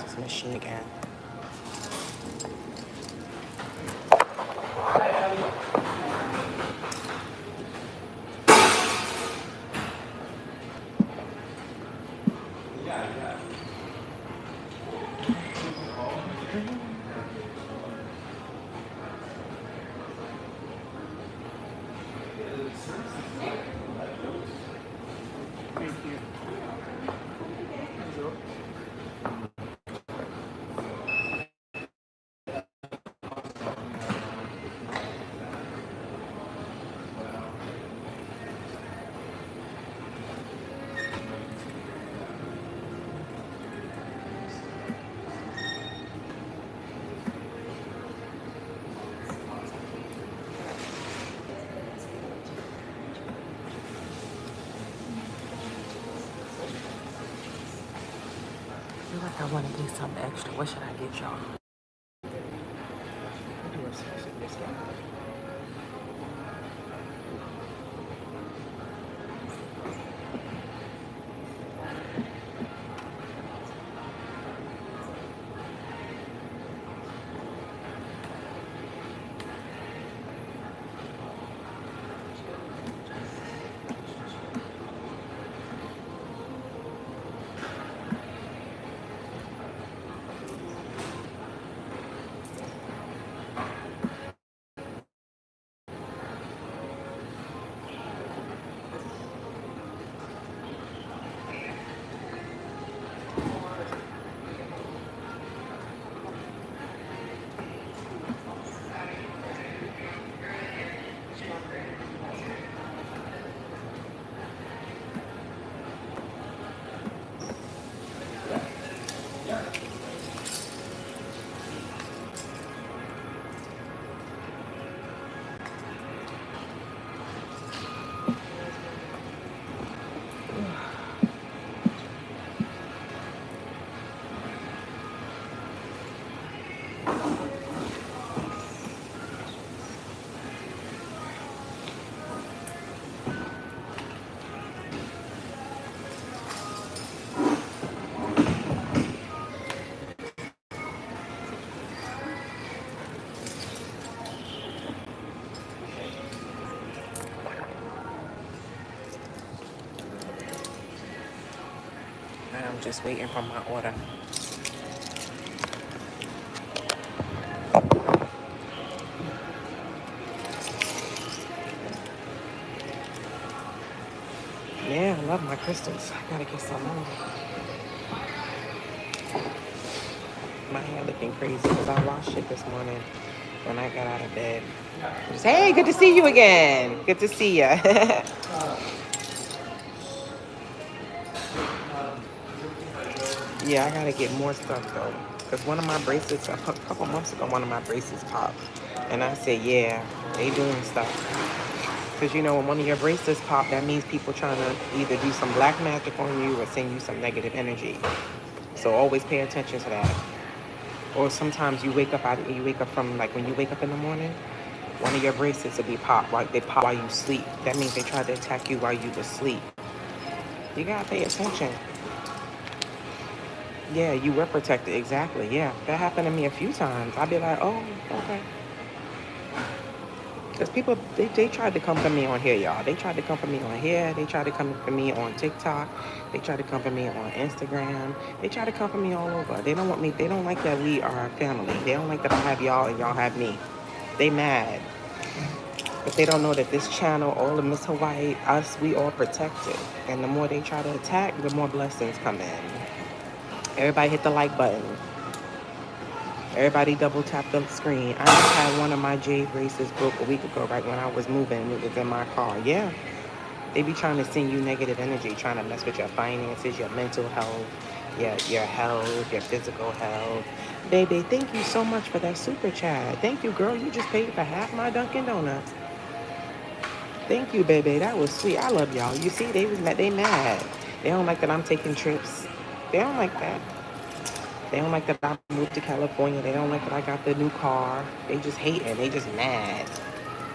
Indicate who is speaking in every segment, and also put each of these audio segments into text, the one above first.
Speaker 1: this machine again. I feel like I want to get something extra. What should I get y'all? I'll do a sausage biscuit. I'm just waiting for my order. Yeah, I love my crystals. I gotta get some more. My hair looking crazy because I washed it this morning when I got out of bed. Just, hey, good to see you again. Good to see ya. Yeah, I gotta get more stuff though. Because one of my bracelets, a couple months ago, one of my bracelets popped. And I said, yeah, they doing stuff. Because you know, when one of your bracelets pop, that means people trying to either do some black magic on you or send you some negative energy. So always pay attention to that. Or sometimes you wake up from, like, when you wake up in the morning, one of your bracelets will be popped. Like, they pop while you sleep. That means they tried to attack you while you were asleep. You gotta pay attention. Yeah, you were protected. Exactly. Yeah, that happened to me a few times. I'd be like, oh, okay. Because people, they tried to come for me on here, y'all. They tried to come for me on here. They tried to come for me on TikTok. They tried to come for me on Instagram. They try to come for me all over. They don't want me. They don't like that we are a family. They don't like that I have y'all and y'all have me. They mad. But they don't know that this channel, all of Miss Hawaii, us, we all protected. And the more they try to attack, the more blessings come in. Everybody hit the like button. Everybody double tap the screen. I just had one of my jade bracelets broke a week ago, right when I was moving. It was in my car. Yeah. They be trying to send you negative energy, trying to mess with your finances, your mental health, your health, your physical health. Baby, thank you so much for that super chat. Thank you, girl. You just paid for half my Dunkin' Donuts. Thank you, baby. That was sweet. I love y'all. You see, they mad. They don't like that I'm taking trips. They don't like that. They don't like that I moved to California. They don't like that I got the new car. They just hating. They just mad.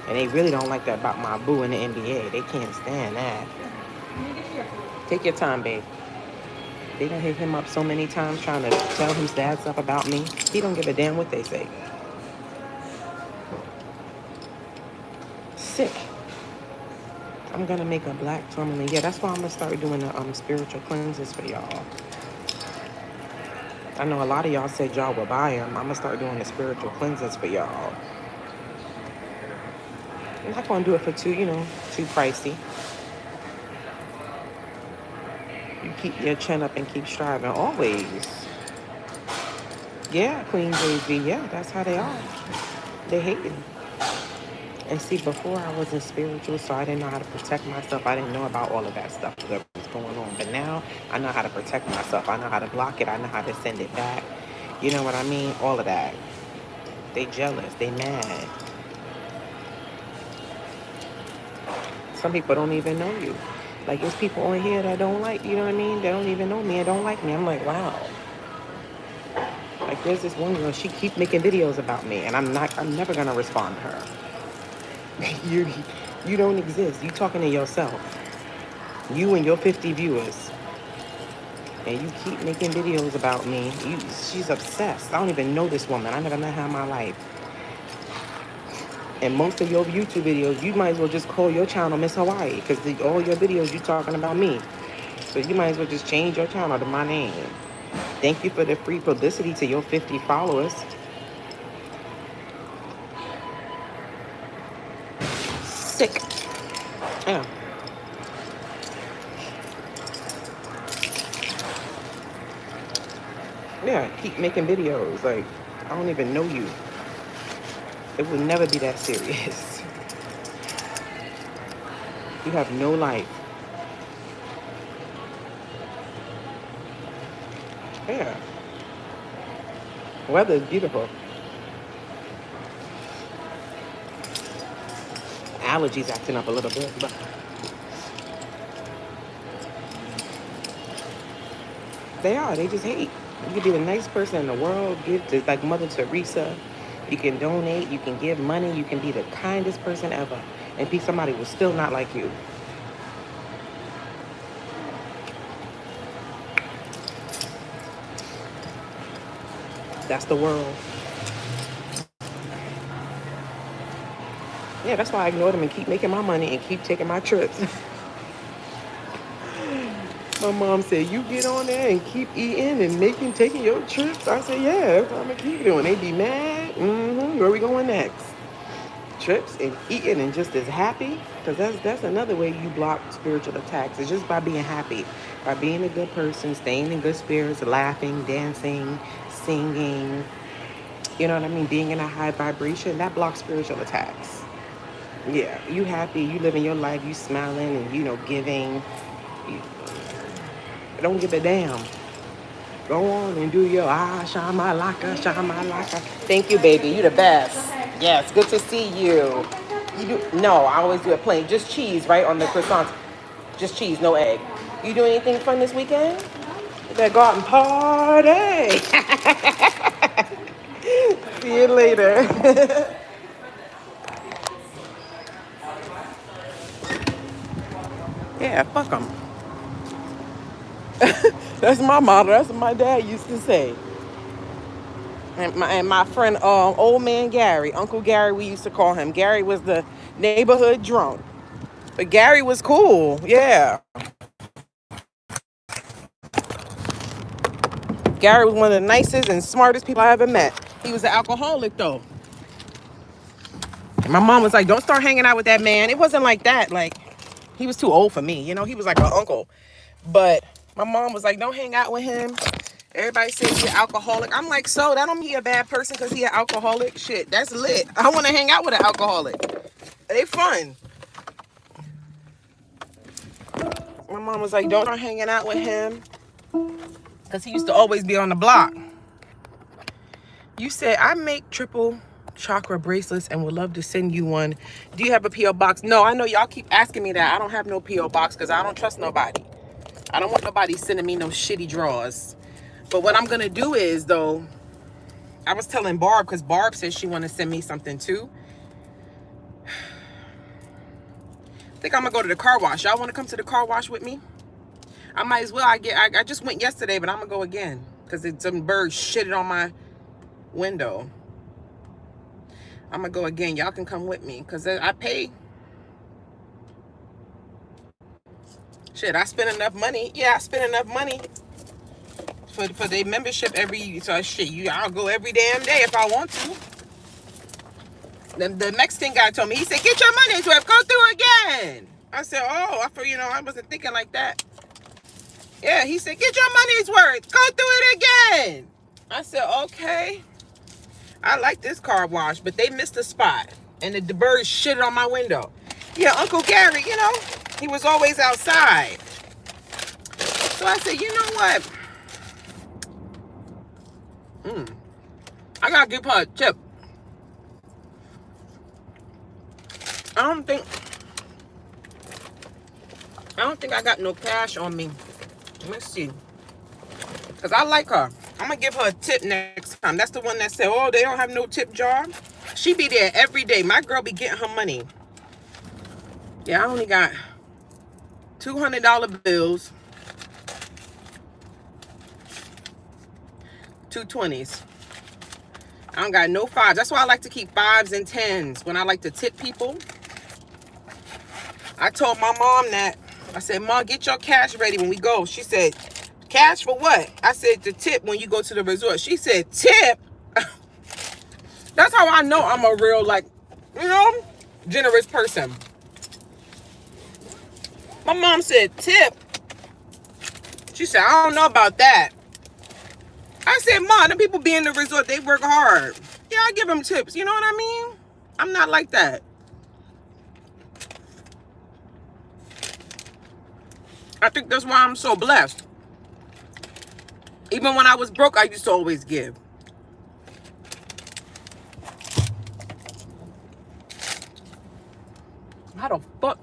Speaker 1: And they really don't like that about my boo in the NBA. They can't stand that. Take your time, babe. They done hit him up so many times trying to tell him bad stuff about me. He don't give a damn what they say. Sick. I'm gonna make a black tourmaline. Yeah, that's why I'm gonna start doing the spiritual cleanses for y'all. I know a lot of y'all said y'all would buy them. I'm gonna start doing the spiritual cleanses for y'all. I'm not gonna do it for too pricey. You keep your chin up and keep striving always. Yeah, Queen Jay-Z. Yeah, that's how they are. They hate me. And see, before I wasn't spiritual, so I didn't know how to protect myself. I didn't know about all of that stuff that was going on. But now I know how to protect myself. I know how to block it. I know how to send it back. You know what I mean? All of that. They jealous. They mad. Some people don't even know you. Like, there's people on here that don't like, you know what I mean? They don't even know me and don't like me. I'm like, wow. Like, there's this one girl, she keep making videos about me, and I'm never gonna respond to her. You don't exist. You talking to yourself. You and your 50 viewers. And you keep making videos about me. She's obsessed. I don't even know this woman. I never met her in my life. And most of your YouTube videos, you might as well just call your channel Miss Hawaii, because all your videos you talking about me. So you might as well just change your channel to my name. Thank you for the free publicity to your 50 followers. Sick. Yeah. Yeah, keep making videos. Like, I don't even know you. It will never be that serious. You have no life. Yeah. Weather is beautiful. Allergies acting up a little bit, but they are. They just hate. You can be the nicest person in the world. Give to like Mother Teresa. You can donate. You can give money. You can be the kindest person ever, and somebody will still not like you. That's the world. Yeah, that's why I ignore them and keep making my money and keep taking my trips. My mom said, you get on there and keep eating and taking your trips. I said, yeah, that's what I'm going to keep doing. They be mad. Where we going next? Trips and eating and just as happy. Because that's another way you block spiritual attacks. It's just by being happy. By being a good person, staying in good spirits, laughing, dancing, singing. You know what I mean? Being in a high vibration. That blocks spiritual attacks. Yeah, you happy. You living your life. You smiling and, giving. You don't give a damn. Go on and do your shamalaka, shamalaka. Thank you, baby. You the best. Yes, good to see you. You do no, I always do it plain. Just cheese, right, on the croissants. Just cheese, no egg. You do anything fun this weekend? You better go out and party. See you later. Yeah, fuck them. That's my motto. That's what my dad used to say. And my friend, old man Gary, Uncle Gary, we used to call him. Gary was the neighborhood drunk. But Gary was cool. Yeah. Gary was one of the nicest and smartest people I ever met. He was an alcoholic, though. My mom was like, don't start hanging out with that man. It wasn't like that. Like, he was too old for me. He was like an uncle. But my mom was like, don't hang out with him. Everybody says he's an alcoholic. I'm like, so that don't mean he a bad person because he an alcoholic? Shit, that's lit. I want to hang out with an alcoholic. They fun. My mom was like, don't start hanging out with him because he used to always be on the block. You said, I make triple chakra bracelets and would love to send you one. Do you have a P.O. box? No, I know y'all keep asking me that. I don't have no P.O. box because I don't trust nobody. I don't want nobody sending me no shitty drawers. But what I'm going to do is, though, I was telling Barb, because Barb says she want to send me something, too. I think I'm going to go to the car wash. Y'all want to come to the car wash with me? I might as well. I just went yesterday, but I'm gonna go again because some birds shitted on my window. I'm gonna go again. Y'all can come with me because I pay. Shit, I spend enough money. Yeah, I spend enough money for their membership every. So shit, I'll go every damn day if I want to. The Mexican guy told me, he said, "Get your money's worth. Go through again." I said, "Oh, I wasn't thinking like that." Yeah, he said, "Get your money's worth. Go through it again." I said, "Okay." I like this car wash, but they missed a spot, and the birds shitted on my window. Yeah, Uncle Gary, he was always outside. So I said, you know what? I gotta give her a tip. I don't think I got no cash on me. Let me see. Because I like her. I'm gonna give her a tip next time. That's the one that said, "Oh, they don't have no tip jar." She be there every day. My girl be getting her money. Yeah, I only got $200 bills, 220s. I don't got no fives. That's why I like to keep 5s and 10s when I like to tip people. I told my mom that. I said, "Mom, get your cash ready when we go." She said, "Cash for what?" I said, "The tip when you go to the resort." She said, "Tip?" That's how I know I'm a real, generous person. My mom said, "Tip?" She said, "I don't know about that." I said, "Mom, the people be in the resort, they work hard. Yeah, I give them tips. You know what I mean? I'm not like that." I think that's why I'm so blessed. Even when I was broke, I used to always give. How the fuck?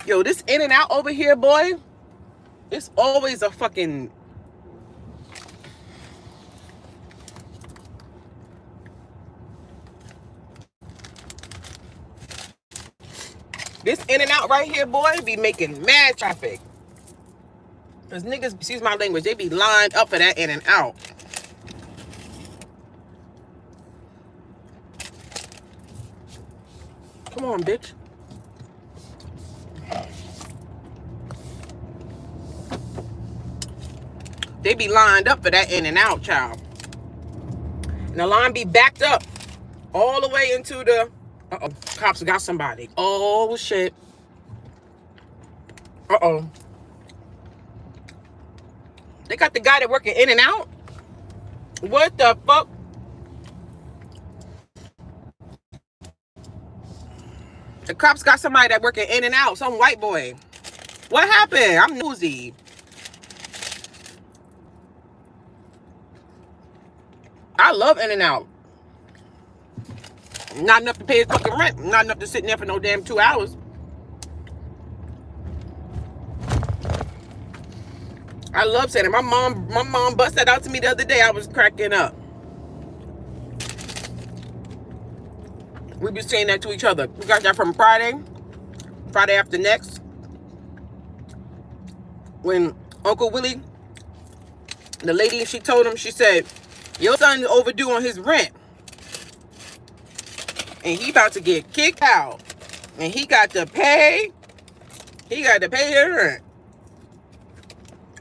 Speaker 1: Yo, this In and Out over here, boy, it's always a fucking... This In and Out right here, boy, be making mad traffic. Because niggas, excuse my language, they be lined up for that In and Out. Come on, bitch. They be lined up for that In and Out, child. And the line be backed up all the way into the... Uh-oh, cops got somebody. Oh, shit. Uh-oh. They got the guy that working In and Out? What the fuck? The cops got somebody that working In and Out, some white boy. What happened? I'm nosy. I love In and Out. Not enough to pay his fucking rent. Not enough to sit in there for no damn 2 hours. I love saying it. My mom busted that out to me the other day. I was cracking up. We be saying that to each other. We got that from Friday after next, when Uncle Willie, the lady, she told him, she said, "Your son overdue on his rent. And he about to get kicked out. And he got to pay his rent."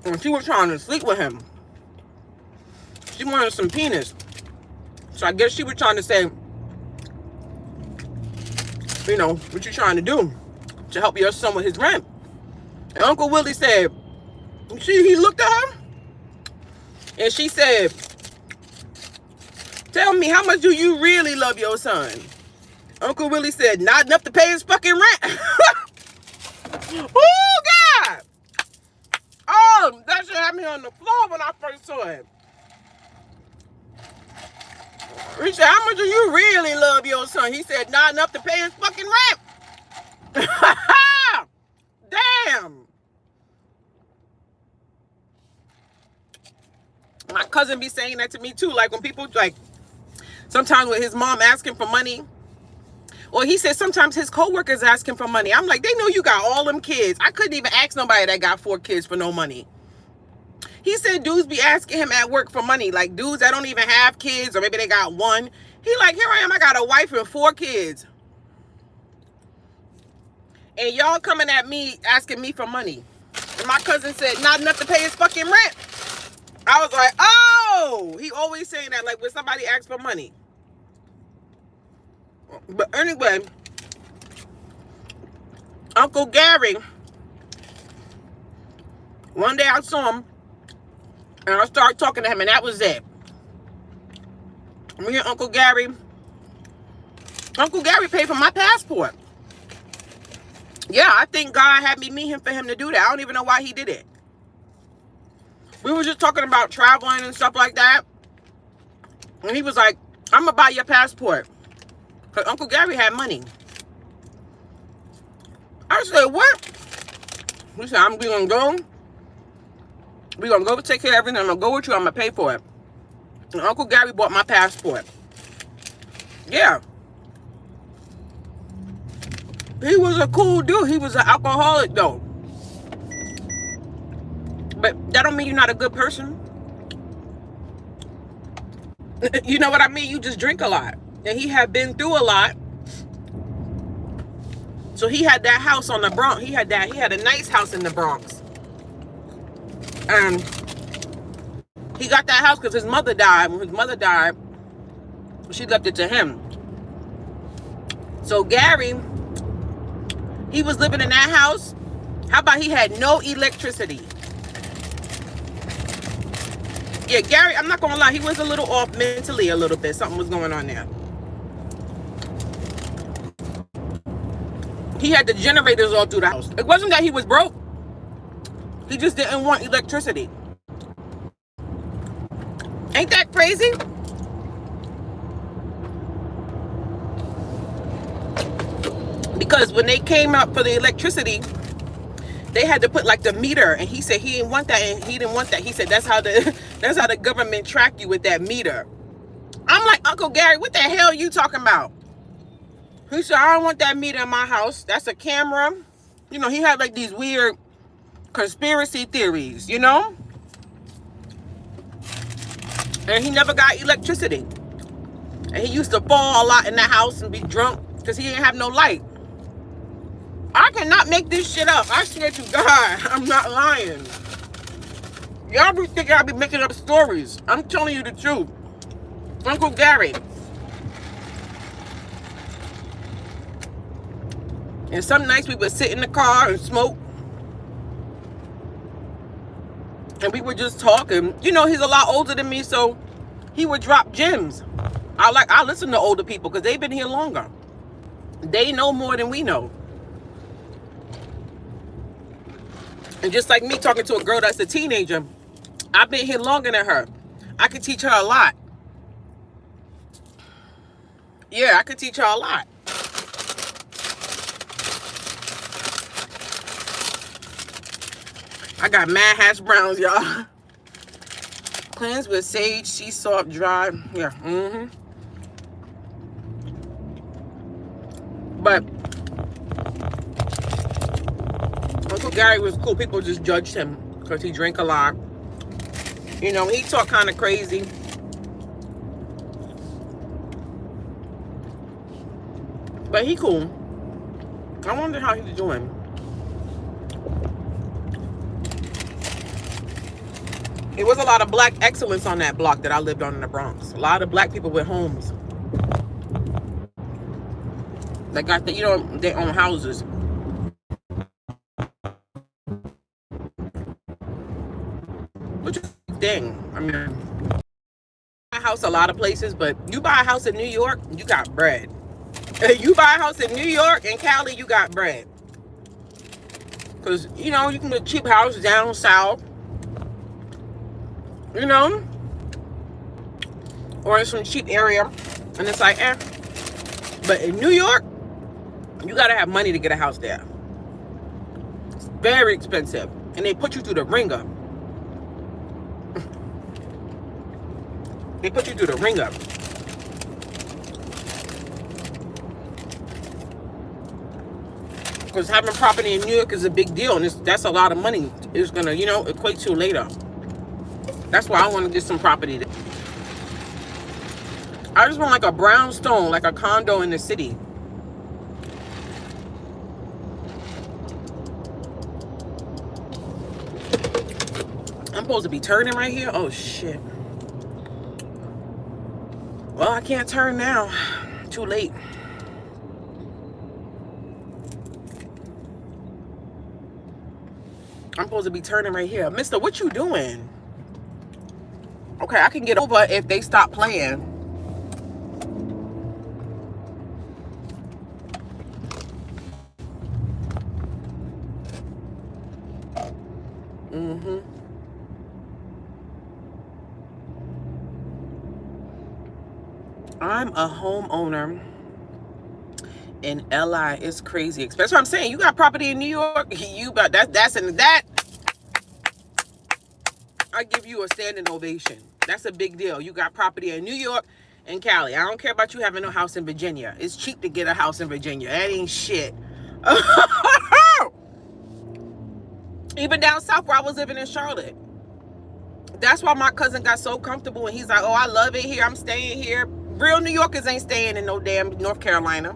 Speaker 1: And she was trying to sleep with him. She wanted some penis. So I guess she was trying to say, what you trying to do to help your son with his rent? And Uncle Willie said, he looked at her, and she said, "Tell me, how much do you really love your son?" Uncle Willie said, "Not enough to pay his fucking rent." Oh, God. Oh, that shit had me on the floor when I first saw it. He said, "How much do you really love your son?" He said, "Not enough to pay his fucking rent." Damn. My cousin be saying that to me too. Like when people
Speaker 2: Sometimes with his mom asking for money. Or he said sometimes his co-workers asking for money. I'm like, they know you got all them kids. I couldn't even ask nobody that got 4 kids for no money. He said dudes be asking him at work for money. Like dudes that don't even have kids, or maybe they got 1. He like, here I am, I got a wife and 4 kids. And y'all coming at me asking me for money. And my cousin said, not enough to pay his fucking rent. I was like, oh, he always saying that, like when somebody asks for money. But anyway, Uncle Gary, one day I saw him and I started talking to him, and that was it. Me and Uncle Gary paid for my passport. Yeah, I think God had me meet him for him to do that. I don't even know why he did it. We were just talking about traveling and stuff like that. And he was like, I'm going to buy your passport. Because Uncle Gary had money. I said, what? He said, we going to go. We're going to go take care of everything. I'm going to go with you. I'm going to pay for it. And Uncle Gary bought my passport. Yeah. He was a cool dude. He was an alcoholic, though. But that don't mean you're not a good person. You know what I mean? You just drink a lot. And he had been through a lot. So he had that house on the Bronx. He had a nice house in the Bronx. And he got that house because his mother died. When his mother died, she left it to him. So Gary, he was living in that house. How about he had no electricity? Yeah, Gary, I'm not going to lie. He was a little off mentally a little bit. Something was going on there. He had the generators all through the house. It wasn't that he was broke. He just didn't want electricity. Ain't that crazy? Because when they came up for the electricity, they had to put like the meter, and he said he didn't want that, and he didn't want that. He said that's how the government track you with that meter. I'm like, Uncle Gary, what the hell are you talking about? He said, I don't want that meter in my house. That's a camera. You know, he had like these weird conspiracy theories, you know? And he never got electricity. And he used to fall a lot in the house and be drunk because he didn't have no light. I cannot make this shit up. I swear to God, I'm not lying. Y'all be thinking I be making up stories. I'm telling you the truth. Uncle Gary. And some nights we would sit in the car and smoke. And we were just talking. You know, he's a lot older than me, so he would drop gems. I listen to older people because they've been here longer. They know more than we know. And just like me talking to a girl that's a teenager, I've been here longer than her. I could teach her a lot. Yeah, I could teach her a lot. I got mad hash browns, y'all. Cleanse with sage, sea salt, dry. Yeah, But Uncle Gary was cool. People just judged him because he drank a lot. You know, he talked kind of crazy. But he cool. I wonder how he's doing. It was a lot of black excellence on that block that I lived on in the Bronx. A lot of black people with homes. They got the, you know, their own houses. Which is a thing. I mean, buy a house a lot of places, but you buy a house in New York, you got bread. You buy a house in New York and Cali, you got bread. Because, you know, you can get a cheap house down south. You know, or in some cheap area, and it's like, eh. But in New York, you gotta have money to get a house there. It's very expensive, and they put you through the ringer. They put you through the ringer. Because having property in New York is a big deal, and that's a lot of money. It's gonna, equate to later. That's why I want to get some property there. I just want like a brownstone, like a condo in the city. I'm supposed to be turning right here? Oh, shit. Well, I can't turn now. Too late. I'm supposed to be turning right here. Mister, what you doing? Okay, I can get over if they stop playing. Mm-hmm. I'm a homeowner in LI. It's crazy. That's what I'm saying. You got property in New York. That I give you a standing ovation. That's a big deal. You got property in New York and Cali. I don't care about you having a house in Virginia. It's cheap to get a house in Virginia. That ain't shit. Even down south where I was living in Charlotte. That's why my cousin got so comfortable, and he's like, oh, I love it here. I'm staying here. Real New Yorkers ain't staying in no damn North Carolina.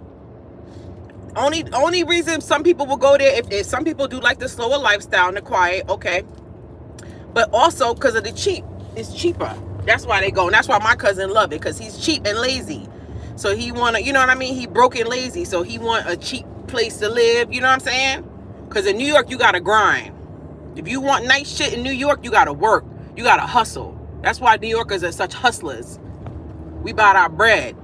Speaker 2: Only reason some people will go there, if some people do like the slower lifestyle and the quiet, okay. But also because of the cheap. It's cheaper. That's why they go. And that's why my cousin love it, because he's cheap and lazy. So he want to, you know what I mean? He broke and lazy. So he want a cheap place to live. You know what I'm saying? Because in New York, you got to grind. If you want nice shit in New York, you got to work. You got to hustle. That's why New Yorkers are such hustlers. We bought our bread.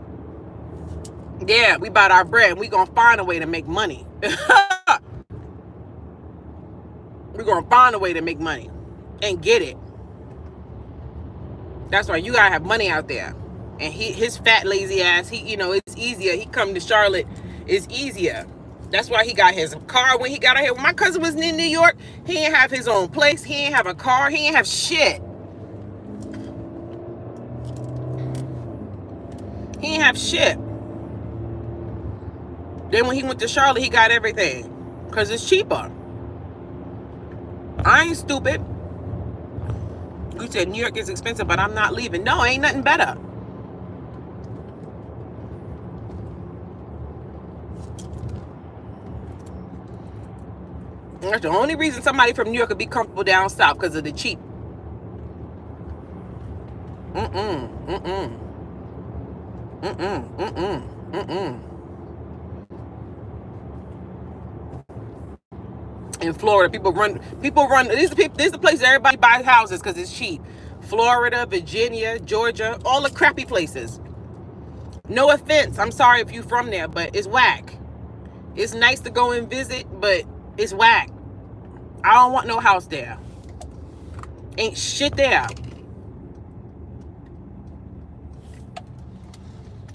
Speaker 2: Yeah, we bought our bread. We going to find a way to make money. We're going to find a way to make money and get it. That's why you got to have money out there. And his fat, lazy ass, it's easier. He come to Charlotte. It's easier. That's why he got his car when he got out here. When my cousin was in New York, he didn't have his own place. He didn't have a car. He didn't have shit. He didn't have shit. Then when he went to Charlotte, he got everything. Because it's cheaper. I ain't stupid. You said New York is expensive, but I'm not leaving. No, ain't nothing better. That's the only reason somebody from New York could be comfortable down south, because of the cheap. In Florida, people run. This is the place everybody buys houses because it's cheap. Florida, Virginia, Georgia, all the crappy places. No offense, I'm sorry if you from there, but it's whack. It's nice to go and visit, but it's whack. I don't want no house there. Ain't shit there.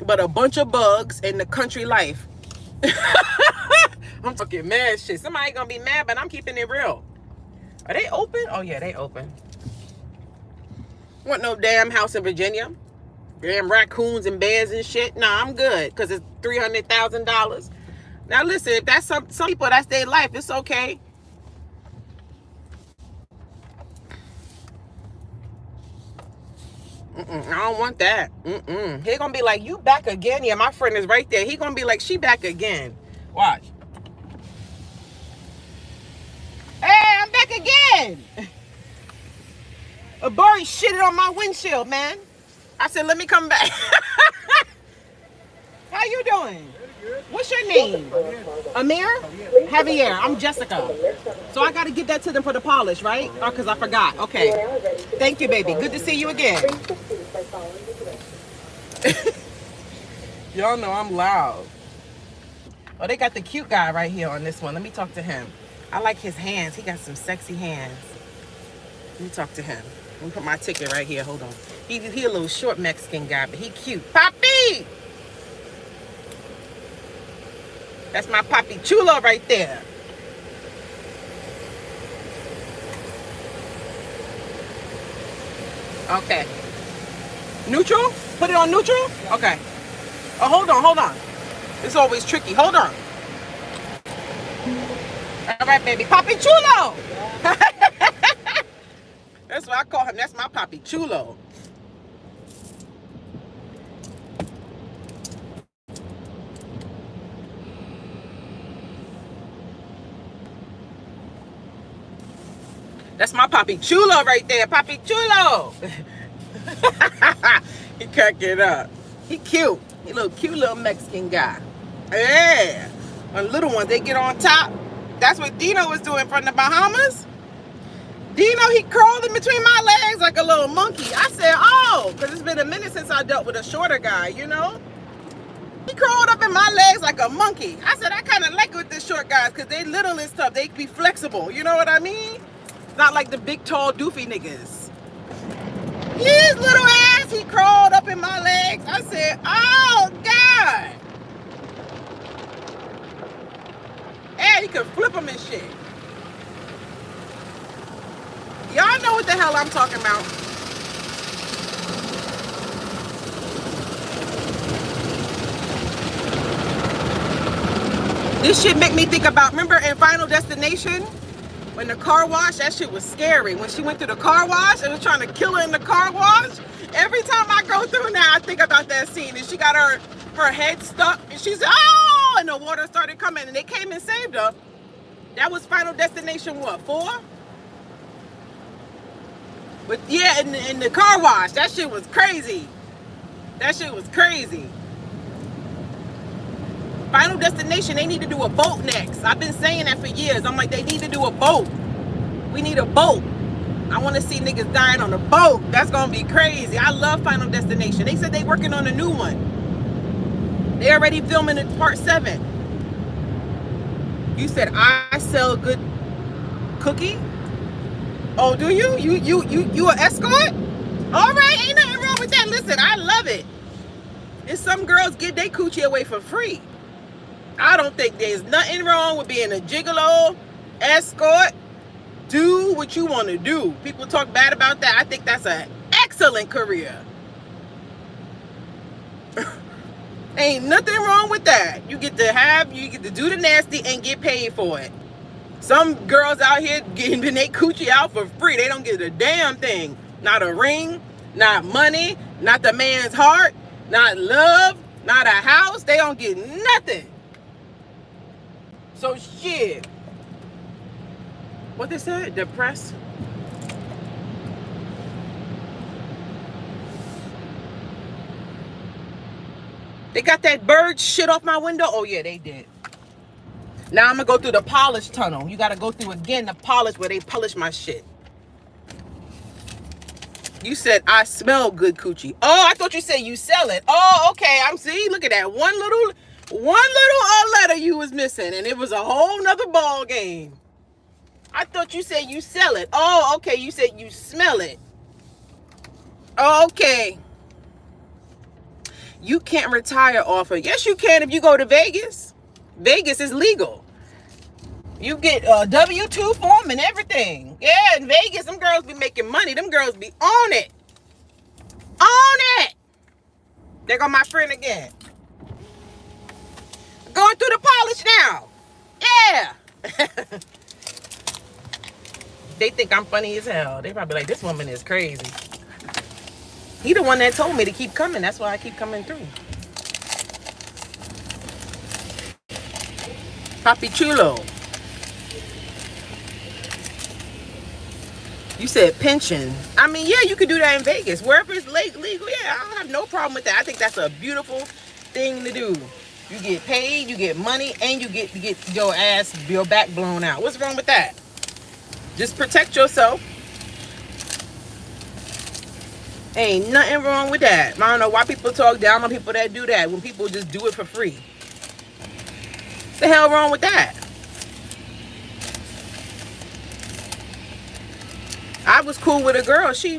Speaker 2: But a bunch of bugs in the country life. I'm fucking mad shit. Somebody gonna be mad, but I'm keeping it real. Are they open? Oh yeah, they open. Want no damn house in Virginia? Damn raccoons and bears and shit? Nah, I'm good, because it's $300,000. Now listen, if that's some people, that's their life, it's okay. I don't want that. He gonna be like, you back again? Yeah, my friend is right there. He gonna be like, she back again. Watch. Hey, I'm back again. A bird shitted on my windshield, man. I said, let me come back. How you doing? What's your name? Amir? Javier. I'm Jessica. So I got to get that to them for the polish, right? Oh, because I forgot. Okay. Thank you, baby. Good to see you again. Y'all know I'm loud. Oh, they got the cute guy right here on this one. Let me talk to him. I like his hands. He got some sexy hands. Let me talk to him. Let me put my ticket right here. Hold on. He a little short Mexican guy, but he cute. Papi! That's my Papi Chulo right there. Okay. Neutral? Put it on neutral? Okay. Oh, hold on. It's always tricky. Hold on. All right, baby. Papi Chulo. That's what I call him. That's my Papi Chulo. That's my Papi Chulo right there. Papi Chulo. He cracking up. He cute. He cute little Mexican guy. Yeah. And little ones, they get on top. That's what Dino was doing from the Bahamas. Dino, he crawled in between my legs like a little monkey. I said, oh, because it's been a minute since I dealt with a shorter guy, you know? He crawled up in my legs like a monkey. I said, I kind of like it with the short guys because they little and stuff. They be flexible. You know what I mean? Not like the big, tall, doofy niggas. His little ass, he crawled up in my legs. I said, oh, God. And he could flip them and shit. Y'all know what the hell I'm talking about. This shit make me think about, remember in Final Destination? When the car wash, that shit was scary. When she went through the car wash and was trying to kill her in the car wash. Every time I go through now, I think about that scene. And she got her head stuck. And she's, oh! And the water started coming. And they came and saved her. That was Final Destination, what, 4? But yeah, in the car wash, that shit was crazy. That shit was crazy. Final Destination, they need to do a boat next. I've been saying that for years. I'm like, they need to do a boat. We need a boat. I want to see niggas dying on a boat. That's going to be crazy. I love Final Destination. They said they working on a new one. They already filming it part 7. You said, I sell good cookie? Oh, do you? You an escort? All right, ain't nothing wrong with that. Listen, I love it. If some girls give their coochie away for free. I don't think there's nothing wrong with being a gigolo, escort. Do what you want to do. People talk bad about that. I think that's an excellent career. Ain't nothing wrong with that. You get to do the nasty and get paid for it. Some girls out here getting their coochie out for free. They don't get a damn thing. Not a ring, not money, not the man's heart, not love, not a house. They don't get nothing. So shit. What they said? Depressed? They got that bird shit off my window? Oh yeah, they did. Now I'm gonna go through the polish tunnel. You gotta go through again the polish where they polish my shit. You said I smell good coochie. Oh, I thought you said you sell it. Oh, okay. I'm see. Look at that. One little letter you was missing, and it was a whole nother ball game. I thought you said you sell it. Oh, okay. You said you smell it. Okay. You can't retire off of. Yes, you can if you go to Vegas. Vegas is legal. You get a W-2 form and everything. Yeah, in Vegas, them girls be making money. Them girls be on it. On it. There go my friend again. Going through the polish now. Yeah. They think I'm funny as hell. They probably like, this woman is crazy. He the one that told me to keep coming. That's why I keep coming through. Papi Chulo. You said pension. I mean, yeah, you could do that in Vegas. Wherever it's legal, yeah, I don't have no problem with that. I think that's a beautiful thing to do. You get paid, you get money, and you get your back blown out. What's wrong with that? Just protect yourself. Ain't nothing wrong with that. I don't know why people talk down on people that do that when people just do it for free. What the hell wrong with that? I was cool with a girl. She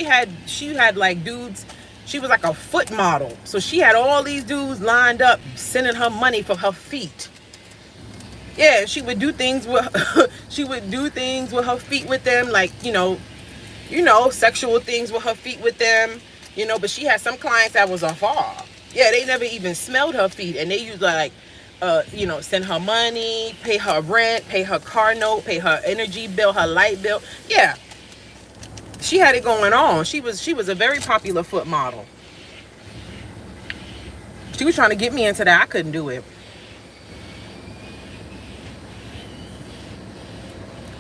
Speaker 2: had like dudes. She was like a foot model. So she had all these dudes lined up sending her money for her feet. Yeah, she would do things with her feet with them, like, you know, sexual things with her feet with them, but she had some clients that was afar. Yeah, they never even smelled her feet, and they used to like send her money, pay her rent, pay her car note, pay her energy bill, her light bill. Yeah, she had it going on. She was a very popular foot model. She was trying to get me into that. I couldn't do it.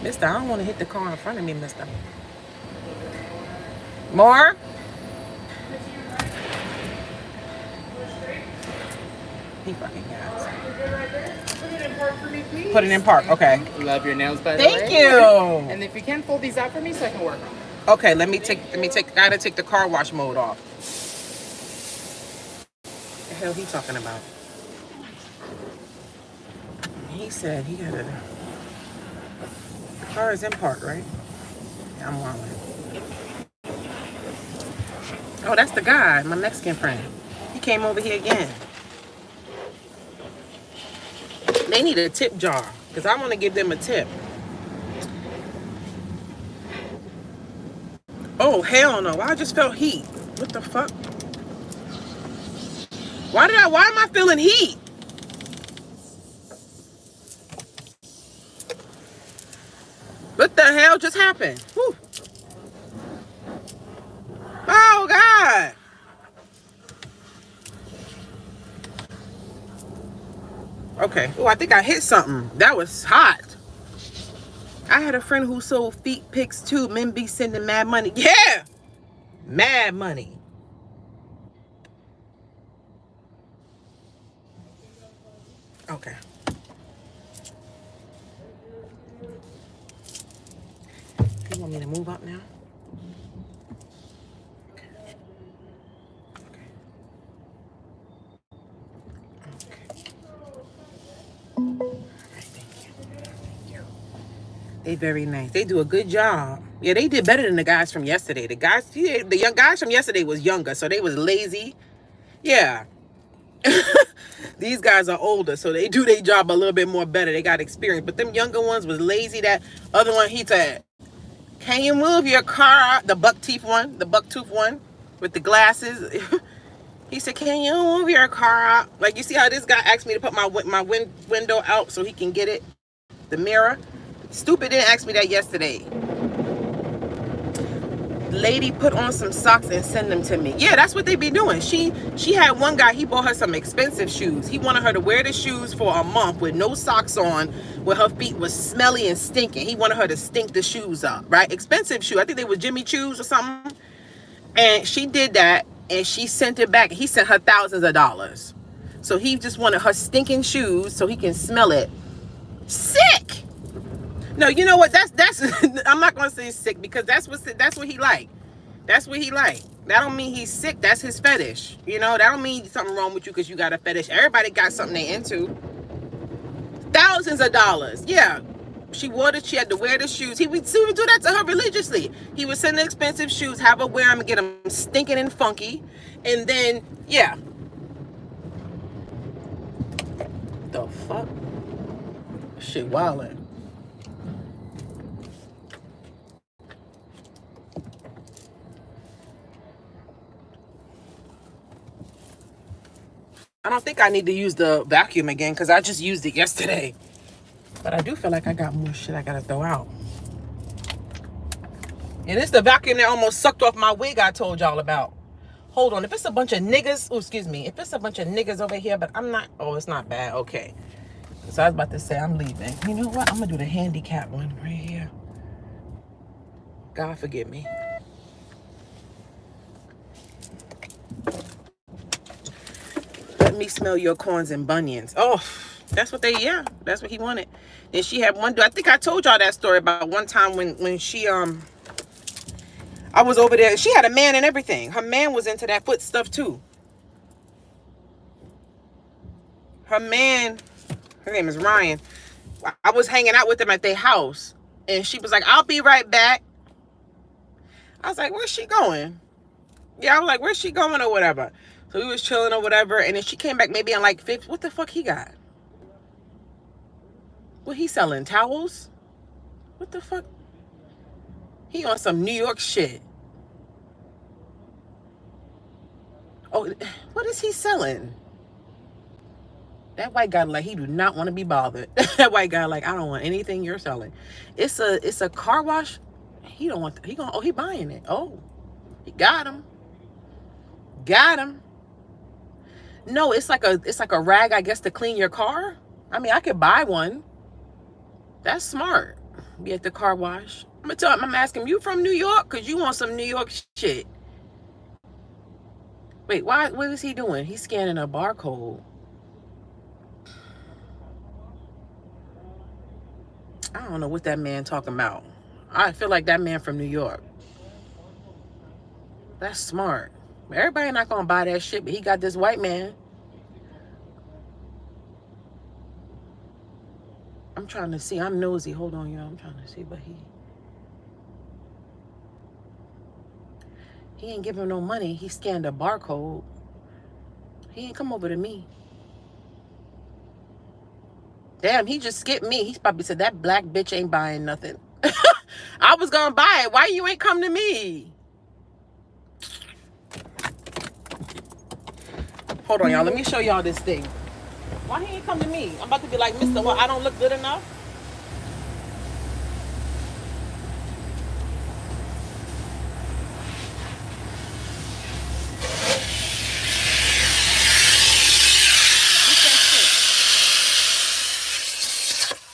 Speaker 2: Mister, I don't want to hit the car in front of me, mister. More? He fucking got it.
Speaker 3: Put it in park for me, please.
Speaker 2: Put it in park, okay.
Speaker 3: Love your nails, by the way.
Speaker 2: Thank you.
Speaker 3: And if you can, fold these out for me so I can work on them.
Speaker 2: Okay, let me take, gotta take the car wash mode off. What the hell he talking about? He said he got the car is in park, right? Yeah, I'm wrong. Oh, that's the guy, my Mexican friend. He came over here again. They need a tip jar, because I want to give them a tip. Oh, hell no. I just felt heat. What the fuck? Why am I feeling heat? What the hell just happened? Whew. Oh, God. Okay. Oh, I think I hit something. That was hot. I had a friend who sold feet pics too. Men be sending mad money. Yeah. Mad money. Okay. You want me to move up now? They very nice. They do a good job. Yeah, they did better than the guys from yesterday. The young guys from yesterday was younger, so they was lazy. Yeah. These guys are older, so they do their job a little bit more better. They got experience. But them younger ones was lazy. That other one, he said, "Can you move your car?" The buck tooth one with the glasses. He said, "Can you move your car out?" Like, you see how this guy asked me to put my window out so he can get it, the mirror. Stupid didn't ask me that yesterday. Lady put on some socks and send them to me. Yeah, that's what they be doing. She had one guy, he bought her some expensive shoes. He wanted her to wear the shoes for a month with no socks on, where her feet was smelly and stinking. He wanted her to stink the shoes up, right? Expensive shoe. I think they were Jimmy Choos or something. And she did that, and she sent it back. He sent her thousands of dollars. So he just wanted her stinking shoes so he can smell it. Sick. No, you know what? That's I'm not gonna say sick, because that's what he like. That's what he like. That don't mean he's sick. That's his fetish. You know, that don't mean something wrong with you because you got a fetish. Everybody got something they into. Thousands of dollars. Yeah. She had to wear the shoes. He would do that to her religiously. He would send the expensive shoes, have her wear them, and get them stinking and funky. And then, yeah. The fuck? Shit wildin'. I don't think I need to use the vacuum again because I just used it yesterday. But I do feel like I got more shit I gotta throw out. And it's the vacuum that almost sucked off my wig I told y'all about. Hold on, if it's a bunch of niggas, oh, excuse me. If it's a bunch of niggas over here, but I'm not, oh, it's not bad, okay. So I was about to say I'm leaving. You know what, I'm gonna do the handicap one right here. God forgive me. Let me smell your corns and bunions. Oh, that's what that's what he wanted. Then she had one, I think I told y'all that story about one time when she, I was over there. She had a man and everything. Her man was into that foot stuff too. Her man, her name is Ryan. I was hanging out with them at their house, and she was like, "I'll be right back." I was like, "Where's she going?" Yeah, I was like, "Where's she going?" or whatever. So we was chilling or whatever, and then she came back maybe on like 5th. What the fuck he got? What he selling? Towels? What the fuck? He on some New York shit. Oh, what is he selling? That white guy, like, he do not want to be bothered. That white guy, like, I don't want anything you're selling. It's a car wash. He don't want. He buying it. Oh, he got him. Got him. No, it's like a rag, I guess, to clean your car. I mean, I could buy one. That's smart. Be at the car wash. I'm asking you from New York, cause you want some New York shit. Wait, why? What is he doing? He's scanning a barcode. I don't know what that man talking about. I feel like that man from New York. That's smart. Everybody not gonna buy that shit, but he got this white man. I'm trying to see. I'm nosy. Hold on, y'all. I'm trying to see, but he ain't giving no money. He scanned a barcode. He ain't come over to me. Damn, he just skipped me. He's probably said that black bitch ain't buying nothing. I was gonna buy it. Why you ain't come to me? Hold on, y'all. Let me show y'all this thing. Why he ain't come to me? I'm about to be like, Mr. What? I don't look good enough?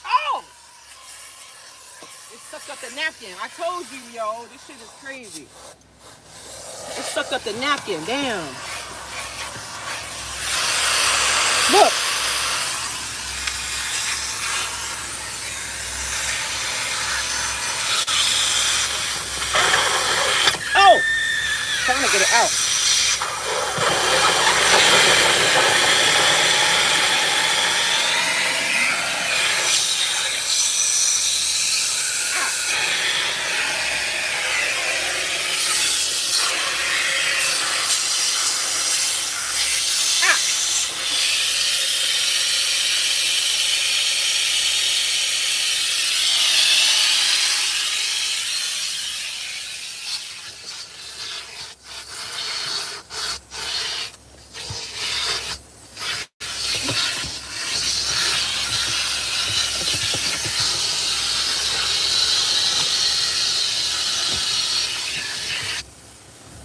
Speaker 2: Oh! It sucked up the napkin. I told you, yo. This shit is crazy. It sucked up the napkin. Damn. Look. Oh! Trying to get it out.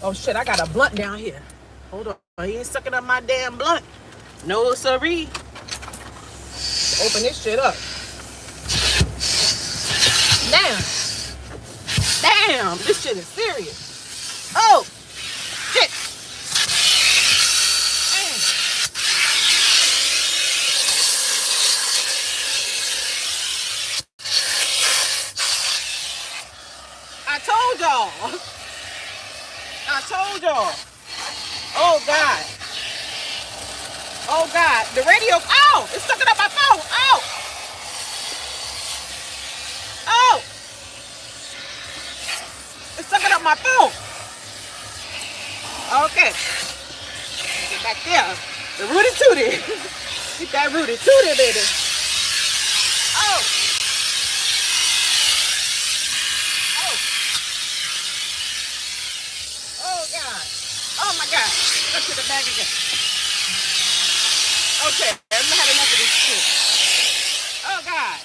Speaker 2: Oh shit, I got a blunt down here. Hold on. He ain't sucking up my damn blunt. No siree. Open this shit up. Damn. Damn, this shit is serious. Oh, shit. Damn. I told y'all. I told y'all. Oh, God. Oh, God. The radio. Oh, it's sucking up my phone. Oh. Oh. It's sucking up my phone. Okay. Get back there. The rooty tooty. Get that rooty tooty, baby. Oh. Oh. Oh, God. Oh, my God. Let's get the bag again. Okay. I've had enough of this shit. Oh, God.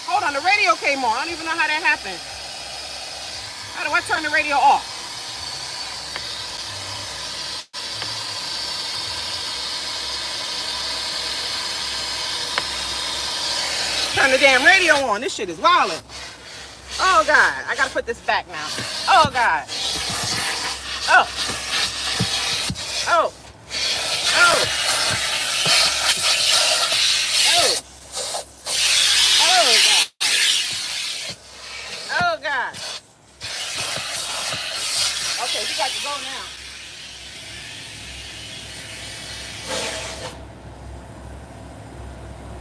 Speaker 2: Hold on. The radio came on. I don't even know how that happened. How do I turn the radio off? Turn the damn radio on. This shit is wildin'. Oh, God. I gotta put this back now. Oh, God. Oh. Oh. Oh. Oh. Oh, God. Oh, God. Okay, we got to go now.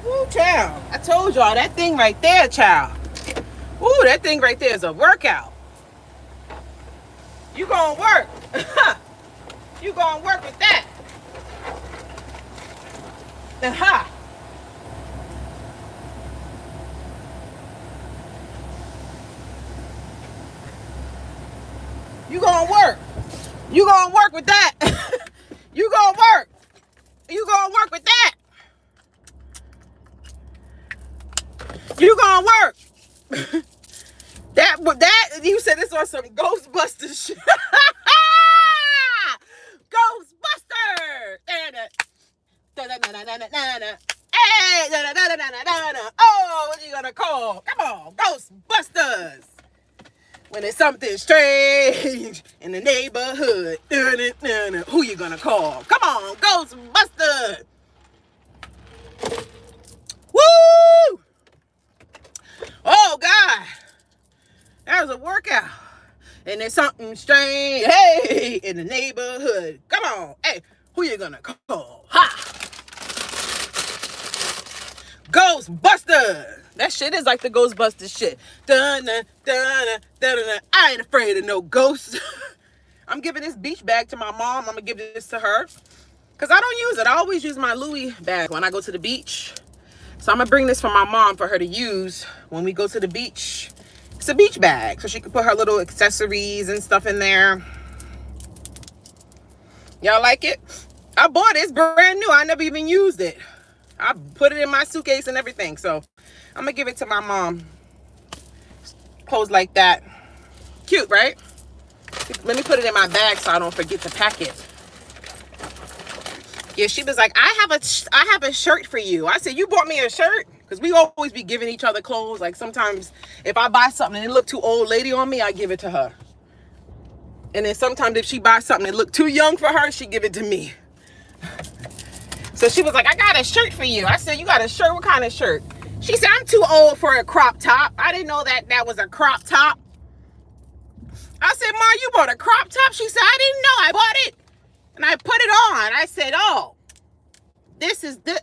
Speaker 2: Woo, child. I told y'all that thing right there, child. Woo, that thing right there is a workout. You gonna work. You gonna work with that. Aha. You gonna work. You gonna work with that. You gonna work. You gonna work with that. You gonna work. That you said this on some Ghostbusters shit. Ghostbusters. Hey, oh, what you gonna call? Come on, Ghostbusters. When there's something strange in the neighborhood, who you gonna call? Come on, Ghostbusters. Woo! Oh God, that was a workout. And there's something strange, hey, in the neighborhood. Come on, hey, who you gonna call? Ha! Ghostbusters. That shit is like the Ghostbusters shit. Dun-dun, dun-dun, dun-dun. I ain't afraid of no ghosts. I'm giving this beach bag to my mom. I'm gonna give this to her. Because I don't use it. I always use my Louis bag when I go to the beach. So I'm gonna bring this for my mom for her to use when we go to the beach. It's a beach bag, so she can put her little accessories and stuff in there. Y'all like it? I bought it. It's brand new. I never even used it. I put it in my suitcase and everything. So I'm gonna give it to my mom. Clothes like that. Cute, right? Let me put it in my bag so I don't forget to pack it. Yeah, she was like, I have a shirt for you. I said, you bought me a shirt? Because we always be giving each other clothes. Like sometimes if I buy something and it look too old lady on me, I give it to her. And then sometimes if she buys something that look too young for her, she give it to me. So she was like, I got a shirt for you. I said, you got a shirt? What kind of shirt? She said, I'm too old for a crop top. I didn't know that was a crop top. I said, Ma, you bought a crop top? She said, I didn't know. I bought it. And I put it on. I said, oh,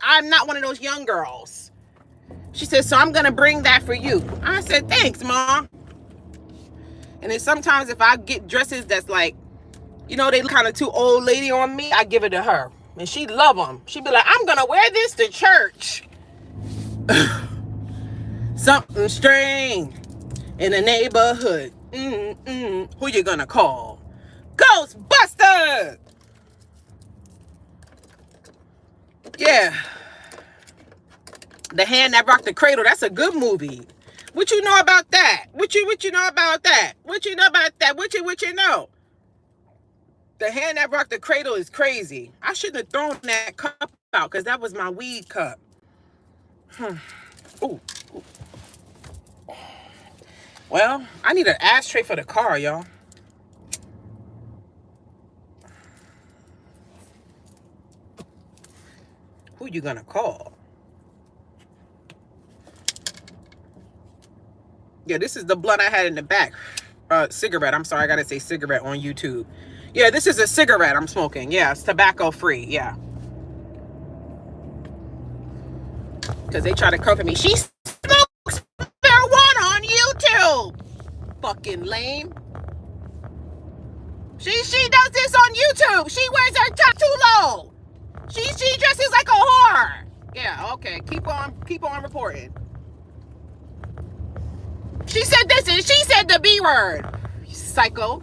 Speaker 2: I'm not one of those young girls. She said, so I'm going to bring that for you. I said, thanks, Mom. And then sometimes if I get dresses that's like, you know, they kind of too old lady on me, I give it to her. And she love them. She be like, I'm going to wear this to church. Something strange in the neighborhood. Who you going to call? Ghostbusters! Yeah. The Hand That Rocked the Cradle. That's a good movie. What you know about that? What you know about that? What you know about that? What you know? The Hand That Rocked the Cradle is crazy. I shouldn't have thrown that cup out because that was my weed cup. Ooh. Well, I need an ashtray for the car, y'all. Who you gonna call? Yeah, this is the blunt I had in the back. Cigarette. I'm sorry, I gotta say cigarette on YouTube. Yeah, this is a cigarette I'm smoking. Yeah, it's tobacco free. Yeah. Because they try to cover me. She smokes marijuana on YouTube. Fucking lame. She does this on YouTube. She wears her top too low. She dresses like a whore. Yeah, okay. Keep on reporting. She said this and she said the B word. You psycho.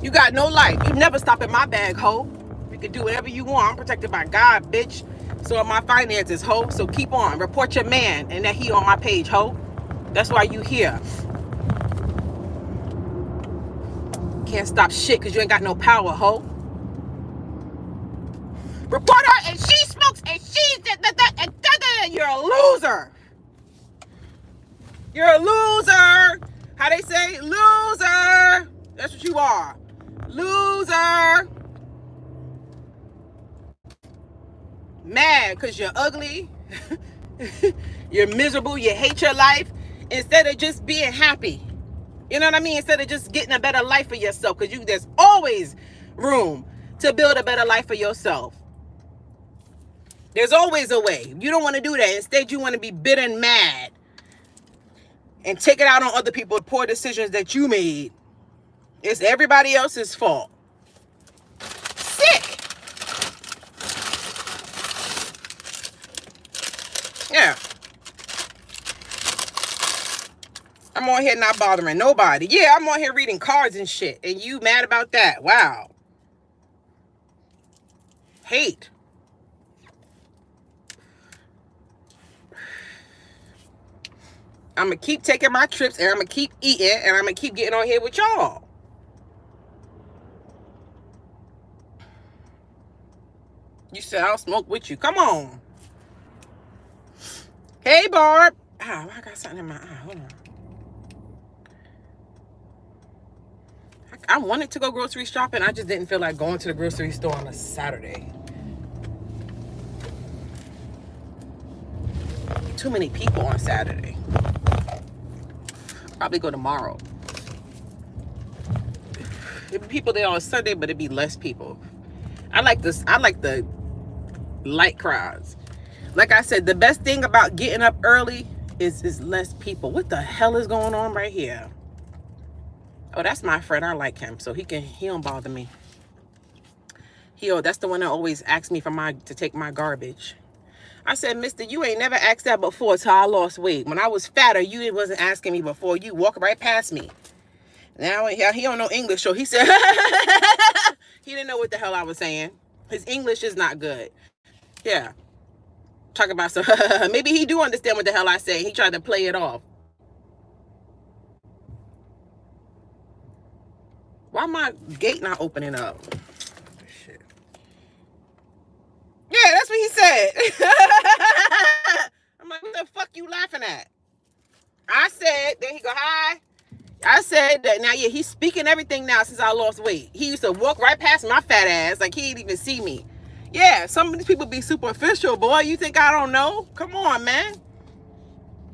Speaker 2: You got no life. You never stop in my bag, ho. You can do whatever you want. I'm protected by God, bitch. So are my finances, ho. So keep on. Report your man and that he on my page, ho. That's why you here. Can't stop shit because you ain't got no power, ho. Report her and she smokes and she you're a loser. You're a loser. How they say? Loser. That's what you are. Loser. Mad because you're ugly. You're miserable. You hate your life. Instead of just being happy. You know what I mean? Instead of just getting a better life for yourself. Because there's always room to build a better life for yourself. There's always a way. You don't want to do that. Instead, you want to be bitter and mad. And take it out on other people with poor decisions that you made. It's everybody else's fault. Sick. Yeah. I'm on here not bothering nobody. Yeah, I'm on here reading cards and shit. And you mad about that? Wow. Hate. I'm going to keep taking my trips, and I'm going to keep eating, and I'm going to keep getting on here with y'all. You said I'll smoke with you. Come on. Hey, Barb. Oh, I got something in my eye. Hold on. I wanted to go grocery shopping. I just didn't feel like going to the grocery store on a Saturday. Too many people on Saturday. Probably go tomorrow. There'd be people there on Sunday, but it'd be less people. I like this. I like the light crowds. Like I said, the best thing about getting up early is less people. What the hell is going on right here? Oh, that's my friend. I like him, so he don't bother me. That's the one that always asks me to take my garbage. I said, mister, you ain't never asked that before till I lost weight. When I was fatter, you wasn't asking me before. You walk right past me. Now he don't know English, so he said he didn't know what the hell I was saying. His English is not good. Yeah. Talk about some maybe he do understand what the hell I say. He tried to play it off. Why my gate not opening up? Shit. Yeah, that's what he said. I'm like, what the fuck you laughing at? I said, there he go, hi. I said that now, yeah, he's speaking everything now since I lost weight. He used to walk right past my fat ass like he didn't even see me. Yeah, some of these people be superficial, boy. You think I don't know? Come on, man.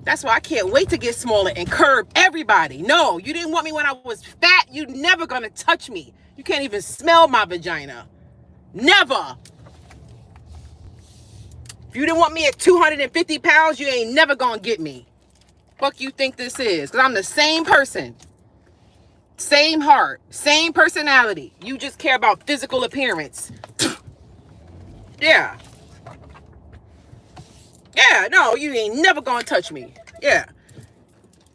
Speaker 2: That's why I can't wait to get smaller and curb everybody. No, you didn't want me when I was fat. You're never going to touch me. You can't even smell my vagina. Never. If you didn't want me at 250 pounds, you ain't never going to get me. Fuck you think this is? Because I'm the same person. Same heart. Same personality. You just care about physical appearance. Yeah. Yeah, no, you ain't never gonna touch me. Yeah.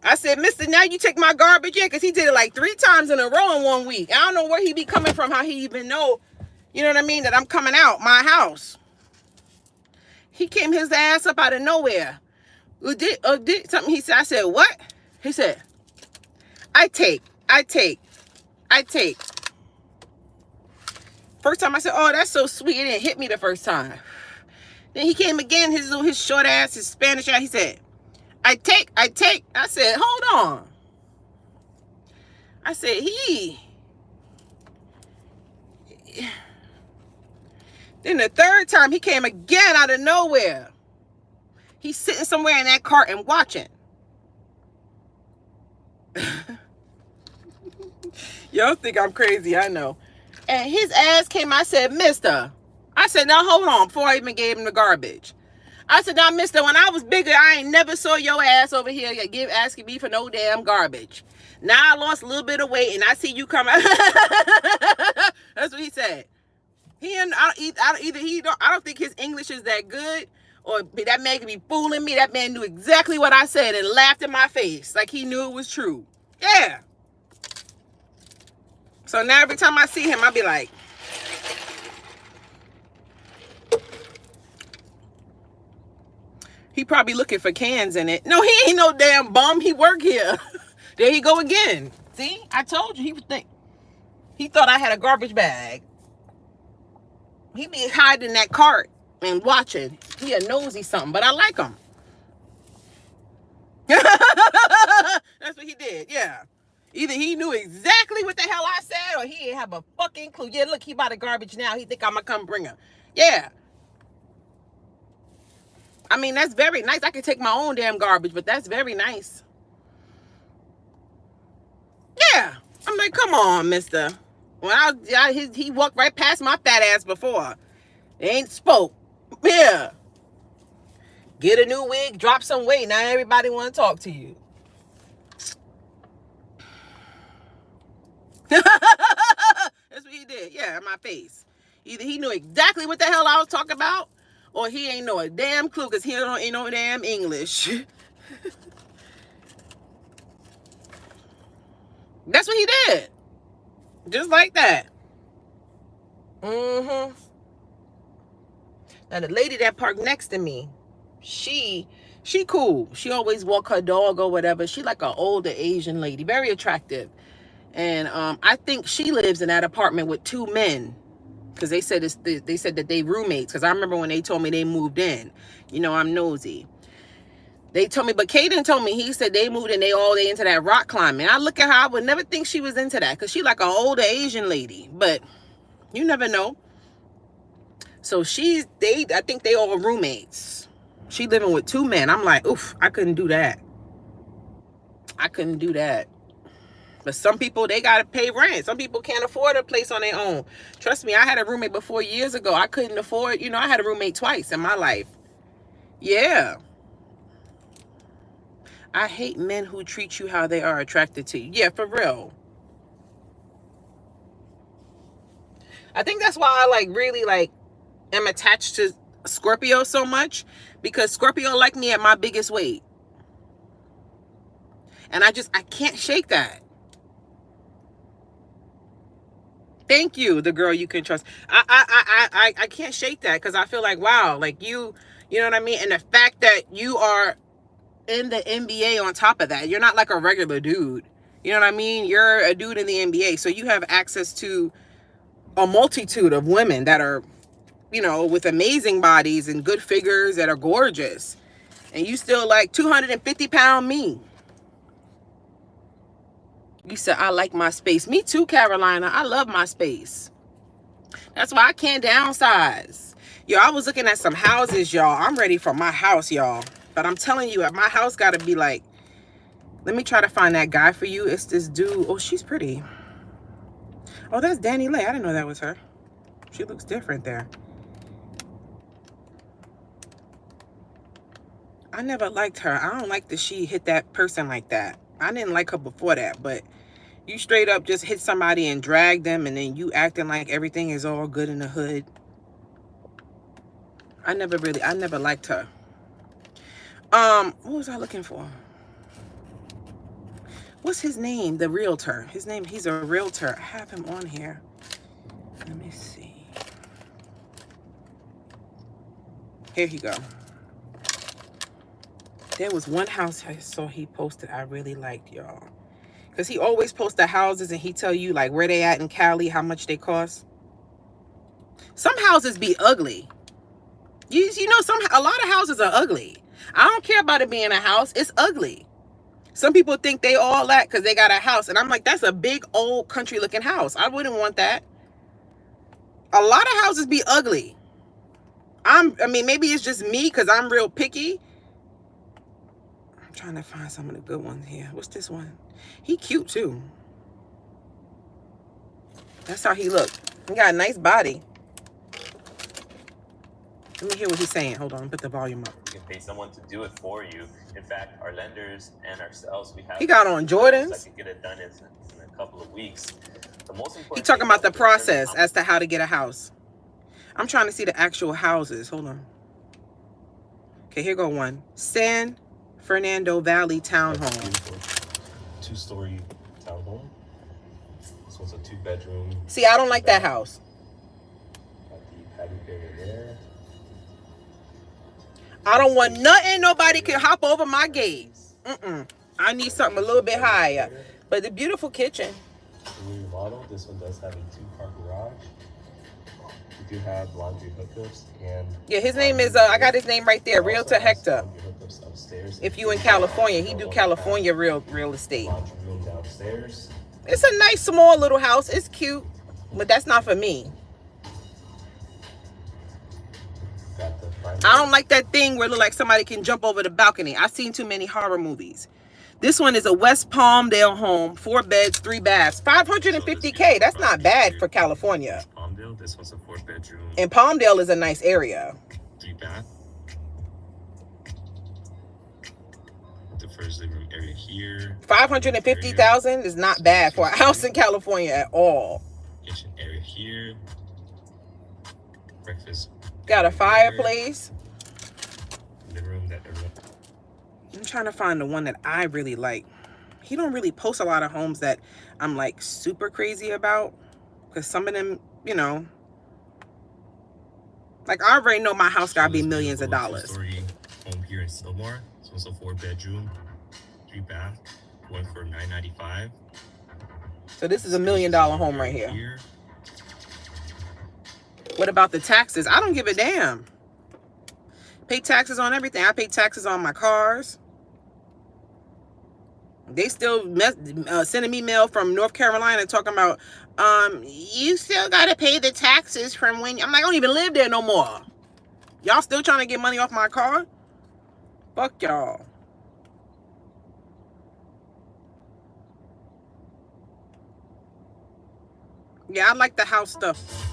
Speaker 2: I said, mister, now you take my garbage. Yeah, because he did it like 3 times in a row in 1 week. I don't know where he be coming from, how he even know, you know what I mean, that I'm coming out my house. He came his ass up out of nowhere. Did something he said. I said, what? He said, I take. First time I said, oh, that's so sweet. It didn't hit me the first time. Then he came again, his short ass, his Spanish ass. He said, I take. I said, hold on. I said, Then the third time he came again out of nowhere. He's sitting somewhere in that cart and watching. Y'all think I'm crazy, I know. And his ass came, I said, mister. I said, now hold on, before I even gave him the garbage. I said, now mister, when I was bigger, I ain't never saw your ass over here asking me for no damn garbage. Now I lost a little bit of weight and I see you come out. That's what he said. I don't think his English is that good, or that man could be fooling me. That man knew exactly what I said and laughed in my face like he knew it was true. Yeah. So now every time I see him, I'll be like, he probably looking for cans in it. No, he ain't no damn bum. He work here. There he go again. See, I told you he thought I had a garbage bag. He be hiding in that cart and watching. He a nosy something, but I like him. That's what he did, yeah. Either he knew exactly what the hell I said, or he didn't have a fucking clue. Yeah, look, he by the garbage now. He think I'm gonna come bring him. Yeah. I mean, that's very nice. I can take my own damn garbage, but that's very nice. Yeah. I'm like, come on, mister. When he walked right past my fat ass before. They ain't spoke. Yeah. Get a new wig, drop some weight. Now everybody want to talk to you. That's what he did. Yeah, in my face. Either he knew exactly what the hell I was talking about, or he ain't know a damn clue because he ain't no damn English. That's what he did. Just like that. Mm-hmm. Now the lady that parked next to me, She cool. She always walk her dog or whatever. She like an older Asian lady, very attractive. And I think she lives in that apartment with 2 men, because they said they said that they roommates. Because I remember when they told me they moved in. You know, I'm nosy. They told me, but Kaden told me, he said they moved in, they into that rock climbing. I look at her, I would never think she was into that, because she like an older Asian lady. But you never know. So I think they all roommates. She living with 2 men. I'm like, oof, I couldn't do that. I couldn't do that. But some people, they got to pay rent. Some people can't afford a place on their own. Trust me, I had a roommate before years ago. I couldn't afford, I had a roommate twice in my life. Yeah. I hate men who treat you how they are attracted to you. Yeah, for real. I think that's why I really am attached to Scorpio so much, because Scorpio like me at my biggest weight. And I can't shake that. Thank you, the girl you can trust. I can't shake that, because I feel like, wow, like you know what I mean? And the fact that you are in the NBA on top of that, you're not like a regular dude. You know what I mean? You're a dude in the NBA, so you have access to a multitude of women that are, with amazing bodies and good figures that are gorgeous. And you still like 250-pound me. You said, I like my space. Me too, Carolina. I love my space. That's why I can't downsize. Yo, I was looking at some houses, y'all. I'm ready for my house, y'all. But I'm telling you, my house got to be like, let me try to find that guy for you. It's this dude. Oh, she's pretty. Oh, that's Danny Lay. I didn't know that was her. She looks different there. I never liked her. I don't like that she hit that person like that. I didn't like her before that, but you straight up just hit somebody and drag them, and then you acting like everything is all good in the hood. I never liked her. What was I looking for? What's his name? The realtor. He's a realtor. I have him on here. Let me see. Here you go. There was one house I saw he posted I really liked, y'all. Because he always posts the houses and he tell you like where they at in Cali, how much they cost. Some houses be ugly. You know, a lot of houses are ugly. I don't care about it being a house. It's ugly. Some people think they all that because they got a house. And I'm like, that's a big old country looking house. I wouldn't want that. A lot of houses be ugly. I mean, maybe it's just me because I'm real picky. I'm trying to find some of the good ones here. What's this one? He cute too. That's how he look. He got a nice body. Let me hear what he's saying. Hold on, put the volume up.
Speaker 4: You can pay someone to do it for you. In fact, our lenders and ourselves, we have.
Speaker 2: He got on Jordans.
Speaker 4: I can get it done in a couple of weeks. The most important.
Speaker 2: He talking about the process as to how to get a house. I'm trying to see the actual houses. Hold on. Okay, here go one. San Fernando Valley Townhome.
Speaker 4: 2-story townhome. This one's a 2-bedroom.
Speaker 2: See, I don't like that house.
Speaker 4: Got the patio area there.
Speaker 2: I don't want nothing. Nobody can hop over my gate. I need something a little bit higher. But the beautiful kitchen.
Speaker 4: The new model. This one does have a 2-car garage. We do have laundry hookups and.
Speaker 2: Yeah, his name is. I got his name right there. Realtor Hector. If you in California, he do California real estate.
Speaker 4: Laundry room downstairs.
Speaker 2: It's a nice small little house. It's cute, but that's not for me. I don't like that thing where it look like somebody can jump over the balcony. I've seen too many horror movies. This one is a West Palmdale home, 4 beds, 3 baths, $550K. That's not bad for California.
Speaker 4: Palmdale. This one's a 4-bedroom.
Speaker 2: And Palmdale is a nice area.
Speaker 4: 3-bath. The first living room area here.
Speaker 2: $550,000 is not bad for a house in California at all.
Speaker 4: Kitchen area here. Breakfast.
Speaker 2: Got a fireplace.
Speaker 4: Living room that everyone.
Speaker 2: I'm trying to find the one that I really like. He don't really post a lot of homes that I'm like super crazy about, because some of them, you know, like I already know my house gotta be millions of dollars.
Speaker 4: home here in Silmar. It's also 4-bedroom, 3-bath, going for $995.
Speaker 2: So this is $1 million home right here. What about the taxes? I don't give a damn. Pay taxes on everything. I pay taxes on my cars. They still sending me mail from North Carolina talking about, you still got to pay the taxes from when... I'm like, I don't even live there no more. Y'all still trying to get money off my car? Fuck y'all. Yeah, I like the house stuff.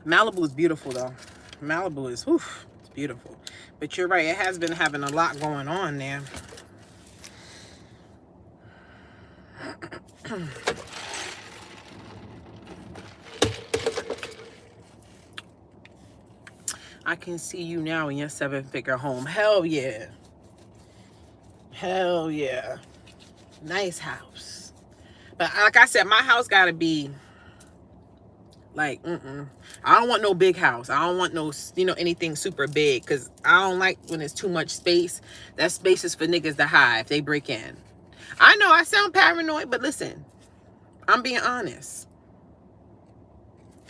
Speaker 2: Malibu is beautiful though. Malibu is, whew, it's beautiful. But you're right, it has been having a lot going on there. I can see you now in your 7-figure home. Hell yeah. Hell yeah. Nice house. But like I said, my house gotta be like, I don't want no big house. I don't want no, anything super big, because I don't like when there's too much space. That space is for niggas to hide if they break in. I know I sound paranoid, but listen, I'm being honest.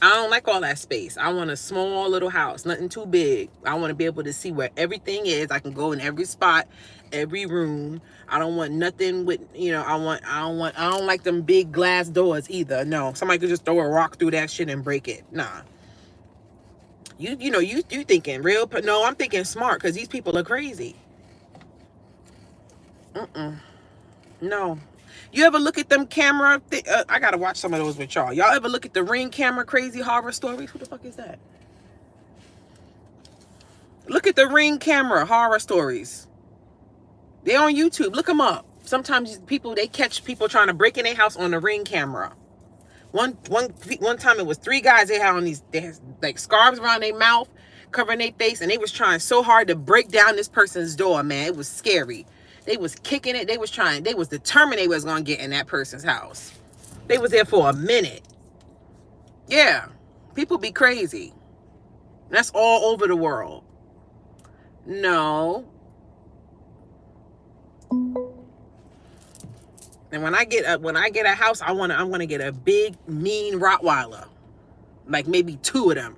Speaker 2: I don't like all that space. I want a small little house, nothing too big. I want to be able to see where everything is. I can go in every spot, every room. I don't want nothing with, I don't like them big glass doors either. No, somebody could just throw a rock through that shit and break it. Nah. You thinking real? No, I'm thinking smart, because these people are crazy. No. You ever look at them camera? I gotta watch some of those with y'all. Y'all ever look at the Ring camera crazy horror stories? Who the fuck is that? Look at the Ring camera horror stories. They're on YouTube. Look them up. Sometimes they catch people trying to break in their house on the Ring camera. One time it was 3 guys. They had like scarves around their mouth, covering their face, and they was trying so hard to break down this person's door, man. It was scary. They was kicking it. They was determined they was going to get in that person's house. They was there for a minute. Yeah. People be crazy. That's all over the world. No. And when I get a house, I'm gonna get a big, mean Rottweiler. Like maybe 2 of them.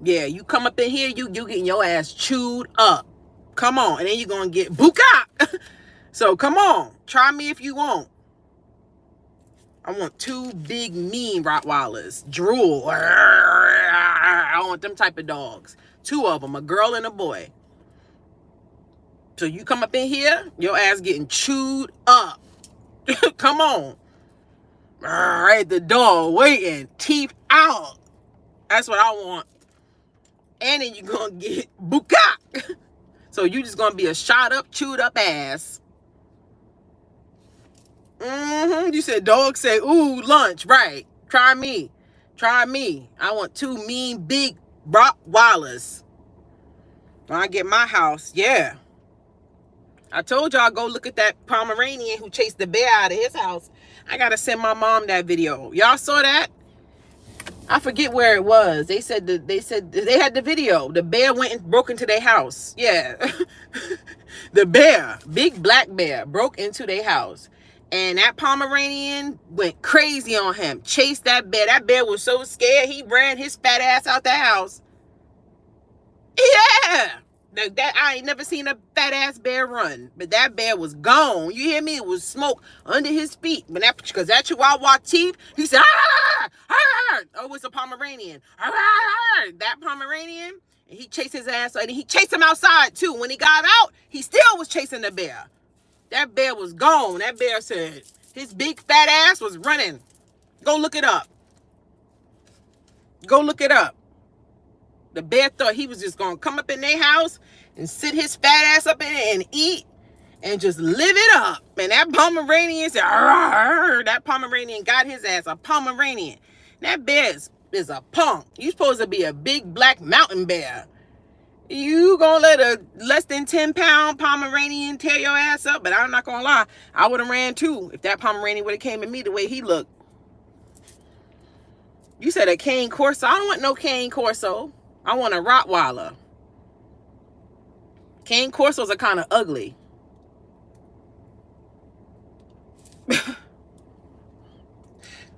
Speaker 2: Yeah, you come up in here, you getting your ass chewed up. Come on, and then you're gonna get buka. So come on, try me if you want. I want 2 big, mean Rottweilers. Drool. I want them type of dogs. 2 of them, a girl and a boy. So you come up in here, your ass getting chewed up. Come on. Right, the door waiting, teeth out. That's what I want. And then you're gonna get buka. So you just gonna be a shot up, chewed up ass. You said dog say, ooh, lunch. Right. Try me. Try me. I want 2 mean, big Rottweilers. When I get my house, yeah. I told y'all go look at that Pomeranian who chased the bear out of his house. I gotta send my mom that video. Y'all saw that? I forget where it was. They said they had the video. The bear went and broke into their house. Yeah. The bear, big black bear, broke into their house. And that Pomeranian went crazy on him. Chased that bear. That bear was so scared, he ran his fat ass out the house. Yeah. That I ain't never seen a fat ass bear run. But that bear was gone. You hear me? It was smoke under his feet. But because that Chihuahua teeth, he said, ah, ah. Oh, it's a Pomeranian. Ah, that Pomeranian, and he chased his ass. And he chased him outside too. When he got out, he still was chasing the bear. That bear was gone. That bear said his big fat ass was running. Go look it up. Go look it up. The bear thought he was just going to come up in their house and sit his fat ass up in it and eat and just live it up. And that Pomeranian said, that Pomeranian got his ass a Pomeranian. That bear is a punk. You supposed to be a big black mountain bear. You gonna let a less than 10-pound Pomeranian tear your ass up? But I'm not gonna lie, I would have ran too if that Pomeranian would have came at me the way he looked. You said a cane corso. I don't want no cane corso. I want a Rottweiler. Cane corsos are kind of ugly.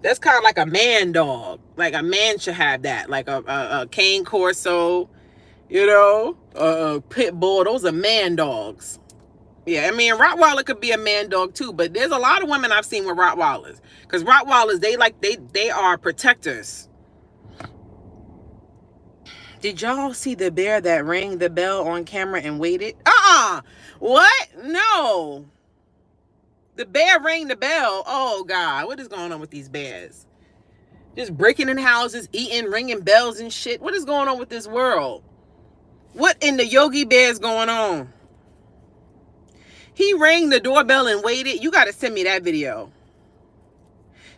Speaker 2: That's kind of like a man dog. Like a man should have that. Like a cane corso, you know, a pit bull. Those are man dogs. Yeah, I mean, Rottweiler could be a man dog too, but there's a lot of women I've seen with Rottweilers. Because Rottweilers, they are protectors. Did y'all see the bear that rang the bell on camera and waited? What? No. The bear rang the bell. Oh, God. What is going on with these bears? Just breaking in houses, eating, ringing bells and shit. What is going on with this world? What in the Yogi Bear is going on? He rang the doorbell and waited. You got to send me that video.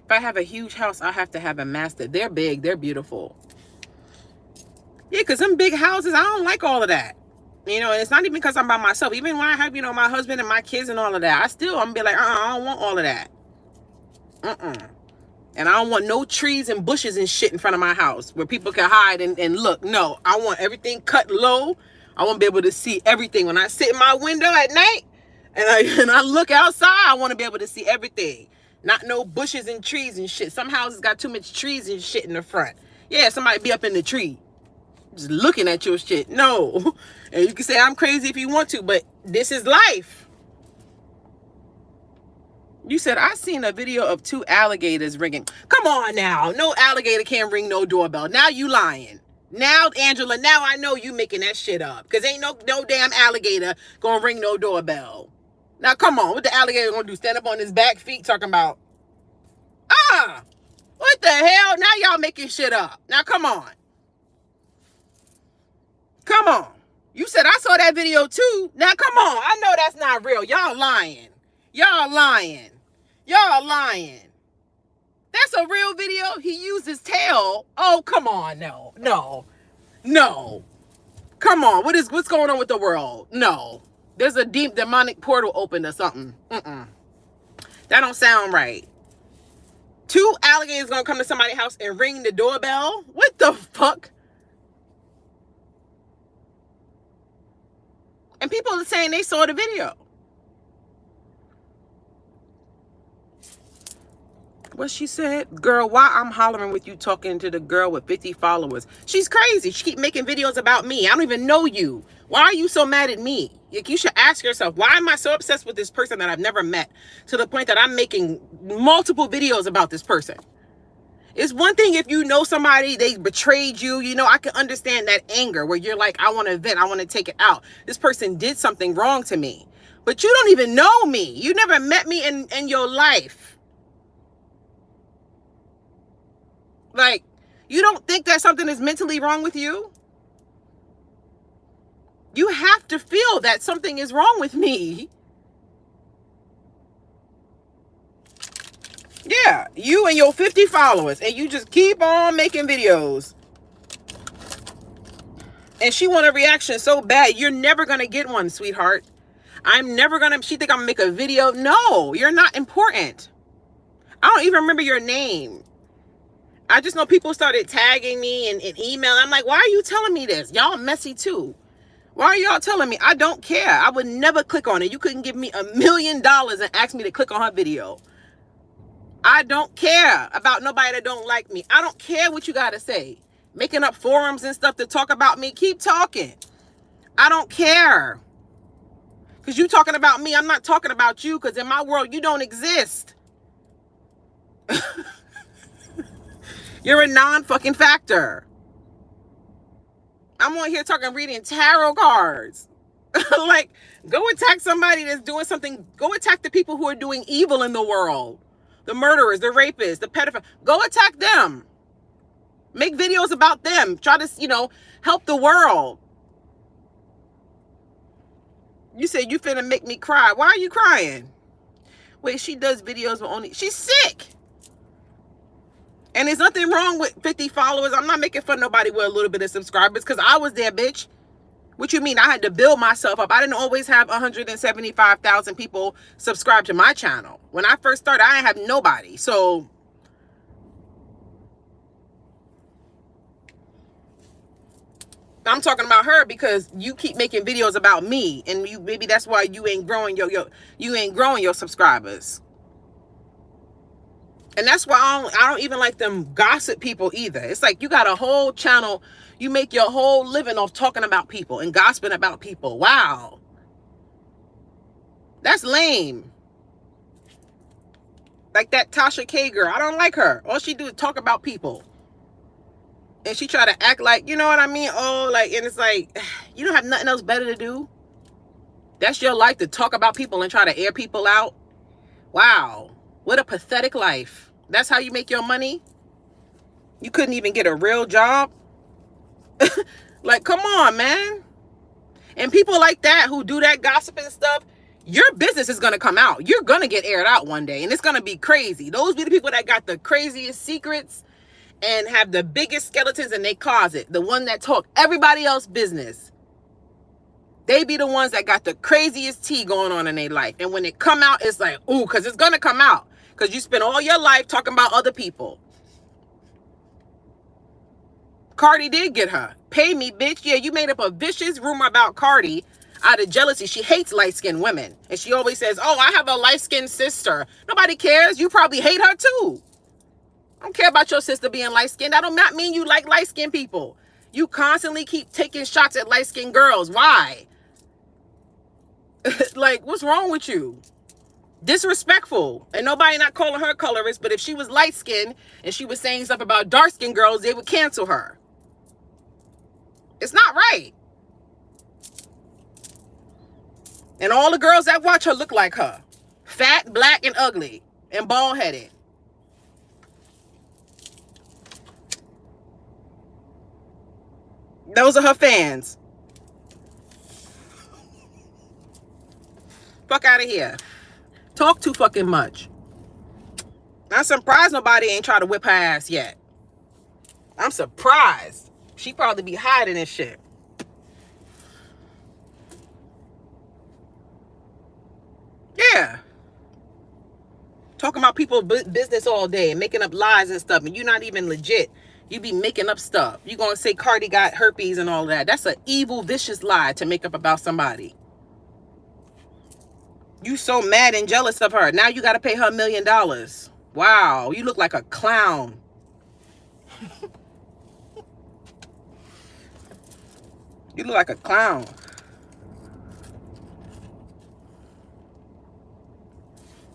Speaker 2: If I have a huge house, I'll have to have a master. They're big. They're beautiful. Yeah, because them big houses, I don't like all of that. You know, and it's not even because I'm by myself. Even when I have, you know, my husband and my kids and all of that, I'm going to be like, I don't want all of that. And I don't want no trees and bushes and shit in front of my house where people can hide and look. No, I want everything cut low. I want to be able to see everything. When I sit in my window at night and I look outside, I want to be able to see everything. Not no bushes and trees and shit. Some houses got too much trees and shit in the front. Yeah, somebody be up in the tree just looking at your shit. No. And you can say I'm crazy if you want to, but this is life. You said, I seen a video of 2 alligators ringing. Come on now. No alligator can't ring no doorbell. Now you lying. Now, Angela, now I know you making that shit up. Because ain't no damn alligator gonna ring no doorbell. Now, come on. What the alligator gonna do? Stand up on his back feet talking about, what the hell? Now y'all making shit up. Now, come on. Come on. You said I saw that video too. Now, come on. I know that's not real. Y'all lying. Y'all lying. Y'all lying. That's a real video. He used his tail. Oh, come on. No. Come on. What's going on with the world? No. There's a deep demonic portal open or something. That don't sound right. 2 alligators gonna come to somebody's house and ring the doorbell? What the fuck? And people are saying they saw the video. What she said? Girl, why I'm hollering with you talking to the girl with 50 followers? She's crazy. She keep making videos about me. I don't even know you. Why are you so mad at me? Like, you should ask yourself, why am I so obsessed with this person that I've never met to the point that I'm making multiple videos about this person? It's one thing if you know somebody, they betrayed you, you know, I can understand that anger where you're like, I want to vent, I want to take it out. This person did something wrong to me. But you don't even know me. You never met me in your life. Like, you don't think that something is mentally wrong with you? You have to feel that something is wrong with me. Yeah, you and your 50 followers, and you just keep on making videos. And she want a reaction so bad, you're never going to get one, sweetheart. She think I'm going to make a video. No, you're not important. I don't even remember your name. I just know people started tagging me and emailing. I'm like, why are you telling me this? Y'all messy too. Why are y'all telling me? I don't care. I would never click on it. You couldn't give me $1 million and ask me to click on her video. I don't care about nobody that don't like me. I don't care what you got to say. Making up forums and stuff to talk about me. Keep talking. I don't care. Because you talking about me. I'm not talking about you because in my world, you don't exist. You're a non-fucking factor. I'm on here reading tarot cards. Like, go attack somebody that's doing something. Go attack the people who are doing evil in the world. The murderers, the rapists, the pedophiles. Go attack them. Make videos about them. Try to, help the world. You said you finna make me cry. Why are you crying? Wait, she does videos with only... She's sick. And there's nothing wrong with 50 followers. I'm not making fun of nobody with a little bit of subscribers because I was there, bitch. What you mean? I had to build myself up. I didn't always have 175,000 people subscribe to my channel. When I first started, I didn't have nobody. So I'm talking about her because you keep making videos about me, and maybe that's why you ain't growing your subscribers. And that's why I don't even like them gossip people either. It's like you got a whole channel, you make your whole living off talking about people and gossiping about people. Wow. That's lame. Like that Tasha K girl. I don't like her. All she do is talk about people. And she try to act like, you know what I mean? Oh, like, and it's like, you don't have nothing else better to do. That's your life, to talk about people and try to air people out. Wow. What a pathetic life. That's how you make your money? You couldn't even get a real job? Like, come on, man. And people like that who do that gossip and stuff, your business is going to come out. You're going to get aired out one day, and it's going to be crazy. Those be the people that got the craziest secrets and have the biggest skeletons in their closet. The one that talk everybody else's business. They be the ones that got the craziest tea going on in their life. And when it come out, it's like, ooh, because it's going to come out. Because you spend all your life talking about other people. Cardi did get her. Pay me, bitch. Yeah, you made up a vicious rumor about Cardi out of jealousy. She hates light-skinned women. And she always says, oh, I have a light-skinned sister. Nobody cares. You probably hate her too. I don't care about your sister being light-skinned. That do not mean you like light-skinned people. You constantly keep taking shots at light-skinned girls. Why? Like, what's wrong with you? Disrespectful. And nobody not calling her colorist, but if she was light-skinned and she was saying stuff about dark-skinned girls, they would cancel her. It's not right. And all the girls that watch her look like her. Fat, black, and ugly. And bald-headed. Those are her fans. Fuck out of here. Talk too fucking much. I'm surprised nobody ain't try to whip her ass yet. I'm surprised. She probably be hiding this shit. Yeah. Talking about people's business all day and making up lies and stuff, and you're not even legit. You be making up stuff. You gonna say Cardi got herpes and all that. That's an evil, vicious lie to make up about somebody. You so mad and jealous of her. Now you gotta pay her $1 million. Wow, you look like a clown. You look like a clown.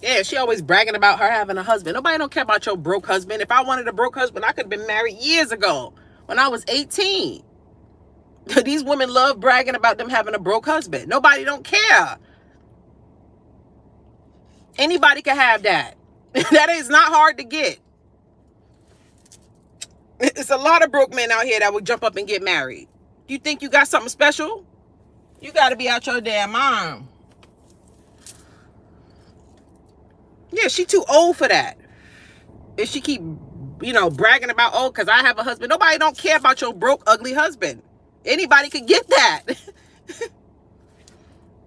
Speaker 2: Yeah, she always bragging about her having a husband. Nobody don't care about your broke husband. If I wanted a broke husband, I could have been married years ago when I was 18. These women love bragging about them having a broke husband. Nobody don't care. Anybody can have that. That is not hard to get. It's a lot of broke men out here that would jump up and get married. You think you got something special? You got to be out your damn mind. Yeah, she too old for that. If she keep, bragging about, oh, because I have a husband. Nobody don't care about your broke, ugly husband. Anybody could get that.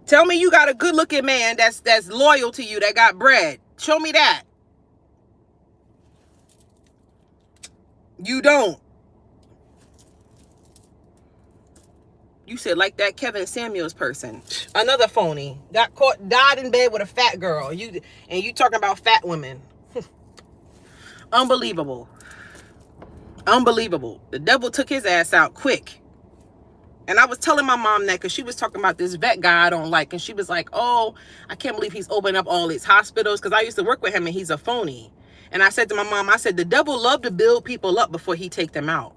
Speaker 2: Tell me you got a good-looking man that's loyal to you, that got bread. Show me that. You don't. You said like that Kevin Samuels person. Another phony. Died in bed with a fat girl. You talking about fat women. Unbelievable. Unbelievable. The devil took his ass out quick. And I was telling my mom that because she was talking about this vet guy I don't like. And she was like, oh, I can't believe he's opening up all these hospitals. Because I used to work with him and he's a phony. And I said to my mom, I said, the devil love to build people up before he take them out.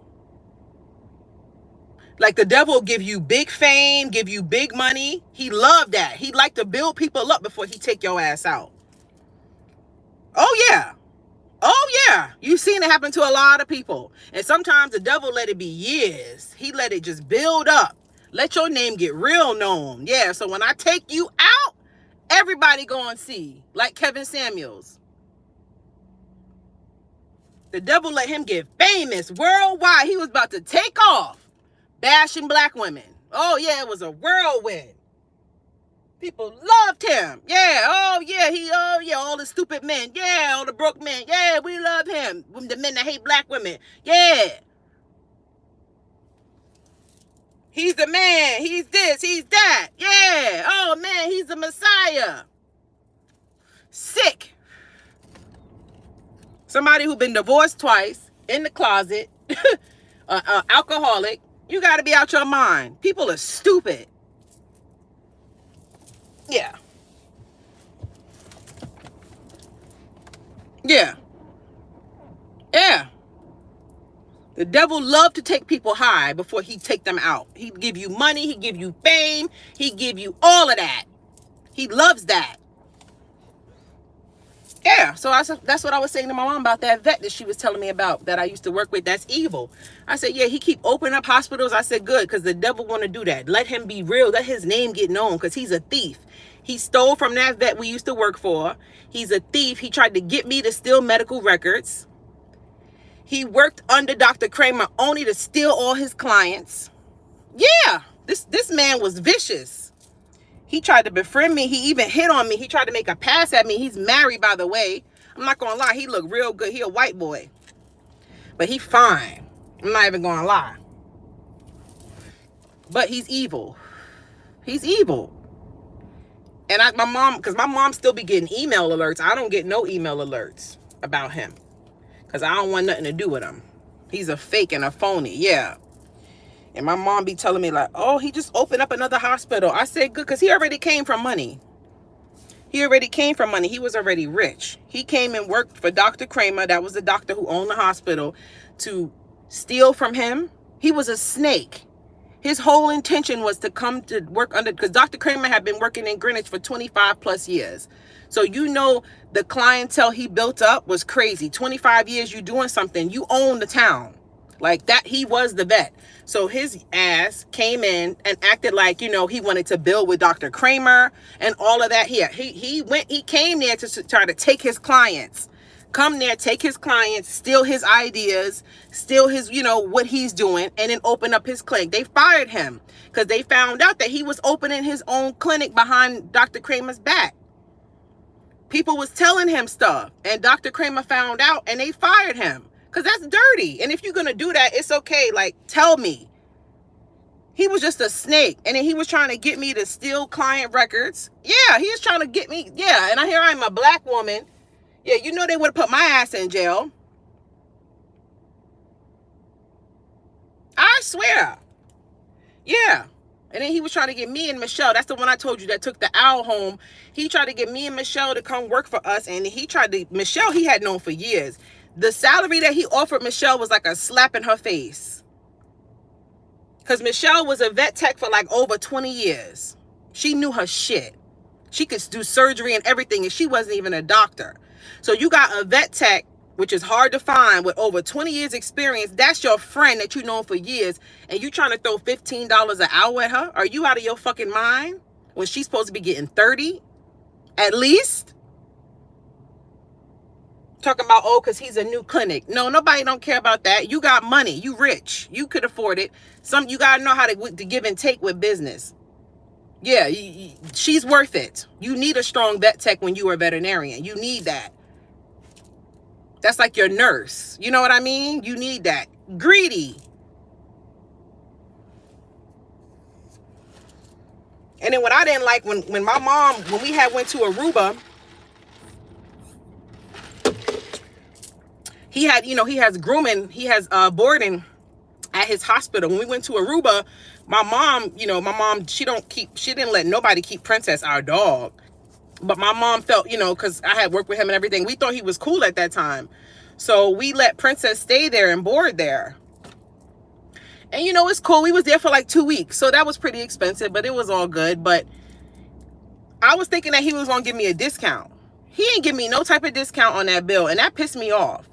Speaker 2: Like the devil will give you big fame, give you big money. He loved that. He like to build people up before he take your ass out. Oh, yeah. Oh, yeah. You've seen it happen to a lot of people. And sometimes the devil let it be years. He let it just build up. Let your name get real known. Yeah, so when I take you out, everybody go and see. Like Kevin Samuels. The devil let him get famous worldwide. He was about to take off. Bashing black women. Oh, yeah, it was a whirlwind. People loved him. Yeah, oh, yeah, all the stupid men. Yeah, all the broke men. Yeah, we love him. The men that hate black women. Yeah. He's the man. He's this. He's that. Yeah. Oh, man, he's the Messiah. Sick. Somebody who been divorced twice, in the closet, alcoholic. You got to be out your mind. People are stupid. Yeah. Yeah. Yeah. The devil loved to take people high before he take them out. He'd give you money. He'd give you fame. He'd give you all of that. He loves that. Yeah, so that's what I was saying to my mom about that vet that she was telling me about that I used to work with. That's evil. I said, yeah, he keep opening up hospitals. I said, good, because the devil want to do that. Let him be real. Let his name get known, because he's a thief. He stole from that vet we used to work for. He's a thief. He tried to get me to steal medical records. He worked under Dr. Kramer only to steal all his clients. Yeah, this man was vicious. He tried to befriend me. He even hit on me. He tried to make a pass at me. He's married, by the way. I'm not going to lie. He looked real good. He a white boy. But he fine. I'm not even going to lie. But he's evil. He's evil. And my mom, because my mom still be getting email alerts. I don't get no email alerts about him, because I don't want nothing to do with him. He's a fake and a phony. Yeah. And my mom be telling me like, oh, he just opened up another hospital. I said, good, because he already came from money. He already came from money. He was already rich. He came and worked for Dr. Kramer. That was the doctor who owned the hospital, to steal from him. He was a snake. His whole intention was to come to work under, because Dr. Kramer had been working in Greenwich for 25 plus years. So, you know, the clientele he built up was crazy. 25 years you doing something. You own the town. Like that, he was the vet. So his ass came in and acted like, you know, he wanted to build with Dr. Kramer and all of that here. He came there to try to take his clients. Come there, take his clients, steal his ideas, steal his, you know, what he's doing, and then open up his clinic. They fired him because they found out that he was opening his own clinic behind Dr. Kramer's back. People was telling him stuff, and Dr. Kramer found out, and they fired him because that's dirty. And if you're going to do that, it's okay. Like, tell me. He was just a snake, and then he was trying to get me to steal client records. Yeah, he was trying to get me. Yeah, and here I'm a black woman. Yeah, you know they would have put my ass in jail. I swear. Yeah. And then he was trying to get me and Michelle. That's the one I told you that took the owl home. He tried to get me and Michelle to come work for us. And Michelle, he had known for years. The salary that he offered Michelle was like a slap in her face. Because Michelle was a vet tech for like over 20 years. She knew her shit. She could do surgery and everything, and she wasn't even a doctor. So you got a vet tech, which is hard to find, with over 20 years experience. That's your friend that you know for years, and you trying to throw $15 an hour at her? Are you out of your fucking mind? When she's supposed to be getting 30 at least? Talking about, oh, because he's a new clinic. No, nobody don't care about that. You got money. You rich. You could afford it. You got to know how to give and take with business. Yeah, she's worth it. You need a strong vet tech when you are a veterinarian. You need that. That's like your nurse. You know what I mean? You need that. Greedy. And then what I didn't like, when my mom, when we went to Aruba, he had, you know, he has grooming, he has boarding at his hospital. When we went to Aruba, my mom, she didn't let nobody keep Princess, our dog. But my mom felt, you know, because I had worked with him and everything, we thought he was cool at that time. So we let Princess stay there and board there. And, you know, it's cool. We was there for like 2 weeks. So that was pretty expensive, but it was all good. But I was thinking that he was going to give me a discount. He ain't give me no type of discount on that bill. And that pissed me off.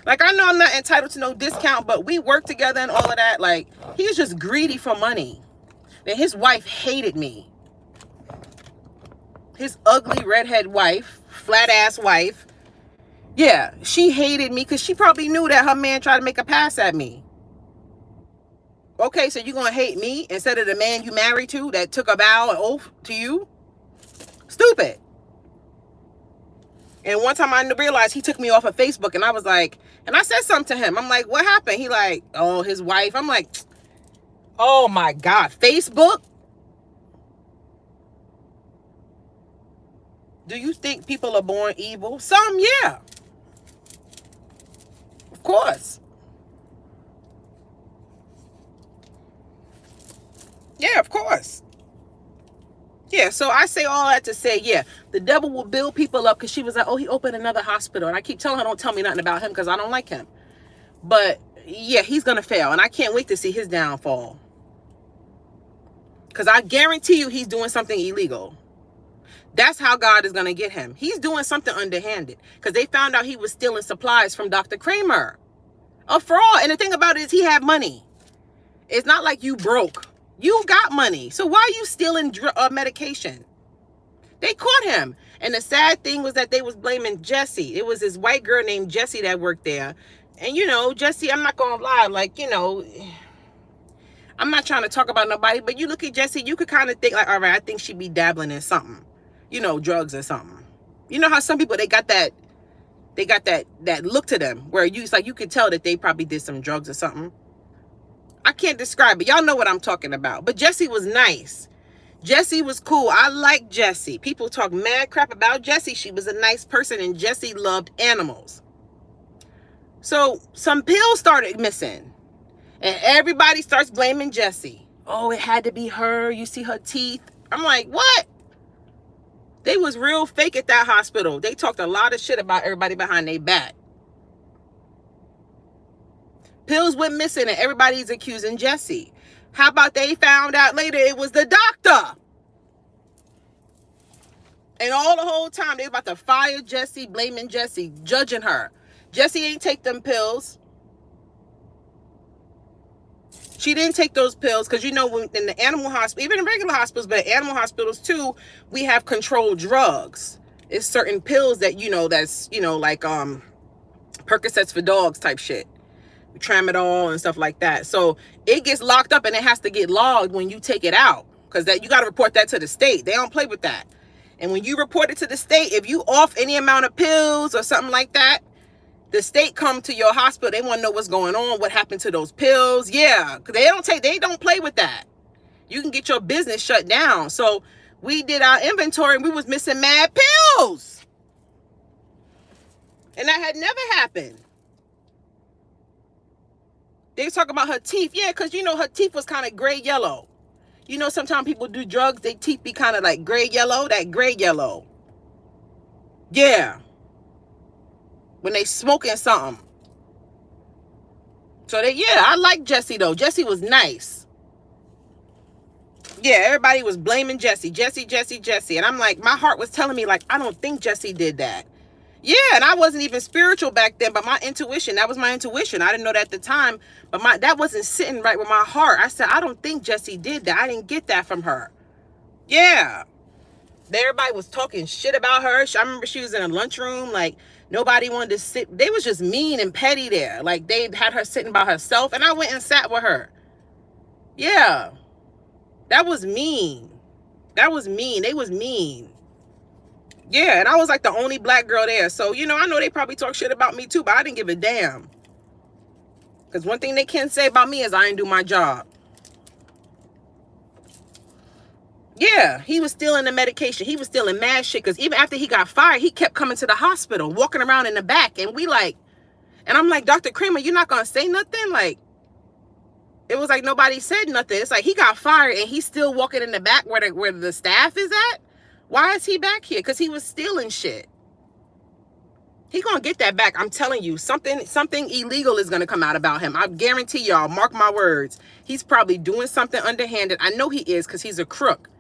Speaker 2: Like, I know I'm not entitled to no discount, but we work together and all of that. Like, he's just greedy for money. And his wife hated me. His ugly redhead wife, flat ass wife. Yeah, she hated me because she probably knew that her man tried to make a pass at me. Okay, so you're going to hate me instead of the man you married to that took a vow and oath to you? Stupid. And one time I realized he took me off of Facebook, and I was like, and I said something to him. I'm like, what happened? He like, oh, his wife. I'm like, oh my God, Facebook? Do you think people are born evil? Some, yeah. Of course. Yeah, of course. Yeah, so I say all that to say, yeah, the devil will build people up, because she was like, oh, he opened another hospital. And I keep telling her, don't tell me nothing about him, because I don't like him. But yeah, he's going to fail. And I can't wait to see his downfall. Because I guarantee you he's doing something illegal. That's how God is going to get him. He's doing something underhanded, because they found out he was stealing supplies from Dr. Kramer. A fraud. And the thing about it is he had money. It's not like you broke. You got money. So why are you stealing medication? They caught him. And the sad thing was that they was blaming Jessie. It was this white girl named Jessie that worked there. And, you know, Jessie, I'm not going to lie. Like, you know, I'm not trying to talk about nobody. But you look at Jessie, you could kind of think like, all right, I think she'd be dabbling in something. You know, drugs or something. You know how some people, they got that look to them where it's like you could tell that they probably did some drugs or something. I can't describe it. Y'all know what I'm talking about. But Jessie was nice. Jessie was cool. I like Jessie. People talk mad crap about Jessie. She was a nice person, and Jessie loved animals. So some pills started missing, and everybody starts blaming Jessie. Oh, it had to be her. You see her teeth. I'm like, what? They was real fake at that hospital. They talked a lot of shit about everybody behind their back. Pills went missing, and everybody's accusing Jessie. How about they found out later it was the doctor? And all the whole time they about to fire Jessie, blaming Jessie, judging her. Jessie ain't take them pills. She didn't take those pills because, you know, when in the animal hospital, even in regular hospitals, but animal hospitals too, we have controlled drugs. It's certain pills that, you know, that's, you know, like Percocets for dogs type shit. Tramadol and stuff like that. So it gets locked up, and it has to get logged when you take it out, because that you got to report that to the state. They don't play with that. And when you report it to the state, if you off any amount of pills or something like that, the state come to your hospital. They want to know what's going on, what happened to those pills. Yeah, because they don't play with that. You can get your business shut down. So we did our inventory, and we was missing mad pills, and that had never happened. They was talking about her teeth. Yeah, because, you know, her teeth was kind of gray yellow. You know, sometimes people do drugs, their teeth be kind of like gray yellow. That gray yellow. Yeah. When they smoking something. So, yeah, I like Jessie, though. Jessie was nice. Yeah, everybody was blaming Jessie. Jessie. And I'm like, my heart was telling me, like, I don't think Jessie did that. Yeah, and I wasn't even spiritual back then, but my intuition, that was my intuition. I didn't know that at the time, but that wasn't sitting right with my heart. I said, I don't think Jessie did that. I didn't get that from her. Yeah. Everybody was talking shit about her. I remember she was in a lunchroom, like, nobody wanted to sit. They was just mean and petty there. Like, they had her sitting by herself, and I went and sat with her. Yeah. That was mean. They was mean. Yeah, and I was like the only black girl there. So, you know, I know they probably talk shit about me too, but I didn't give a damn. Because one thing they can say about me is I didn't do my job. Yeah, he was stealing the medication. He was stealing mad shit. Because even after he got fired, he kept coming to the hospital, walking around in the back. And I'm like, Dr. Kramer, you're not going to say nothing? Like, it was like nobody said nothing. It's like he got fired and he's still walking in the back where the staff is at. Why is he back here? Because he was stealing shit. He gonna get that back. I'm telling you, something illegal is gonna come out about him. I guarantee y'all, mark my words. He's probably doing something underhanded. I know he is, because he's a crook.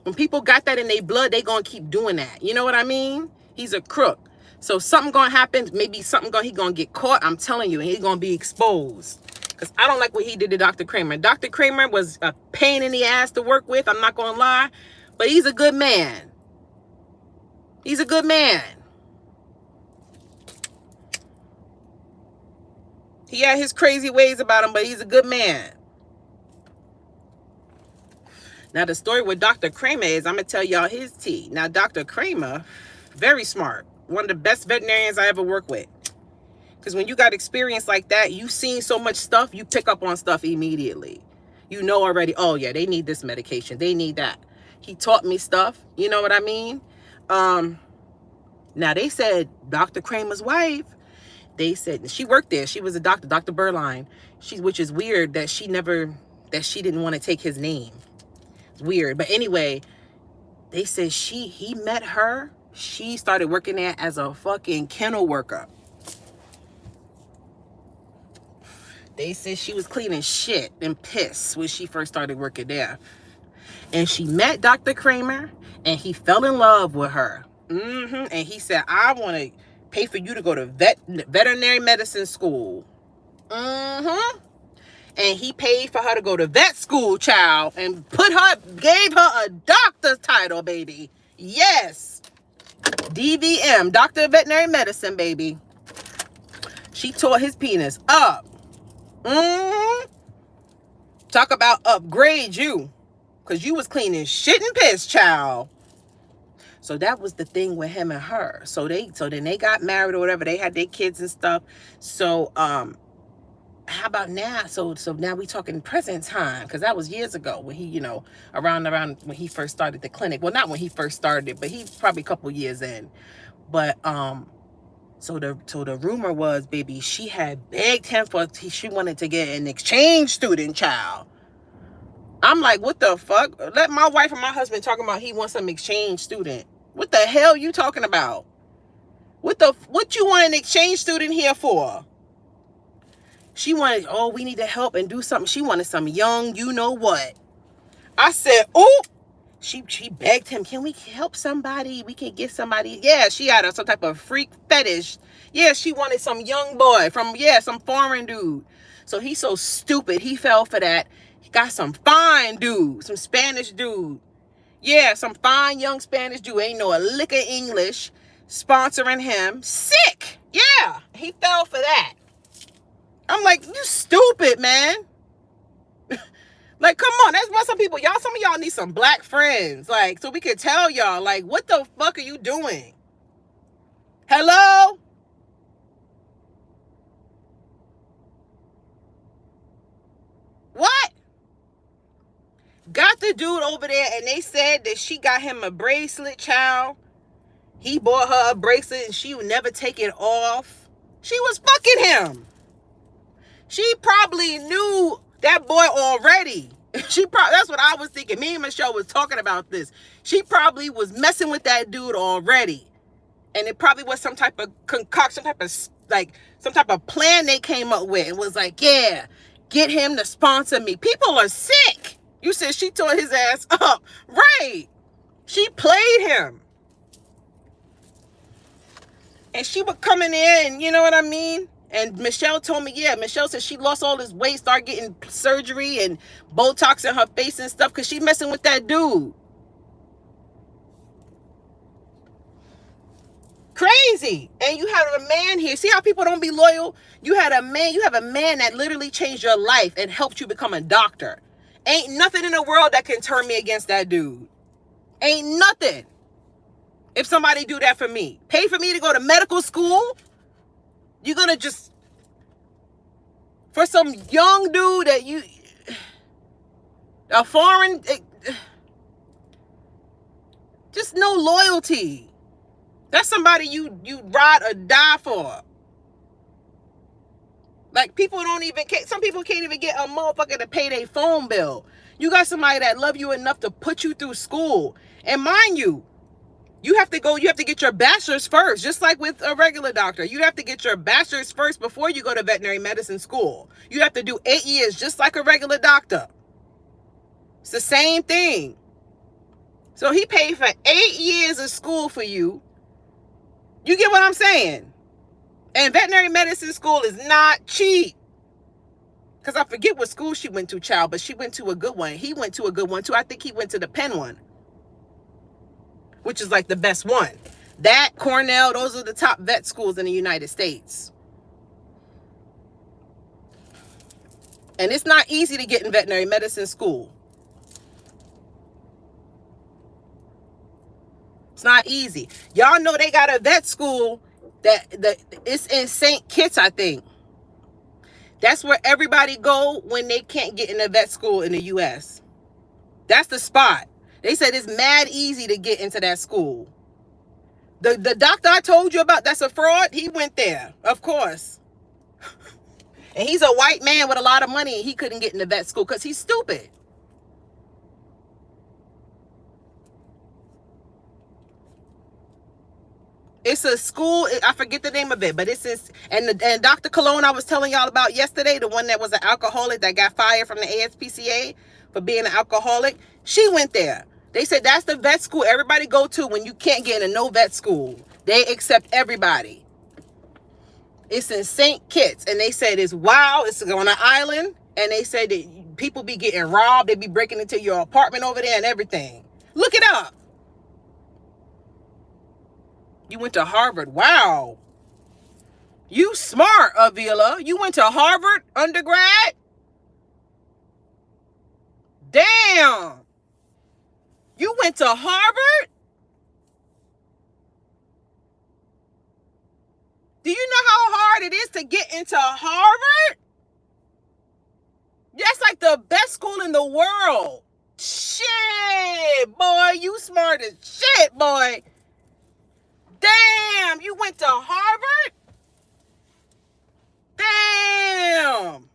Speaker 2: When people got that in their blood, they gonna keep doing that. You know what I mean? He's a crook. So something gonna happen. Maybe he gonna get caught. I'm telling you, and he's gonna be exposed. Because I don't like what he did to Dr. Kramer. Dr. Kramer was a pain in the ass to work with. I'm not gonna lie. But he's a good man. He's a good man. He had his crazy ways about him, but he's a good man. Now, the story with Dr. Kramer is, I'm going to tell y'all his tea. Now, Dr. Kramer, Very smart. One of the best veterinarians I ever worked with. Because when you got experience like that, you seen so much stuff, you pick up on stuff immediately. You know already, oh yeah, they need this medication. They need that. He taught me stuff. You know what I mean? Now they said Dr. Kramer's wife, they said she worked there. She was a doctor, Dr. Berline. Which is weird that she didn't want to take his name. It's weird. But anyway, they said he met her. She started working there as a fucking kennel worker. They said she was cleaning shit and piss when she first started working there. And she met Dr. Kramer, and he fell in love with her. And he said, I want to pay for you to go to veterinary medicine school. And he paid for her to go to vet school, child, and gave her a doctor's title, baby. Yes. DVM, Doctor of Veterinary Medicine, baby. She tore his penis up. Talk about upgrade you. Because you was cleaning shit and piss, child. So that was the thing with him and her. So then they got married or whatever. They had their kids and stuff. So how about now? So now we talking present time, because that was years ago when he, around when he first started the clinic. Well, not when he first started it, but he's probably a couple years in. But so the rumor was, baby, she had begged him she wanted to get an exchange student, child. I'm like, what the fuck? Let my wife and my husband talking about he wants some exchange student. What the hell you talking about? What you want an exchange student here for? She wanted, we need to help and do something. She wanted some young, you know what. I said, oh, she begged him, can we help somebody? We can get somebody. Yeah, she had some type of freak fetish. Yeah, she wanted some young boy from, some foreign dude. So he's so stupid. He fell for that. He got some fine dude, some Spanish dude. Yeah, some fine young Spanish dude. Ain't know a lick of English, sponsoring him. Sick. Yeah, he fell for that. I'm like, you stupid, man. Like, come on. That's why some of y'all need some black friends. Like, so we could tell y'all, like, what the fuck are you doing? Hello? What? Got the dude over there, and they said that she got him a bracelet, child. He bought her a bracelet, and she would never take it off. She was fucking him. She probably knew that boy already. That's what I was thinking. Me and Michelle was talking about this. She probably was messing with that dude already. And it probably was some type of concoction, some type of plan they came up with. And was like, yeah, get him to sponsor me. People are sick. You said she tore his ass up. Right. She played him. And she would come in there and, you know what I mean? And Michelle told me, Michelle said she lost all this weight, started getting surgery and Botox in her face and stuff because she messing with that dude. Crazy. And you have a man here. See how people don't be loyal? You have a man that literally changed your life and helped you become a doctor. Ain't nothing in the world that can turn me against that dude. Ain't nothing. If somebody do that for me, pay for me to go to medical school, you're going to just, for some young dude that a foreign, just no loyalty. That's somebody you ride or die for. Like, some people can't even get a motherfucker to pay their phone bill. You got somebody that love you enough to put you through school. And mind you, you have to get your bachelor's first, just like with a regular doctor. You have to get your bachelor's first before you go to veterinary medicine school. You have to do 8 years, just like a regular doctor. It's the same thing. So he paid for 8 years of school for you. You get what I'm saying? And veterinary medicine school is not cheap. Because I forget what school she went to, child, but she went to a good one. He went to a good one, too. I think he went to the Penn one, which is like the best one. That, Cornell, those are the top vet schools in the United States. And it's not easy to get in veterinary medicine school. It's not easy. Y'all know they got a vet school it's in St. Kitts, I think. That's where everybody go when they can't get in a vet school in the U.S. That's the spot. They said it's mad easy to get into that school. The doctor I told you about that's a fraud, he went there, of course. And he's a white man with a lot of money, and he couldn't get into vet school because he's stupid. It's a school, I forget the name of it, but it's this, and Dr. Cologne I was telling y'all about yesterday, the one that was an alcoholic that got fired from the ASPCA for being an alcoholic, she went there. They said that's the vet school everybody go to when you can't get into no vet school. They accept everybody. It's in St. Kitts, and they said it's wild. It's on an island, and they said that people be getting robbed. They be breaking into your apartment over there and everything. Look it up. You went to Harvard. Wow. You smart, Avila. You went to Harvard undergrad? Damn. You went to Harvard? Do you know how hard it is to get into Harvard? That's like the best school in the world. Shit, boy. You smart as shit, boy. Damn. You went to Harvard? Damn.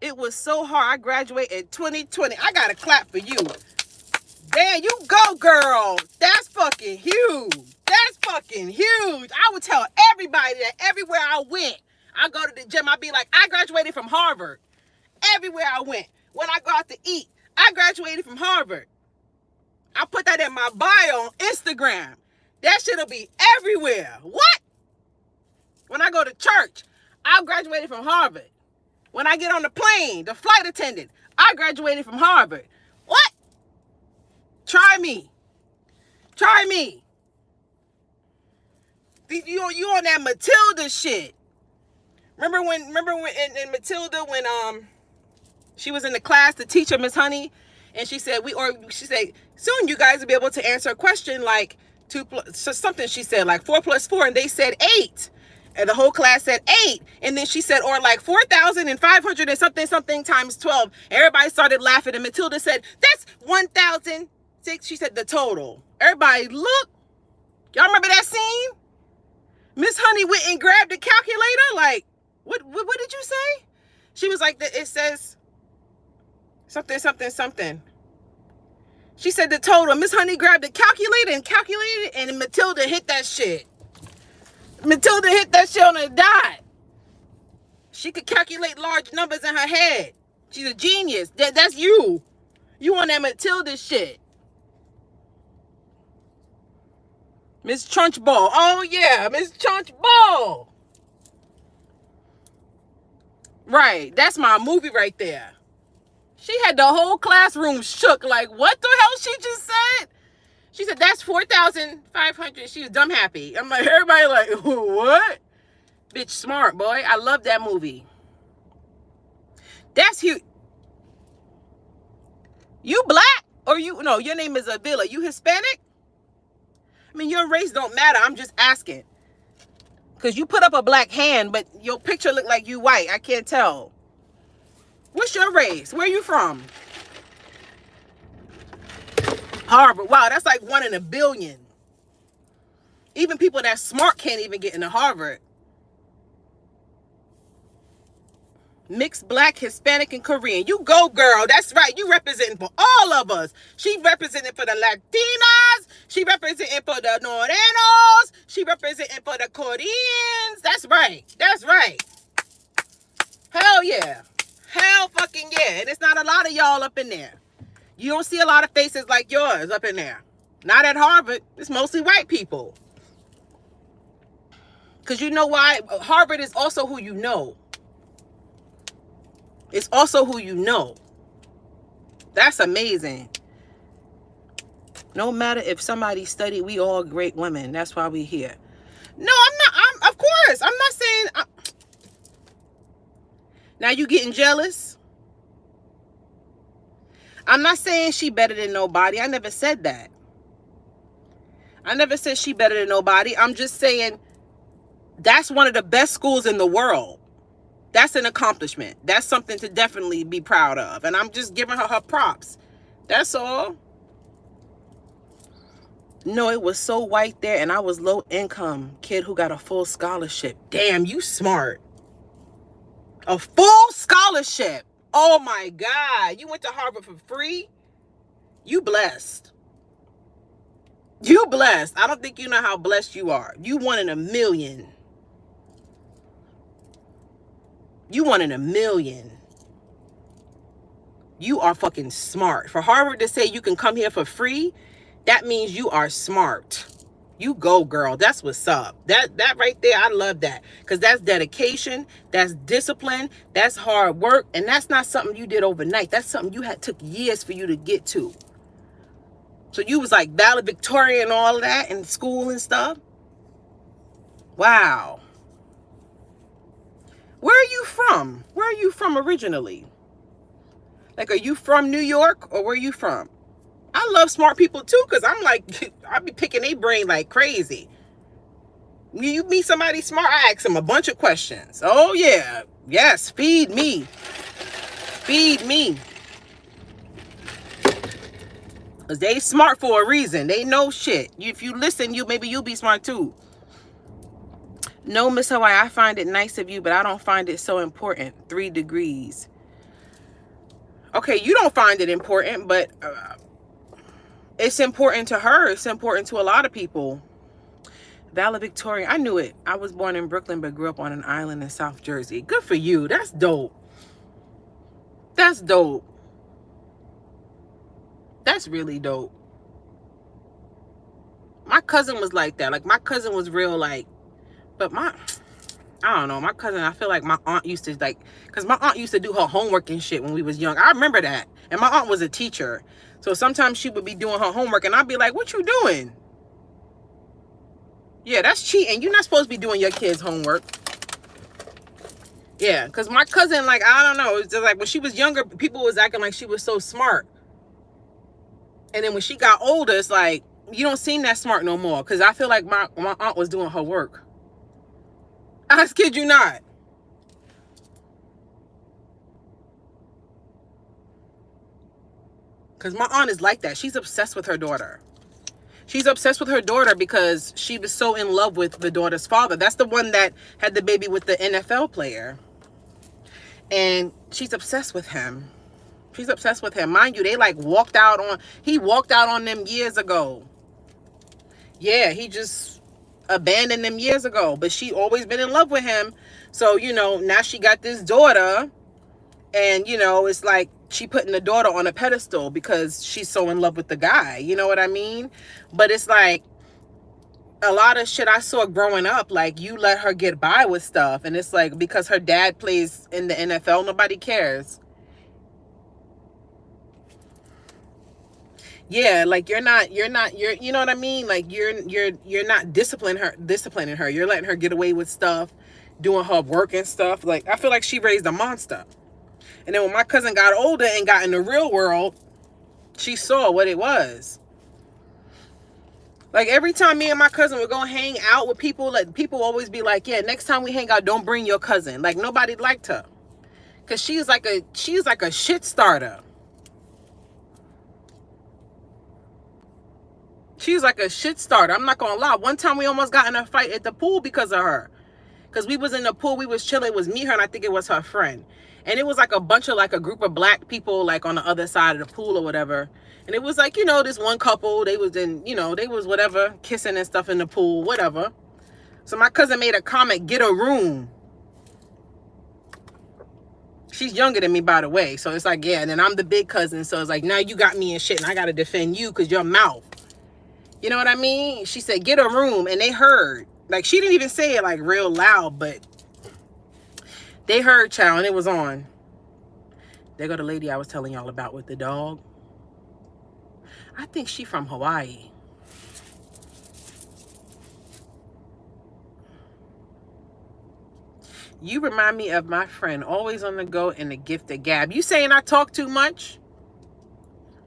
Speaker 2: It was so hard. I graduated in 2020. I got to clap for you. There you go, girl. That's fucking huge. That's fucking huge. I would tell everybody that everywhere I went, I go to the gym, I'd be like, I graduated from Harvard. Everywhere I went. When I go out to eat, I graduated from Harvard. I put that in my bio on Instagram. That shit'll be everywhere. What? When I go to church, I graduated from Harvard. When I get on the plane, the flight attendant, I graduated from Harvard. What? Try me. Try me. You on that Matilda shit. Remember when in Matilda when she was in the class, the teacher, Miss Honey, and she said soon you guys will be able to answer a question like 2 plus something, she said like 4 plus 4, and they said 8. And the whole class said 8. And then she said, or like 4,500 and something times 12. Everybody started laughing. And Matilda said, that's 1,006. She said the total. Everybody look. Y'all remember that scene? Miss Honey went and grabbed the calculator. Like, what did you say? She was like, it says something. She said the total. Miss Honey grabbed the calculator and calculated, and Matilda hit that shit. Matilda hit that shit on a dot. She could calculate large numbers in her head. She's a genius. That's you. You on that Matilda shit. Miss Trunchbull. Oh, yeah. Miss Trunchbull. Right. That's my movie right there. She had the whole classroom shook. Like, what the hell she just said? She said, that's 4,500. She was dumb happy. I'm like, everybody like, what? Bitch, smart, boy. I love that movie. That's huge. You black? Or no, your name is Avila. You Hispanic? I mean, your race don't matter. I'm just asking. Because you put up a black hand, but your picture look like you white. I can't tell. What's your race? Where you from? Harvard. Wow, that's like 1 in a billion. Even people that smart can't even get into Harvard. Mixed black, Hispanic, and Korean. You go, girl. That's right. You representing for all of us. She representing for the Latinas. She representing for the Morenos. She representing for the Koreans. That's right. That's right. Hell yeah. Hell fucking yeah. And it's not a lot of y'all up in there. You don't see a lot of faces like yours up in there. Not at Harvard. It's mostly white people. Because you know why? Harvard is also who you know. It's also who you know. That's amazing. No matter if somebody studied, we all great women. That's why we here. No, I'm not. Of course. I'm not saying. Now you getting jealous? I'm not saying she better than nobody. I never said that. I never said she better than nobody. I'm just saying that's one of the best schools in the world. That's an accomplishment. That's something to definitely be proud of. And I'm just giving her props. That's all. No, it was so white there, and I was low income kid who got a full scholarship. Damn, you smart. A full scholarship. Oh my God. You went to Harvard for free? You blessed. You blessed. I don't think you know how blessed you are. You one in a million. You one in a million. You are fucking smart. For Harvard to say you can come here for free, that means you are smart. You go, girl. That's what's up. That right there, I love that. Because that's dedication, that's discipline, that's hard work, and that's not something you did overnight. That's something you had took years for you to get to. So you was like valedictorian and all of that in school and stuff. Wow. Where are you from? Where are you from originally? Like, are you from New York or where are you from? I love smart people too, because I'm like, I be picking their brain like crazy. You meet somebody smart, I ask them a bunch of questions. Oh yeah, yes, feed me. Feed me. Because they smart for a reason. They know shit. If you listen, maybe you'll be smart too. No, Miss Hawaii, I find it nice of you, but I don't find it so important. 3 degrees. Okay, you don't find it important, but it's important to her. It's important to a lot of people. Valedictorian. I knew it. I was born in Brooklyn, but grew up on an island in South Jersey. Good for you. That's dope. That's dope. That's really dope. My cousin was like that. Like, my cousin was real, like, but I don't know. My cousin, I feel like my aunt used to, like, because my aunt used to do her homework and shit when we was young. I remember that. And my aunt was a teacher. So sometimes she would be doing her homework and I'd be like, what you doing? Yeah, that's cheating. You're not supposed to be doing your kids' homework. Yeah, because my cousin, like, I don't know. It's just like when she was younger, people was acting like she was so smart. And then when she got older, it's like, you don't seem that smart no more. Because I feel like my aunt was doing her work. I kid you not. Because my aunt is like that. She's obsessed with her daughter. She's obsessed with her daughter because she was so in love with the daughter's father. That's the one that had the baby with the NFL player. And she's obsessed with him. She's obsessed with him. Mind you, they like he walked out on them years ago. Yeah, he just abandoned them years ago. But she always been in love with him. So, you know, now she got this daughter. And, you know, it's like she putting the daughter on a pedestal because she's so in love with the guy. You know what I mean? But it's like a lot of shit I saw growing up, like you let her get by with stuff. And it's like because her dad plays in the NFL, nobody cares. Yeah, like you're you know what I mean? Like you're not disciplining her. You're letting her get away with stuff, doing her work and stuff. Like I feel like she raised a monster. And then when my cousin got older and got in the real world, she saw what it was. Like every time me and my cousin would go hang out with people, like people always be like, yeah, next time we hang out, don't bring your cousin. Like nobody liked her. Cause she's like a shit starter. She's like a shit starter. I'm not gonna lie. One time we almost got in a fight at the pool because of her. Because we was in the pool, we was chilling. It was me, her, and I think it was her friend. And it was like a bunch of like a group of black people like on the other side of the pool or whatever. And it was like, you know, this one couple, they was in, you know, they was whatever, kissing and stuff in the pool, whatever. So my cousin made a comment, get a room. She's younger than me, by the way. So it's like, yeah, and then I'm the big cousin. So it's like, now you got me in shit and I got to defend you because your mouth. You know what I mean? She said, get a room. And they heard. Like, she didn't even say it like real loud, but they heard, child, and it was on. There go the lady I was telling y'all about with the dog. I think she from Hawaii. You remind me of my friend, always on the go and the gift of gab. You saying I talk too much?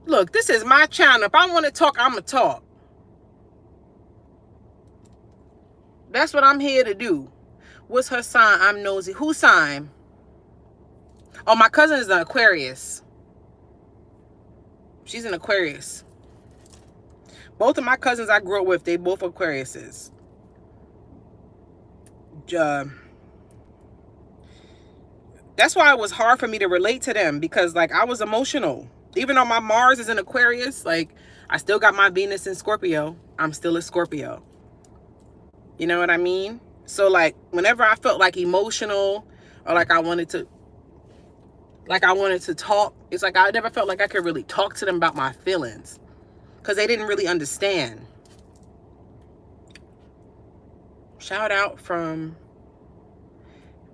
Speaker 2: Look, this is my channel. If I want to talk, I'm going to talk. That's what I'm here to do. What's her sign? I'm nosy. Whose sign? Oh, my cousin is an Aquarius. She's an Aquarius. Both of my cousins I grew up with, they both Aquariuses. That's why it was hard for me to relate to them, because like I was emotional. Even though my Mars is in Aquarius, like I still got my Venus in Scorpio. I'm still a Scorpio. You know what I mean? So like whenever I felt like emotional or like I wanted to talk, it's like I never felt like I could really talk to them about my feelings because they didn't really understand. Shout out from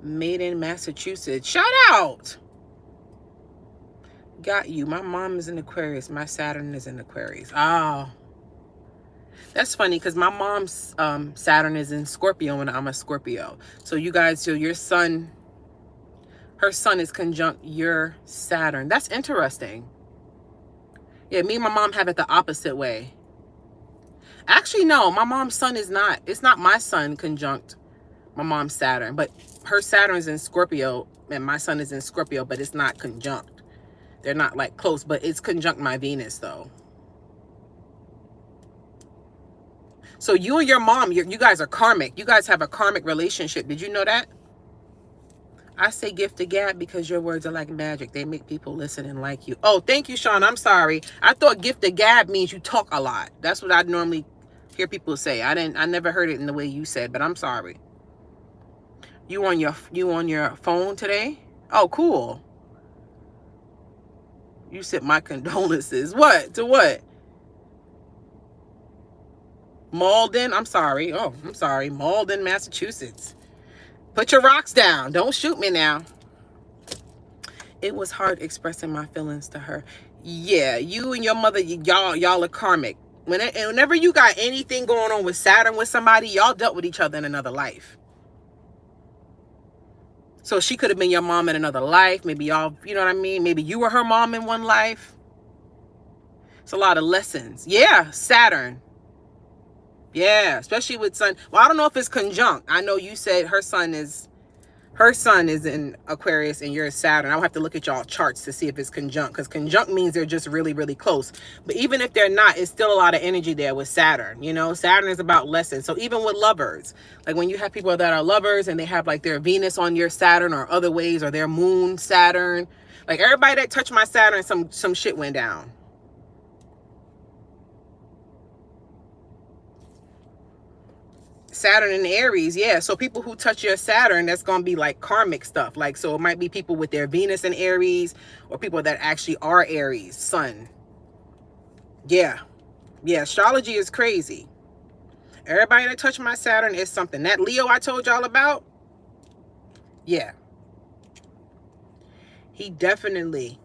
Speaker 2: Maiden, Massachusetts. Shout out. Got you. My mom is in Aquarius. My Saturn is in Aquarius. Oh. That's funny because my mom's Saturn is in Scorpio and I'm a Scorpio. So you guys, so your sun, her sun is conjunct your Saturn. That's interesting. Yeah, me and my mom have it the opposite way. Actually, no, my mom's sun is not. It's not my sun conjunct my mom's Saturn, but her Saturn is in Scorpio and my sun is in Scorpio, but it's not conjunct. They're not like close, but it's conjunct my Venus though. So you and your mom, you guys are karmic. You guys have a karmic relationship. Did you know that? I say gift of gab because your words are like magic. They make people listen and like you. Oh, thank you, Sean. I'm sorry. I thought gift of gab means you talk a lot. That's what I normally hear people say. I never heard it in the way you said, but I'm sorry. You on your phone today? Oh, cool. You said my condolences. What? To what? Malden? I'm sorry. Oh, I'm sorry. Malden, Massachusetts. Put your rocks down. Don't shoot me now. It was hard expressing my feelings to her. Yeah, you and your mother, y'all are karmic. Whenever you got anything going on with Saturn with somebody, y'all dealt with each other in another life. So she could have been your mom in another life. Maybe y'all, you know what I mean? Maybe you were her mom in one life. It's a lot of lessons. Yeah, Saturn. Yeah, especially with sun. Well, I don't know if it's conjunct. I know you said her sun is in Aquarius and you're Saturn. I'll have to look at y'all charts to see if it's conjunct, because conjunct means they're just really, really close. But even if they're not, it's still a lot of energy there with Saturn. You know, Saturn is about lessons. So even with lovers, like when you have people that are lovers and they have like their Venus on your Saturn or other ways, or their moon Saturn, like everybody that touched my Saturn, some shit went down. Saturn in Aries, yeah. So people who touch your Saturn, that's going to be like karmic stuff. Like, so it might be people with their Venus in Aries, or people that actually are Aries, sun. Yeah. Yeah, astrology is crazy. Everybody that touched my Saturn is something. That Leo I told y'all about, yeah. He definitely...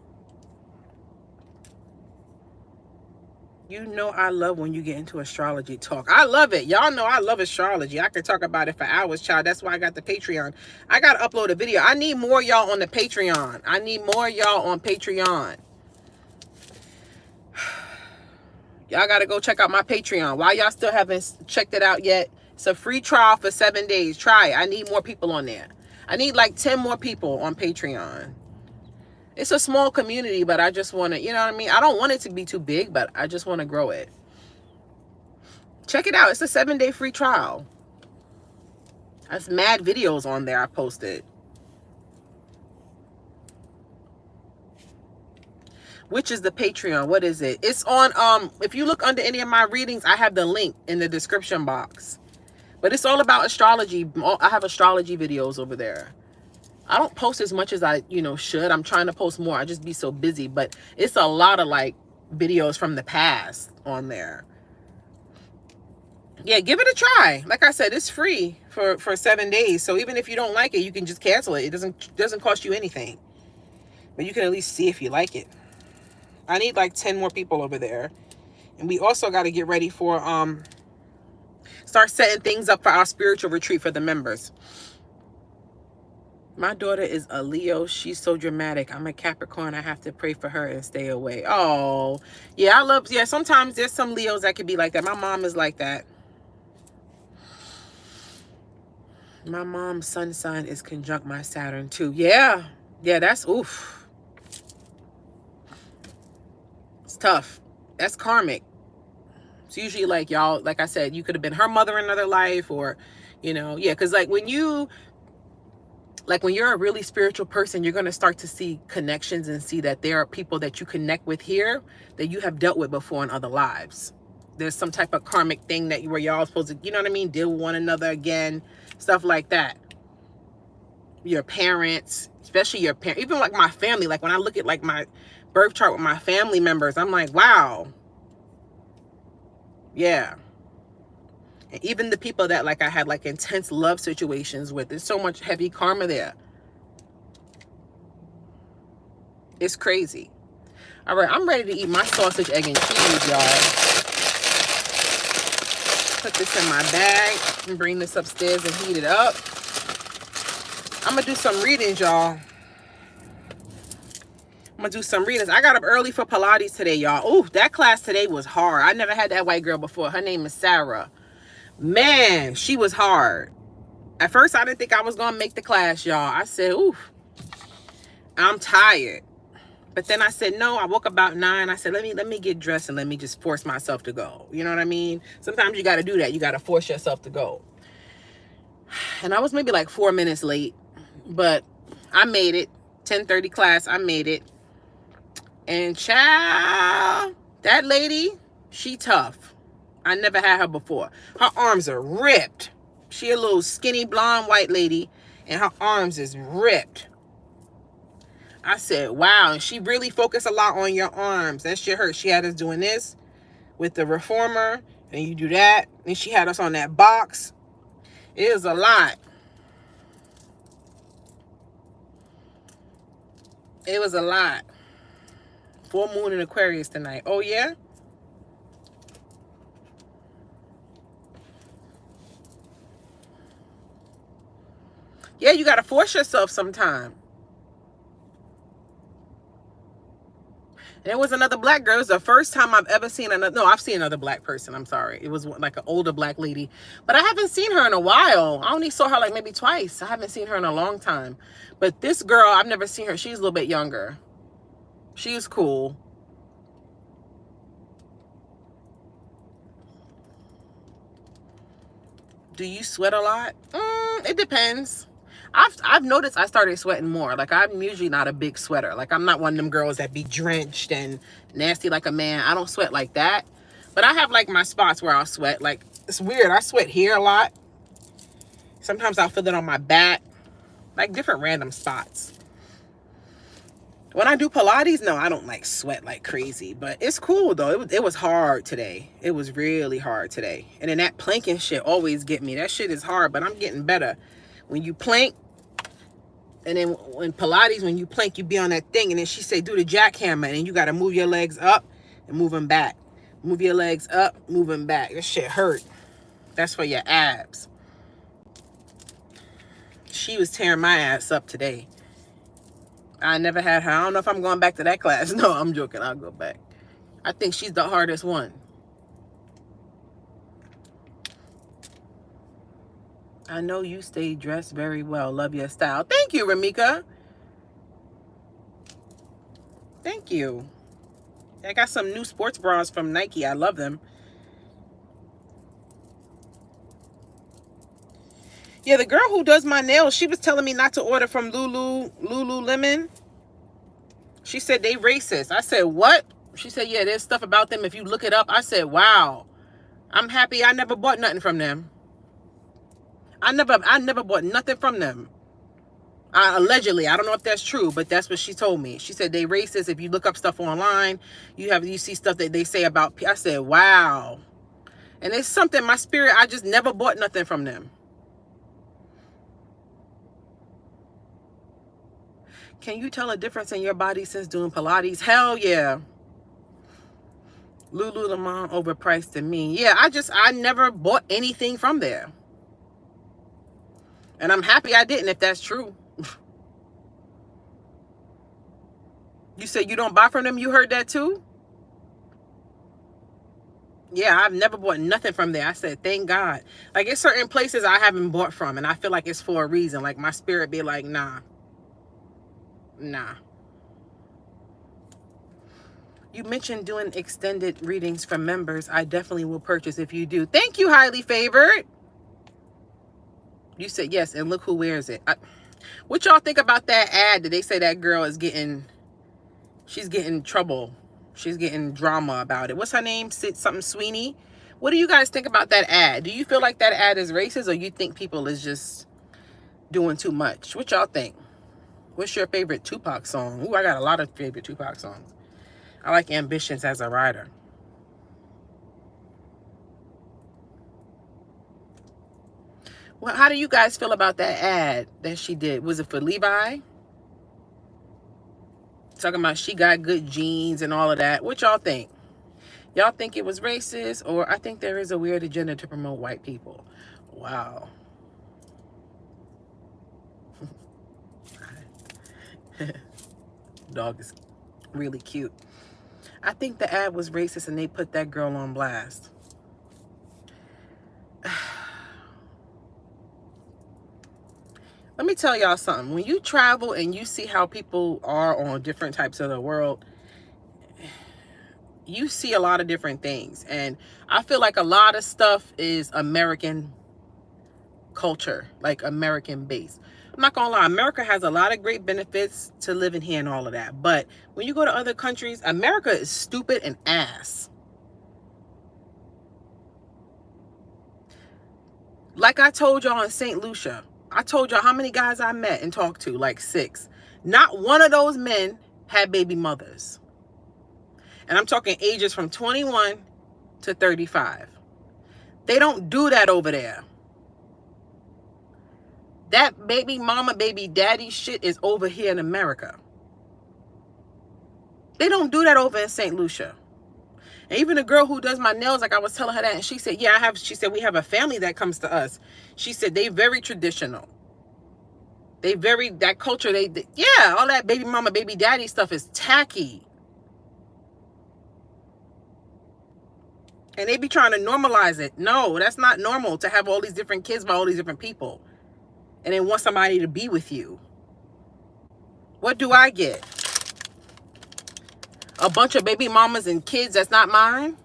Speaker 2: You know I love when you get into astrology talk. I love it. Y'all know I love astrology. I could talk about it for hours, child. That's why I got the Patreon. I got to upload a video. I need more y'all on the Patreon. I need more y'all on Patreon. Y'all got to go check out my Patreon. Why y'all still haven't checked it out yet? It's a free trial for 7 days. Try it. I need more people on there. I need like 10 more people on Patreon. It's a small community, but I just want to, you know what I mean? I don't want it to be too big, but I just want to grow it. Check it out. It's a 7-day free trial. That's mad videos on there I posted. Which is the Patreon? What is it? It's on, if you look under any of my readings, I have the link in the description box. But it's all about astrology. I have astrology videos over there. I don't post as much as I, should. I'm trying to post more. I just be so busy. But it's a lot of like videos from the past on there. Yeah, give it a try. Like I said, it's free for 7 days. So even if you don't like it, you can just cancel it. It doesn't cost you anything. But you can at least see if you like it. I need like 10 more people over there. And we also got to get ready for start setting things up for our spiritual retreat for the members. My daughter is a Leo. She's so dramatic. I'm a Capricorn. I have to pray for her and stay away. Oh, yeah, sometimes there's some Leos that could be like that. My mom is like that. My mom's sun sign is conjunct my Saturn too. Yeah. Yeah, that's oof. It's tough. That's karmic. It's usually like y'all, like I said, you could have been her mother in another life, or, you know, yeah, because like when you're a really spiritual person, you're going to start to see connections and see that there are people that you connect with here that you have dealt with before in other lives. There's some type of karmic thing that where y'all supposed to, you know what I mean, deal with one another again, stuff like that. Your parents, especially your parents, even like my family, like when I look at like my birth chart with my family members, I'm like, wow. Yeah. And even the people that like I had like intense love situations with, there's so much heavy karma there. It's crazy. All right, I'm ready to eat my sausage, egg, and cheese, y'all. Put this in my bag and bring this upstairs and heat it up. I'm gonna do some readings, y'all. I'm gonna do some readings. I got up early for Pilates today, y'all. Ooh, that class today was hard. I never had that white girl before. Her name is Sarah. Man, she was hard. At first, I didn't think I was gonna make the class, y'all. I said, ooh, I'm tired. But then I said, no, I woke about 9. I said, let me get dressed and let me just force myself to go. You know what I mean? Sometimes you got to do that. You got to force yourself to go. And I was maybe like 4 minutes late, but I made it. 10:30 class, I made it. And child, that lady, she tough. I never had her before. Her arms are ripped. She a little skinny blonde white lady, and her arms is ripped. I said, wow. And she really focused a lot on your arms. That shit hurt. She had us doing this with the reformer, and you do that. And she had us on that box. It was a lot. It was a lot. Full moon in Aquarius tonight. Oh, yeah? Yeah, you got to force yourself sometime. And it was another black girl. It was the first time I've ever seen another. No, I've seen another black person. I'm sorry. It was like an older black lady. But I haven't seen her in a while. I only saw her like maybe twice. I haven't seen her in a long time. But this girl, I've never seen her. She's a little bit younger. She's cool. Do you sweat a lot? It depends. I've noticed I started sweating more. Like, I'm usually not a big sweater. Like, I'm not one of them girls that be drenched and nasty like a man. I don't sweat like that. But I have, like, my spots where I'll sweat. Like, it's weird. I sweat here a lot. Sometimes I'll feel it on my back. Like, different random spots. When I do Pilates, no, I don't, like, sweat like crazy. But it's cool, though. It was hard today. It was really hard today. And then that planking shit always get me. That shit is hard, but I'm getting better. When you plank, and then when Pilates, when you plank, you be on that thing, and then she say, do the jackhammer, and then you got to move your legs up and move them back. Move your legs up, move them back. This shit hurt. That's for your abs. She was tearing my ass up today. I never had her. I don't know if I'm going back to that class. No, I'm joking. I'll go back. I think she's the hardest one. I know you stay dressed very well. Love your style. Thank you, Ramika. Thank you. I got some new sports bras from Nike. I love them. Yeah, the girl who does my nails, she was telling me not to order from Lululemon. She said they racist. I said, what? She said, yeah, there's stuff about them if you look it up. I said, wow. I'm happy I never bought nothing from them. I never bought nothing from them. Allegedly, I don't know if that's true, but that's what she told me. She said they racist. If you look up stuff online, you see stuff that they say about. I said, wow. And it's something, my spirit, I just never bought nothing from them. Can you tell a difference in your body since doing Pilates? Hell yeah. Lululemon overpriced to me. Yeah, I never bought anything from there. And I'm happy I didn't, if that's true. You said you don't buy from them? You heard that too? Yeah, I've never bought nothing from there. I said, thank God. Like, it's certain places I haven't bought from, and I feel like it's for a reason. Like, my spirit be like, nah. You mentioned doing extended readings for members. I definitely will purchase if you do. Thank you, highly favored. You said yes, and look who wears it. What y'all think about that ad that they say that girl is she's getting trouble. She's getting drama about it. What's her name? Something Sweeney. What do you guys think about that ad? Do you feel like that ad is racist, or you think people is just doing too much? What y'all think? What's your favorite Tupac song? Ooh, I got a lot of favorite Tupac songs. I like Ambitions as a rider. Well, how do you guys feel about that ad that she did? Was it for Levi? Talking about she got good genes and all of that. What y'all think? Y'all think it was racist? Or I think there is a weird agenda to promote white people. Wow. Dog is really cute. I think the ad was racist and they put that girl on blast. Let me tell y'all something. When you travel and you see how people are on different types of the world, you see a lot of different things. And I feel like a lot of stuff is American culture, like American based. I'm not gonna lie, America has a lot of great benefits to living here and all of that. But when you go to other countries, America is stupid and ass. Like I told y'all in St. Lucia, I told y'all how many guys I met and talked to, like 6. Not one of those men had baby mothers. And I'm talking ages from 21 to 35. They don't do that over there. That baby mama, baby daddy shit is over here in America. They don't do that over in St. Lucia. And even the girl who does my nails, like I was telling her that, and she said, yeah, she said, we have a family that comes to us. She said, they very traditional. That culture, yeah, all that baby mama, baby daddy stuff is tacky. And they be trying to normalize it. No, that's not normal to have all these different kids by all these different people. And then want somebody to be with you. What do I get? A bunch of baby mamas and kids that's not mine?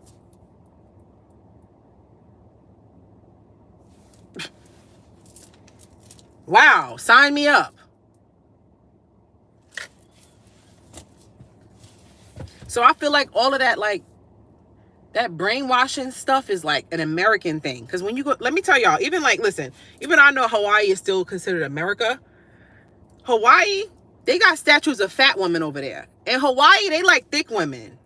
Speaker 2: Wow, sign me up. So I feel like all of that, like, that brainwashing stuff is like an American thing. Because when you go, let me tell y'all, even like, listen, even I know Hawaii is still considered America. Hawaii, they got statues of fat women over there. In Hawaii, they like thick women.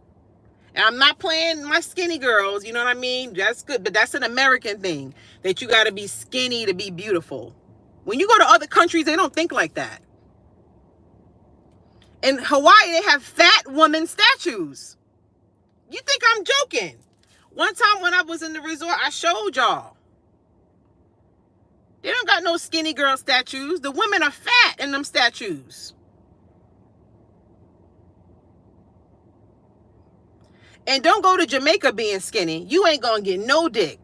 Speaker 2: And I'm not playing my skinny girls, you know what I mean? That's good, but that's an American thing, that you got to be skinny to be beautiful. When you go to other countries, they don't think like that. In Hawaii, they have fat woman statues. You think I'm joking? One time when I was in the resort, I showed y'all. They don't got no skinny girl statues. The women are fat in them statues. And don't go to Jamaica being skinny. You ain't gonna get no dick.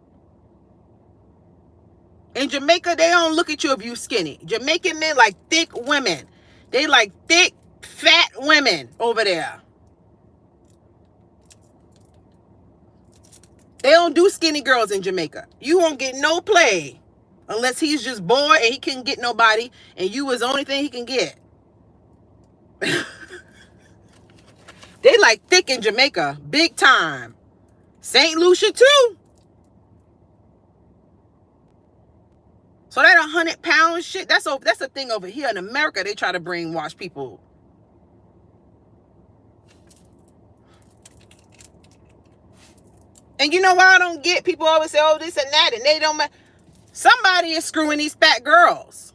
Speaker 2: In Jamaica, they don't look at you if you skinny. Jamaican men like thick women. They like thick, fat women over there. They don't do skinny girls in Jamaica. You won't get no play unless he's just bored and he can't get nobody and you was the only thing he can get. They like thick in Jamaica, big time. St. Lucia too. So that 100-pound shit, that's a thing over here in America. They try to brainwash people. And you know why I don't get? People always say, oh, this and that, and they don't. Somebody is screwing these fat girls.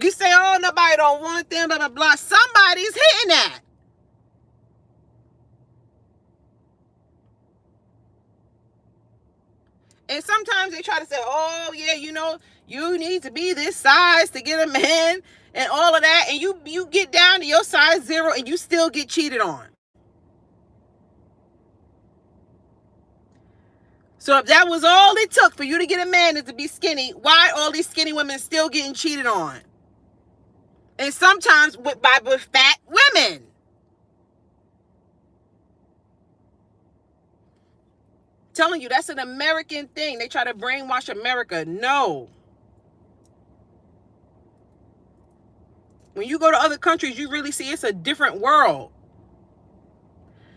Speaker 2: You say, oh, nobody don't want them, blah, blah, blah. Somebody's hitting that. And sometimes they try to say, oh, yeah, you know, you need to be this size to get a man and all of that. And you get down to your size 0 and you still get cheated on. So if that was all it took for you to get a man is to be skinny, why all these skinny women still getting cheated on? And sometimes with fat women. Telling you, that's an American thing. They try to brainwash America. No. When you go to other countries, you really see it's a different world.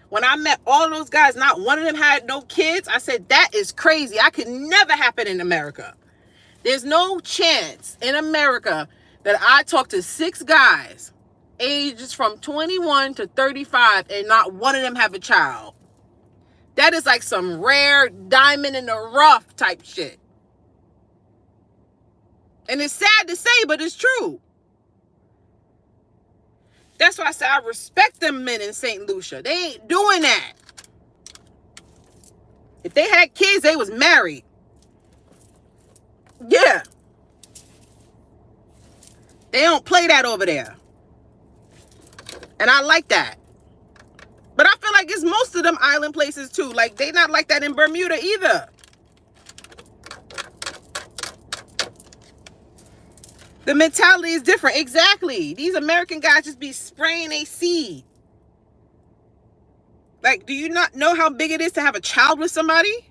Speaker 2: When I met all those guys, not one of them had no kids. I said, that is crazy. I could never happen in America. There's no chance in America that I talk to 6 guys, ages from 21 to 35, and not one of them have a child. That is like some rare diamond in the rough type shit. And it's sad to say, but it's true. That's why I say I respect them men in St. Lucia. They ain't doing that. If they had kids, they was married. Yeah. They don't play that over there. And I like that. But I feel like it's most of them island places too. Like, they not like that in Bermuda either. The mentality is different. Exactly. These American guys just be spraying a seed. Like, do you not know how big it is to have a child with somebody?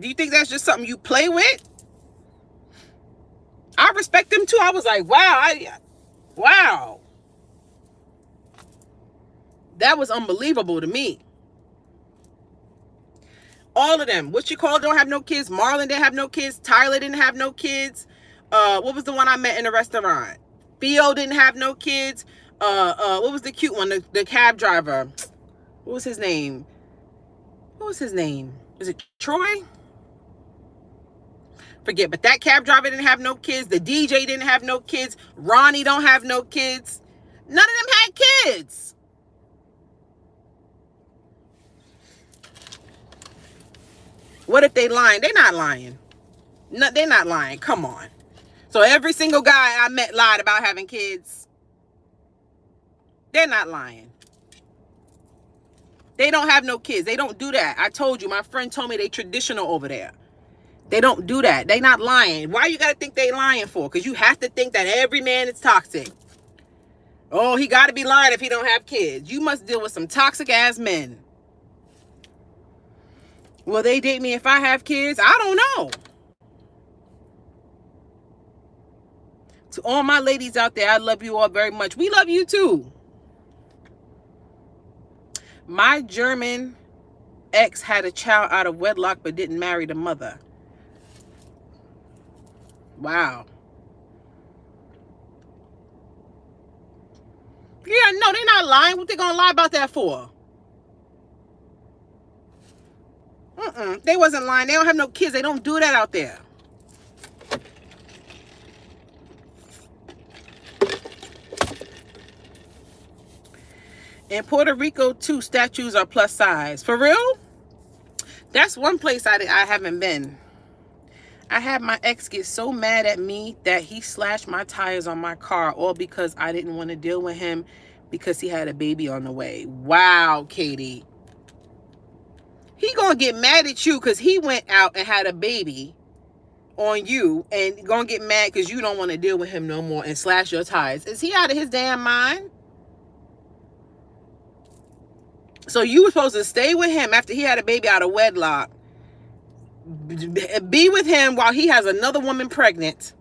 Speaker 2: Do you think that's just something you play with? I respect them too. I was like, wow. That was unbelievable to me. All of them. What you call don't have no kids. Marlon didn't have no kids. Tyler didn't have no kids. What was the one I met in the restaurant? Theo didn't have no kids. What was the cute one? The cab driver. What was his name? Is it Troy? Forget, but that cab driver didn't have no kids. The DJ didn't have no kids. Ronnie don't have no kids. None of them had kids. What if they lying? They're not lying. No, they're not lying. Come on. So every single guy I met lied about having kids. They're not lying. They don't have no kids. They don't do that. I told you, my friend told me they traditional over there. They don't do that. They not lying. Why you got to think they lying for? Because you have to think that every man is toxic. Oh, he got to be lying if he don't have kids. You must deal with some toxic ass men. Will they date me if I have kids? I don't know. To all my ladies out there, I love you all very much. We love you too. My German ex had a child out of wedlock but didn't marry the mother. Wow. Yeah, no, they're not lying. What they gonna lie about that for? They wasn't lying. They don't have no kids. They don't do that out there. In Puerto Rico, too, statues are plus size. For real? That's one place I haven't been. I had my ex get so mad at me that he slashed my tires on my car, all because I didn't want to deal with him because he had a baby on the way. Wow, Katie. He gonna get mad at you because he went out and had a baby on you and gonna get mad because you don't want to deal with him no more and slash your tires. Is he out of his damn mind? So you were supposed to stay with him after he had a baby out of wedlock. Be with him while he has another woman pregnant.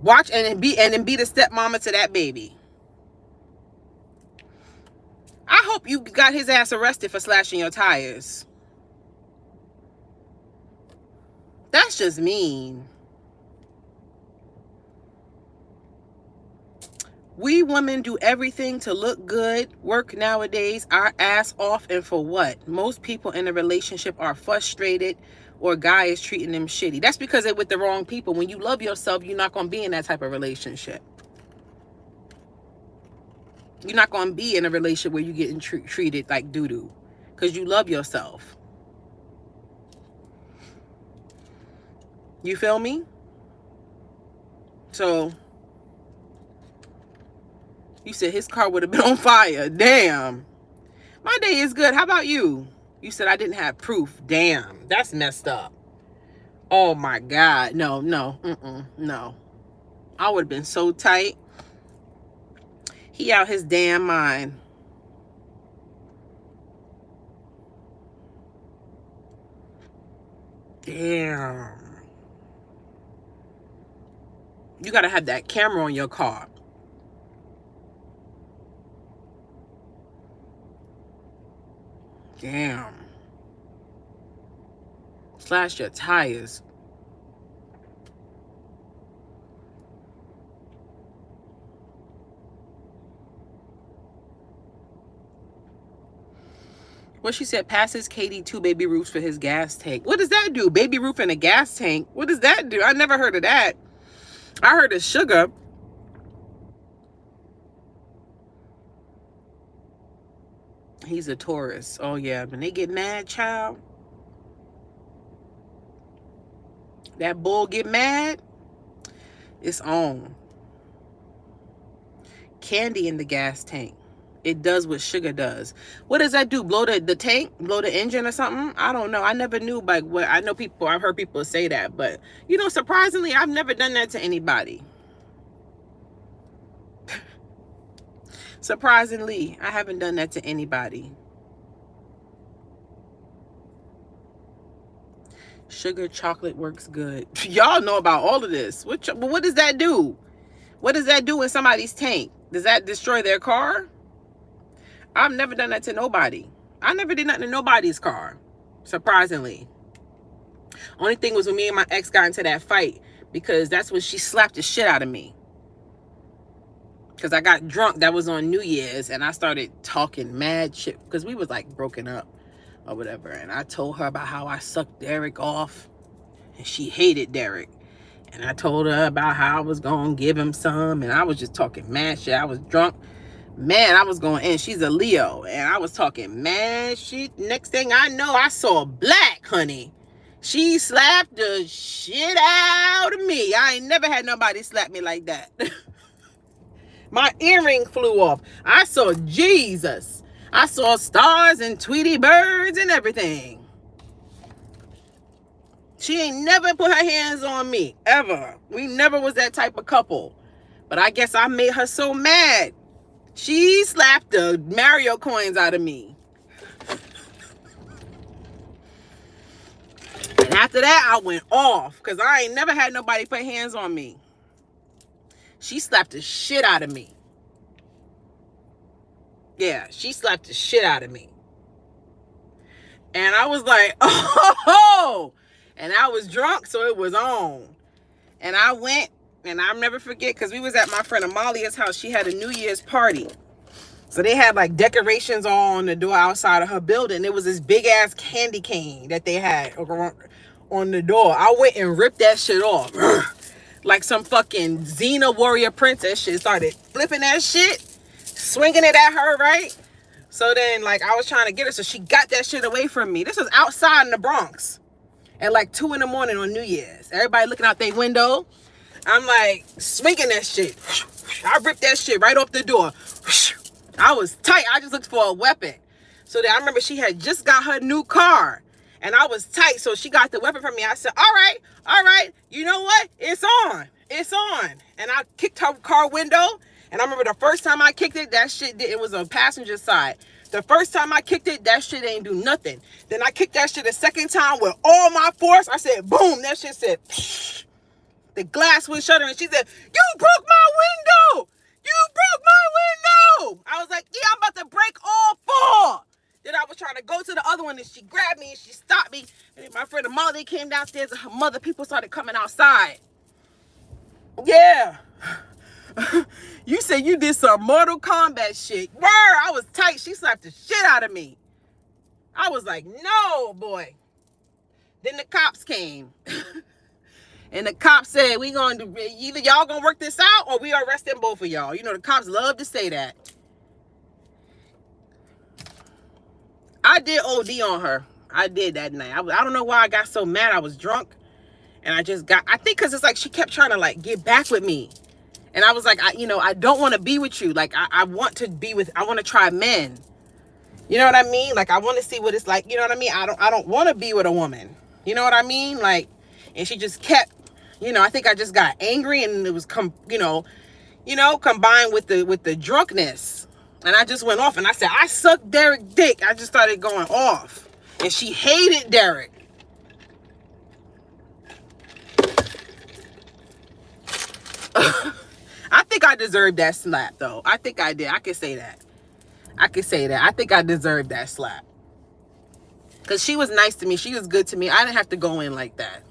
Speaker 2: Watch and then be the stepmama to that baby. I hope you got his ass arrested for slashing your tires. That's just mean. We women do everything to look good, work nowadays, our ass off, and for what? Most people in a relationship are frustrated or guy is treating them shitty. That's because they're with the wrong people. When you love yourself, you're not going to be in that type of relationship. You're not going to be in a relationship where you're getting treated like doo-doo because you love yourself. You feel me? So You said his car would have been on fire. Damn. My day is good. How about you? You said I didn't have proof. Damn. That's messed up. Oh my God. No. No. I would have been so tight. He out his damn mind. Damn. You gotta have that camera on your car. Damn. Slash your tires. What she said, passes Katie 2 baby roofs for his gas tank. What does that do? Baby roof in a gas tank? What does that do? I never heard of that. I heard of sugar. He's a Taurus. Oh yeah, when they get mad, child. That bull get mad, it's on. Candy in the gas tank. It does what sugar does. What does that do? Blow the tank? Blow the engine or something? I don't know. I never knew, like, what. I know people, I've heard people say that, but you know, surprisingly, I've never done that to anybody. Surprisingly, I haven't done that to anybody. Sugar chocolate works good. Y'all know about all of this. What does that do? What does that do in somebody's tank? Does that destroy their car? I've never done that to nobody. I never did nothing to nobody's car. Surprisingly. Only thing was when me and my ex got into that fight, because that's when she slapped the shit out of me. Because I got drunk. That was on New Year's, and I started talking mad shit because we was like broken up or whatever. And I told her about how I sucked Derek off, and she hated Derek. And I told her about how I was going to give him some, and I was just talking mad shit. I was drunk. Man, I was going in. She's a Leo, and I was talking mad shit. Next thing I know, I saw black, honey. She slapped the shit out of me. I ain't never had nobody slap me like that. My earring flew off. I saw Jesus. I saw stars and Tweety birds and everything. She ain't never put her hands on me, ever. We never was that type of couple. But I guess I made her so mad. She slapped the Mario coins out of me. And after that, I went off. Because I ain't never had nobody put hands on me. She slapped the shit out of me. Yeah, she slapped the shit out of me. And I was like, oh! And I was drunk, so it was on. And I went, and I'll never forget, because we was at my friend Amalia's house. She had a New Year's party. So they had like decorations all on the door outside of her building. It was this big ass candy cane that they had on the door. I went and ripped that shit off. Like some fucking Xena warrior princess shit. Started flipping that shit, swinging it at her, right? So then, like, I was trying to get her, so she got that shit away from me. This was outside in the Bronx at like 2 a.m. on New Year's. Everybody looking out their window. I'm like swinging that shit. I ripped that shit right off the door. I was tight. I just looked for a weapon. So then I remember she had just got her new car. And I was tight, so she got the weapon from me. I said, all right, you know what? It's on. And I kicked her car window. And I remember the first time I kicked it, that shit it was on passenger side. The first time I kicked it, that shit ain't do nothing. Then I kicked that shit a second time with all my force. I said, boom. That shit said, psh. The glass was shuttering. She said, you broke my window. I was like, yeah, I'm about to break all 4. Then I was trying to go to the other one, and she grabbed me and she stopped me. And then my friend Molly came downstairs, and her mother, people started coming outside. Yeah. You said you did some Mortal Kombat shit. Word, I was tight. She slapped the shit out of me. I was like, no, boy. Then the cops came. And the cops said, we going to, either y'all going to work this out or we arresting both of y'all. You know, the cops love to say that. I did OD on her. I did that night. I don't know why I got so mad. I was drunk. And I just got, I think because it's like she kept trying to like get back with me. And I was like, I don't want to be with you. Like, I want to try men. You know what I mean? Like, I want to see what it's like. You know what I mean? I don't want to be with a woman. You know what I mean? Like, and she just kept, I think I just got angry, and it was combined with the drunkenness. And I just went off, and I said, I suck Derek dick. I just started going off. And she hated Derek. I think I deserved that slap, though. I think I did. I could say that. I think I deserved that slap. Because she was nice to me. She was good to me. I didn't have to go in like that.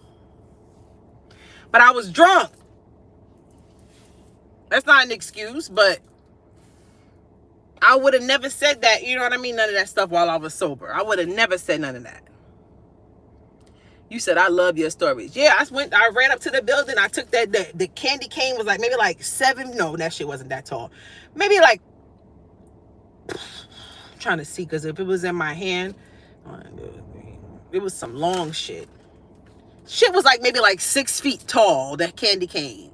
Speaker 2: But I was drunk. That's not an excuse, but I would have never said that. You know what I mean? None of that stuff while I was sober. I would have never said none of that. You said, I love your stories. Yeah, I ran up to the building. I took the candy cane was like maybe like 7. No, that shit wasn't that tall. Maybe like, I'm trying to see, because if it was in my hand, it was some long shit. Shit was like maybe like 6 feet tall, that candy cane.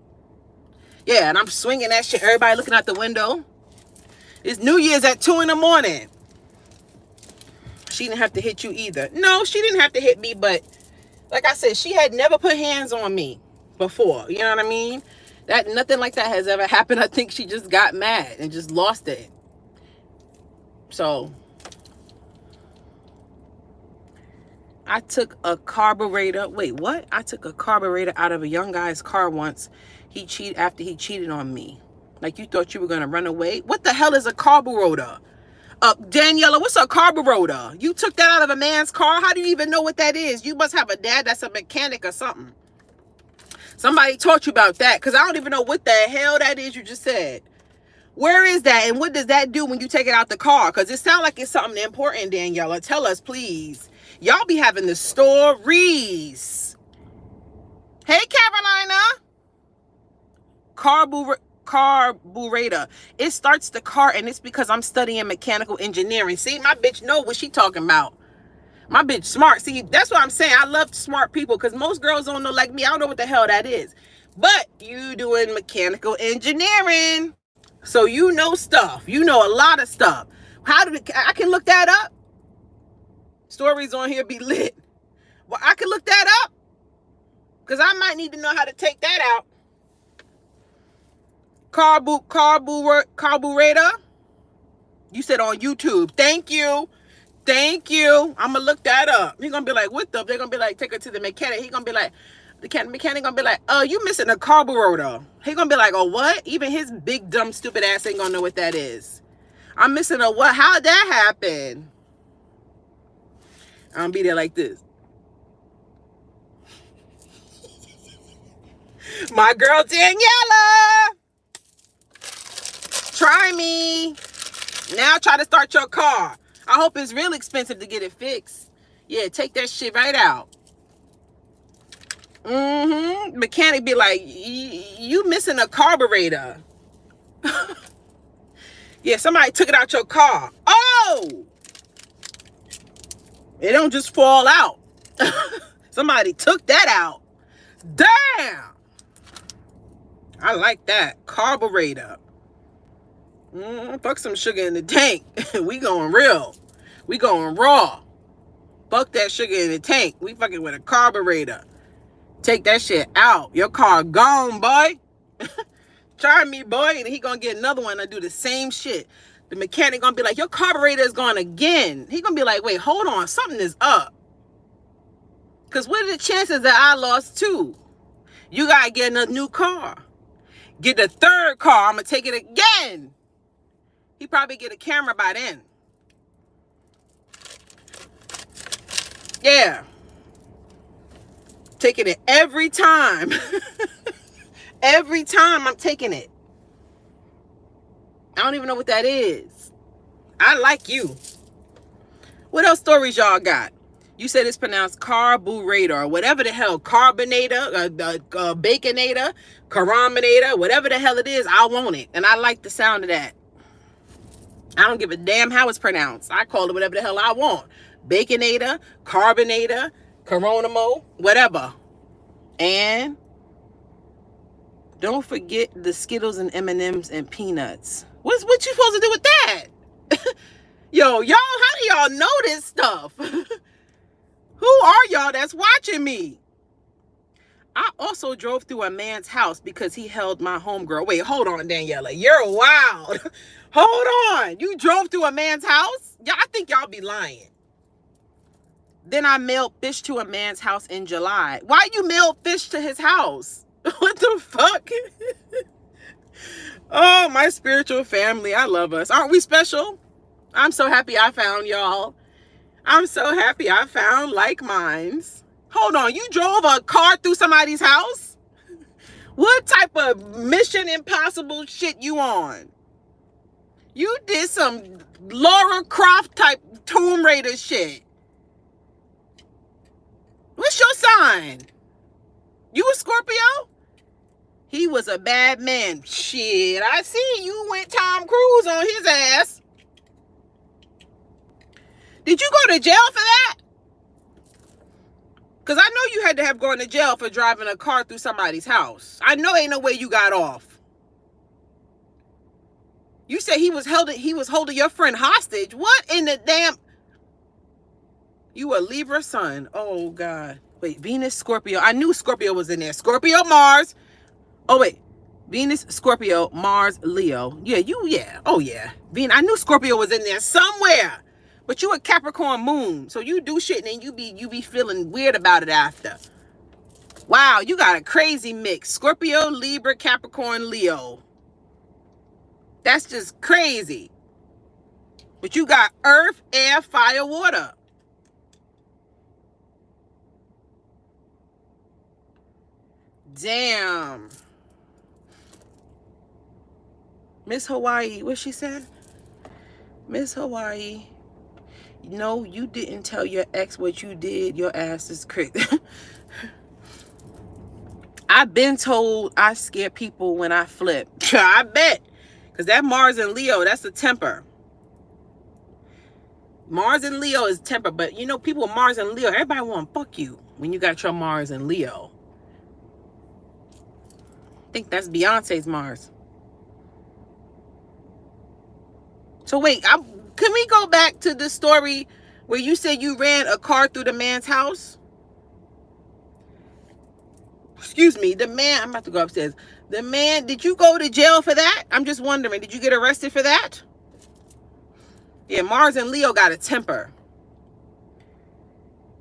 Speaker 2: Yeah, and I'm swinging that shit. Everybody looking out the window. It's New Year's at 2 a.m. She didn't have to hit you either. No, she didn't have to hit me, but like I said, she had never put hands on me before. You know what I mean? Nothing like that has ever happened. I think she just got mad and just lost it. So I took a carburetor. Wait, what? I took a carburetor out of a young guy's car once. After he cheated on me. Like, you thought you were gonna run away? What the hell is a carburetor? Daniela, what's a carburetor? You took that out of a man's car? How do you even know what that is? You must have a dad that's a mechanic or something. Somebody taught you about that, because I don't even know what the hell that is you just said. Where is that, and what does that do when you take it out the car? Because it sounds like it's something important, Daniela. Tell us, please. Y'all be having the stories. Hey, Carolina. Carburetor. It starts the car, and it's because I'm studying mechanical engineering. See, my bitch know what she talking about. My bitch smart. See, that's what I'm saying. I love smart people, because most girls don't know, like me. I don't know what the hell that is. But you doing mechanical engineering, so you know stuff. You know a lot of stuff. I can look that up? Stories on here be lit. Well, I can look that up, because I might need to know how to take that out. Carburetor. You said on YouTube. Thank you. I'm gonna look that up. He's gonna be like, what the? They're gonna be like, take her to the mechanic. He's gonna be like, the mechanic gonna be like, oh, you missing a carburetor. He gonna be like, oh, what? Even his big dumb stupid ass ain't gonna know what that is. I'm missing a what? How'd that happen? I'm gonna be there like this. My girl Daniela. Try me. Now try to start your car. I hope it's real expensive to get it fixed. Yeah, take that shit right out. Mechanic be like, you missing a carburetor. Yeah, somebody took it out your car. Oh! It don't just fall out. Somebody took that out. Damn! I like that. Carburetor. Fuck some sugar in the tank. We going real. We going raw. Fuck that sugar in the tank. We fucking with a carburetor. Take that shit out. Your car gone, boy. Try me, boy. And he gonna get another one and do the same shit. The mechanic gonna be like, your carburetor is gone again. He gonna be like, wait, hold on. Something is up. Because what are the chances that I lost too? You gotta get a new car. Get the third car. I'm gonna take it again. He probably get a camera by then. Yeah. Taking it every time. Every time I'm taking it. I don't even know what that is. I like you. What else stories y'all got? You said it's pronounced carburetor or whatever the hell. Carbonator, baconator, caraminator, whatever the hell it is. I want it. And I like the sound of that. I don't give a damn how it's pronounced. I call it whatever the hell I want. Baconator, carbonator, coronamo, whatever. And Don't forget the Skittles and M&Ms and peanuts. What you supposed to do with that? Yo, y'all, how do y'all know this stuff? Who are y'all that's watching me? I also drove through a man's house because he held my homegirl. Wait, hold on, Daniela. You're wild. Hold on. You drove through a man's house? Yeah, I think y'all be lying. Then I mailed fish to a man's house in July. Why you mailed fish to his house? What the fuck? Oh, my spiritual family. I love us. Aren't we special? I'm so happy I found y'all. I'm so happy I found like minds. Hold on, you drove a car through somebody's house? What type of Mission Impossible shit you on? You did some Laura Croft type Tomb Raider shit. What's your sign? You a Scorpio? He was a bad man. Shit, I see you went Tom Cruise on his ass. Did you go to jail for that? Because I know you had to have gone to jail for driving a car through somebody's house. I know ain't no way you got off. You said he was holding your friend hostage. What in the damn... You a Libra sun. Oh, God. Wait, Venus, Scorpio. I knew Scorpio was in there. Scorpio, Mars. Oh, wait. Venus, Scorpio, Mars, Leo. Yeah. Oh, yeah. I knew Scorpio was in there somewhere. But you a Capricorn moon. So you do shit and then you be feeling weird about it after. Wow, you got a crazy mix. Scorpio, Libra, Capricorn, Leo. That's just crazy. But you got earth, air, fire, water. Damn. Miss Hawaii, what she said? Miss Hawaii. No, you didn't tell your ex what you did. Your ass is crazy. I've been told I scare people when I flip. I bet. Because that Mars and Leo, that's a temper. Mars and Leo is temper. But you know, people with Mars and Leo, everybody want to fuck you when you got your Mars and Leo. I think that's Beyonce's Mars. So wait, can we go back to the story where you said you ran a car through the man's house? Excuse me, the man, I'm about to go upstairs. The man, did you go to jail for that? I'm just wondering, did you get arrested for that? Yeah, Mars and Leo got a temper.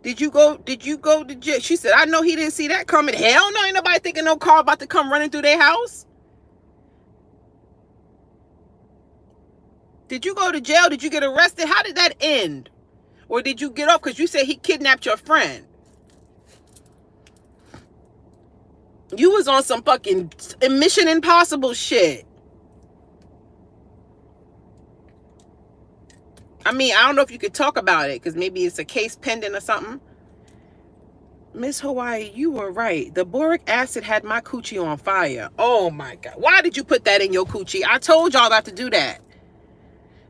Speaker 2: Did you go to jail? She said, I know he didn't see that coming. Hell no, ain't nobody thinking no car about to come running through their house. Did you go to jail? Did you get arrested? How did that end? Or did you get off? Because you said he kidnapped your friend. You was on some fucking Mission Impossible shit. I mean, I don't know if you could talk about it because maybe it's a case pending or something. Miss Hawaii, you were right. The boric acid had my coochie on fire. Oh my God. Why did you put that in your coochie? I told y'all not to do that.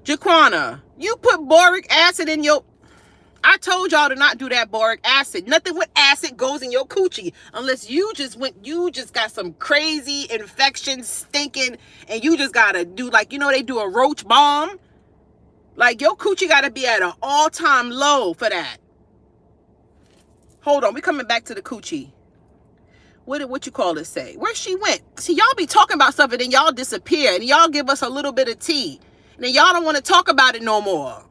Speaker 2: Jaquana, you put boric acid in your... I told y'all to not do that boric acid. Nothing with acid goes in your coochie unless you just got some crazy infection stinking and you just gotta do like, you know, they do a roach bomb. Like your coochie gotta be at an all-time low for that. Hold on, we coming back to the coochie. What you call it say? Where she went? See, y'all be talking about stuff and then y'all disappear and y'all give us a little bit of tea. And then y'all don't want to talk about it no more.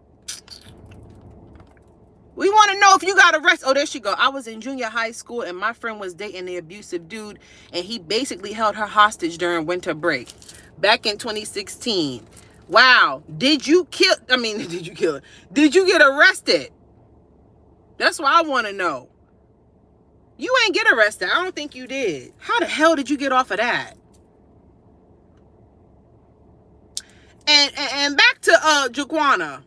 Speaker 2: We want to know if you got arrested. Oh, there she go. I was in junior high school and my friend was dating the abusive dude and he basically held her hostage during winter break. Back in 2016. Wow. Did you kill her? Did you get arrested? That's what I want to know. You ain't get arrested. I don't think you did. How the hell did you get off of that? And back to Jaquana.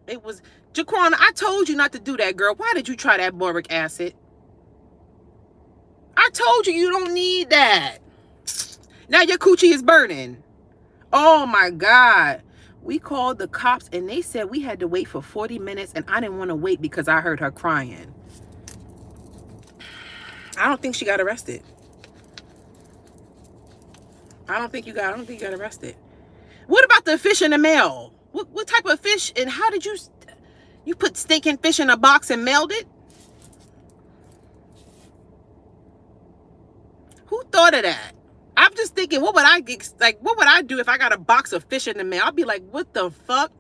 Speaker 2: It was Jaquana, I told you not to do that, girl. Why did you try that boric acid? I told you don't need that. Now your coochie is burning. Oh my God. We called the cops and they said we had to wait for 40 minutes and I didn't want to wait because I heard her crying. I don't think she got arrested. I don't think you got arrested. What about the fish in the mail? What type of fish, and how did you put stinking fish in a box and mailed it? Who thought of that? I'm just thinking, what would I do if I got a box of fish in the mail? I'd be like, what the fuck?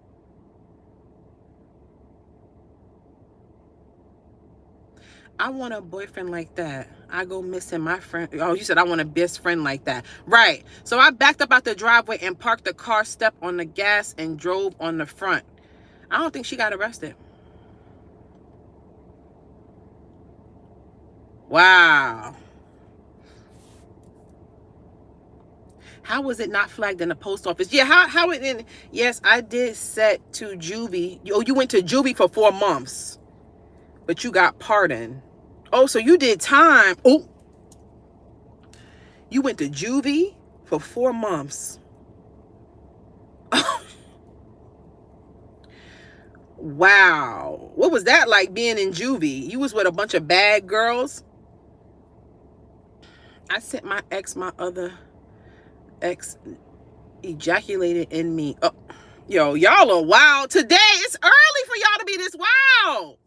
Speaker 2: I want a boyfriend like that. I go missing my friend. Oh, you said I want a best friend like that. Right. So I backed up out the driveway and parked the car, stepped on the gas, and drove on the front. I don't think she got arrested. Wow. How was it not flagged in the post office? Yeah, how it in? Yes, I did set to juvie. Oh, you went to juvie for 4 months, but you got pardoned. Oh, so you did time. Oh, you went to juvie for 4 months. Wow. What was that like being in juvie? You was with a bunch of bad girls? I sent my other ex ejaculated in me. Oh, yo, y'all are wild today. It's early for y'all to be this wild.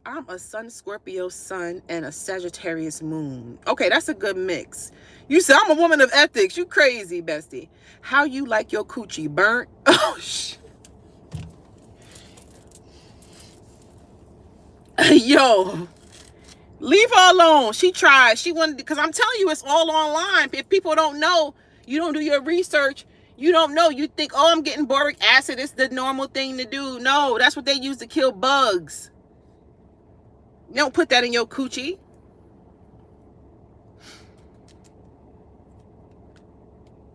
Speaker 2: I'm a Sun Scorpio sun and a Sagittarius moon. Okay, that's a good mix. You said I'm a woman of ethics. You crazy, bestie. How you like your coochie burnt? Oh, shit. Yo, leave her alone. She tried. She wanted, because I'm telling you, it's all online. If people don't know, you don't do your research, you don't know. You think, oh, I'm getting boric acid. It's the normal thing to do. No, that's what they use to kill bugs. You don't put that in your coochie.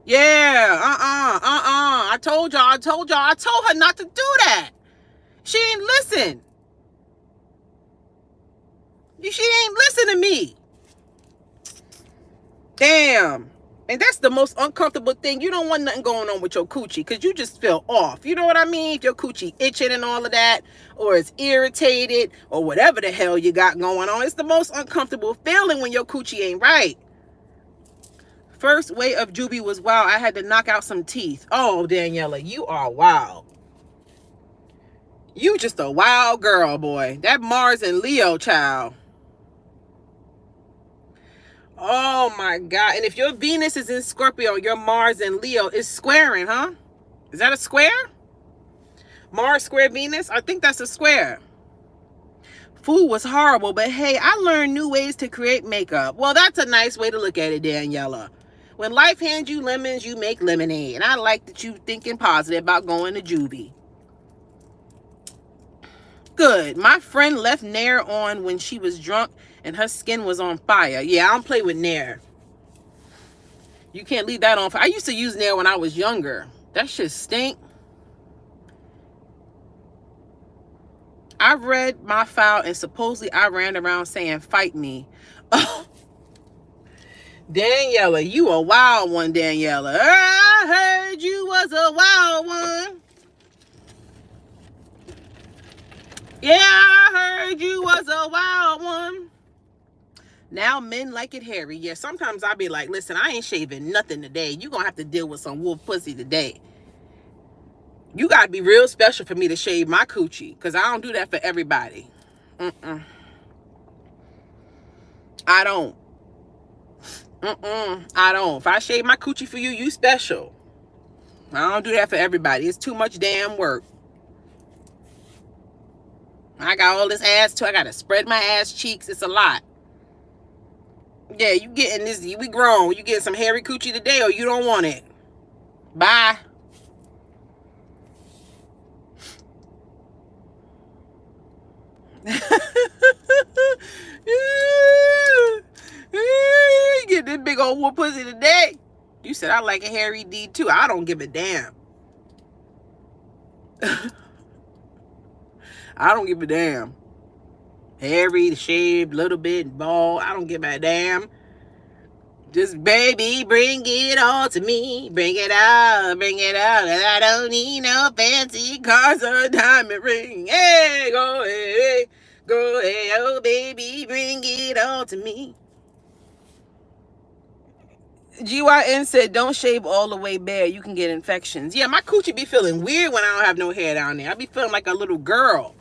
Speaker 2: Yeah, I told y'all. I told her not to do that. She ain't listen. She ain't listen to me. Damn. And that's the most uncomfortable thing. You don't want nothing going on with your coochie because you just feel off. You know what I mean? If your coochie itching and all of that, or it's irritated, or whatever the hell you got going on, it's the most uncomfortable feeling when your coochie ain't right. First way of juvie was wild. I had to knock out some teeth. Oh, Daniela, you are wild. You just a wild girl, boy. That Mars and Leo child. Oh my God. And if your Venus is in Scorpio, your Mars and Leo is squaring, huh? Is that a square? Mars square Venus? I think that's a square. Food was horrible, but hey, I learned new ways to create makeup. Well, that's a nice way to look at it, Daniela. When life hands you lemons, you make lemonade. And I like that you thinking positive about going to juvie. Good. My friend left Nair on when she was drunk and her skin was on fire. Yeah, I don't play with Nair. You can't leave that on. I used to use Nair when I was younger. That shit stink. I read my file and supposedly I ran around saying, fight me. Oh, Daniela, you a wild one, Daniela. I heard you was a wild one. Yeah, I heard you was a wild one. Now men like it hairy. Yeah, sometimes I be like, listen, I ain't shaving nothing today. You gonna have to deal with some wolf pussy today. You gotta be real special for me to shave my coochie, because I don't do that for everybody. I don't. I don't. If I shave my coochie for you, you special. I don't do that for everybody. It's too much damn work. I got all this ass too. I gotta spread my ass cheeks. It's a lot. Yeah, you getting this. We grown. You getting some hairy coochie today, or you don't want it. Bye. You get this big old whoop pussy today. You said I like a hairy D too. I don't give a damn. I don't give a damn. Hairy, shaved, little bit, bald. I don't give a damn. Just baby, bring it all to me. Bring it out, bring it out. I don't need no fancy cars or diamond ring. Hey, go ahead, go ahead, oh baby, bring it all to me. GYN said, don't shave all the way bare. You can get infections. Yeah, my coochie be feeling weird when I don't have no hair down there. I be feeling like a little girl.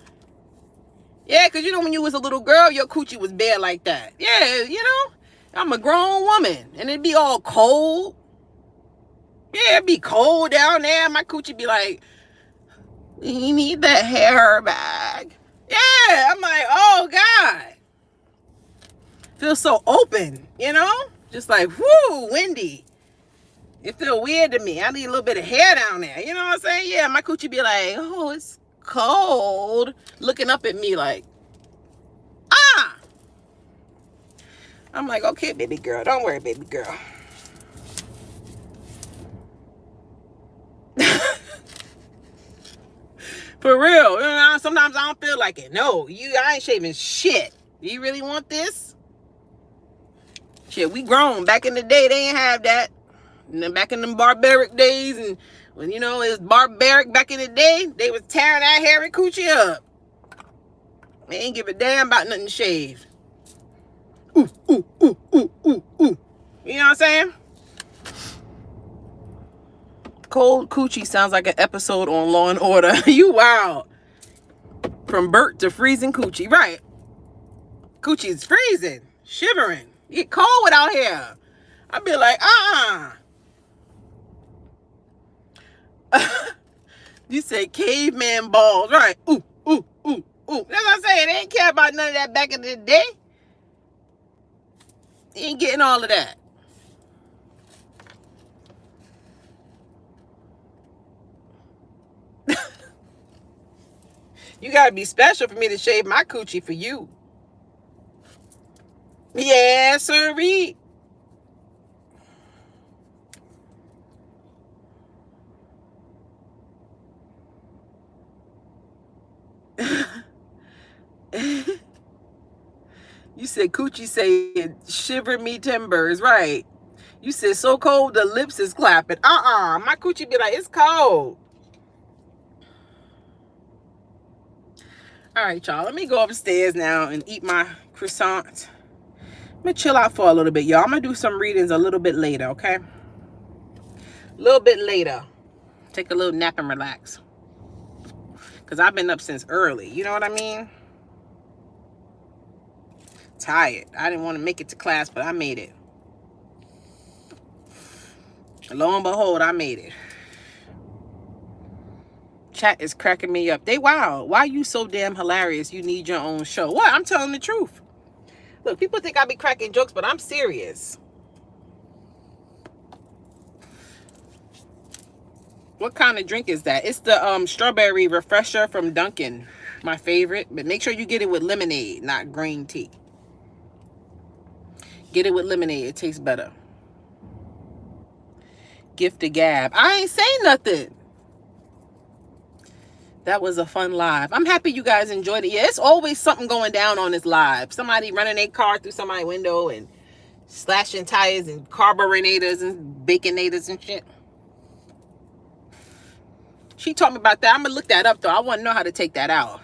Speaker 2: Yeah, because you know when you was a little girl, your coochie was bare like that. Yeah, you know, I'm a grown woman. And it'd be all cold. Yeah, it'd be cold down there. My coochie be like, you need that hair bag. Yeah, I'm like, oh, God. Feels so open, you know? Just like, whoo, windy. It feel weird to me. I need a little bit of hair down there. You know what I'm saying? Yeah, my coochie be like, oh, it's cold. Looking up at me like, ah. I'm like, okay, baby girl. Don't worry, baby girl. For real. You know, sometimes I don't feel like it. No, I ain't shaving shit. Do you really want this? Shit, we grown. Back in the day, they ain't have that. And then back in them barbaric days, and when, you know, it was barbaric back in the day, they was tearing that hairy coochie up. They ain't give a damn about nothing shaved. Ooh, ooh, ooh, ooh, ooh, ooh. You know what I'm saying? Cold coochie sounds like an episode on Law and Order. You wild. From Bert to freezing coochie. Right. Coochie's freezing. Shivering. You get cold without hair. I'd be like, You say caveman balls. Right. Ooh, ooh, ooh, ooh. That's what I'm saying. They ain't care about none of that back in the day. You ain't getting all of that. You gotta be special for me to shave my coochie for you. Yeah, sirree. You said coochie said shiver me timbers, right? You said so cold the lips is clapping. My coochie be like, it's cold. All right, y'all. Let me go upstairs now and eat my croissant. I'm gonna chill out for a little bit, y'all. I'm gonna do some readings a little bit later, okay? A little bit later. Take a little nap and relax. Because I've been up since early. You know what I mean? Tired. I didn't want to make it to class, but I made it. Lo and behold, I made it. Chat is cracking me up. They wild. Why you so damn hilarious? You need your own show. What? I'm telling the truth. Look, people think I be cracking jokes, but I'm serious. What kind of drink is that? It's the strawberry refresher from Dunkin'. My favorite. But make sure you get it with lemonade, not green tea. Get it with lemonade. It tastes better. Gift to Gab. I ain't say nothing. That was a fun live. I'm happy you guys enjoyed it. Yeah, it's always something going down on this live. Somebody running their car through somebody's window and slashing tires and carburetors and baconators and shit. She told me about that. I'm going to look that up, though. I want to know how to take that out.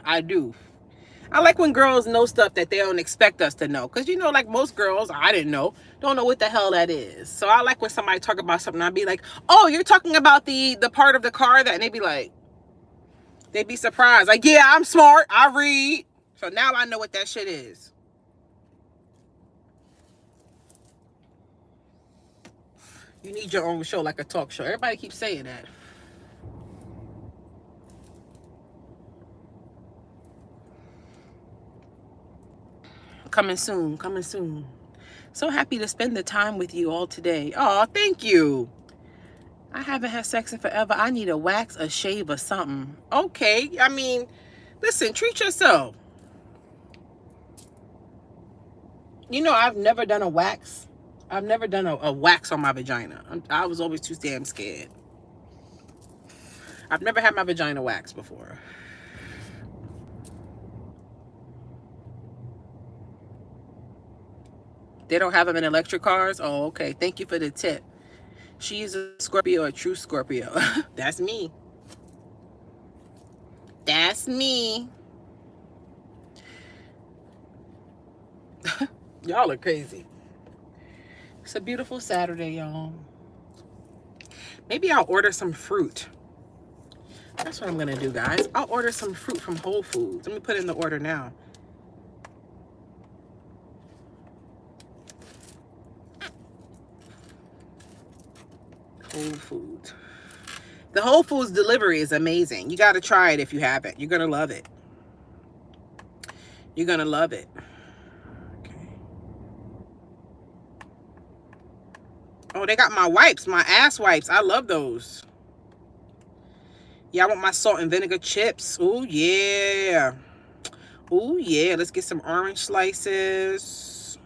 Speaker 2: I do. I like when girls know stuff that they don't expect us to know. Because, you know, like most girls, I didn't know, don't know what the hell that is. So I like when somebody talk about something. I'd be like, oh, you're talking about the part of the car that, and they'd be like, they'd be surprised. Like, yeah, I'm smart. I read. So now I know what that shit is. You need your own show, like a talk show. Everybody keeps saying that. Coming soon, coming soon. So happy to spend the time with you all today. Oh, thank you. I haven't had sex in forever. I need a wax, a shave, or something. Okay, I mean, listen, treat yourself. You know, I've never done a wax. I've never done a wax on my vagina. I was always too damn scared. I've never had my vagina waxed before. They don't have them in electric cars? Oh, okay. Thank you for the tip. She's a Scorpio, a true Scorpio. That's me. That's me. Y'all are crazy. It's a beautiful Saturday, y'all. Maybe I'll order some fruit. That's what I'm gonna do, guys. I'll order some fruit from Whole Foods. Let me put in the order now. Whole Foods. The Whole Foods delivery is amazing. You gotta try it if you haven't. You're gonna love it. You're gonna love it. Okay. Oh, they got my wipes, my ass wipes. I love those. Yeah, I want my salt and vinegar chips. Oh, yeah. Oh, yeah. Let's get some orange slices.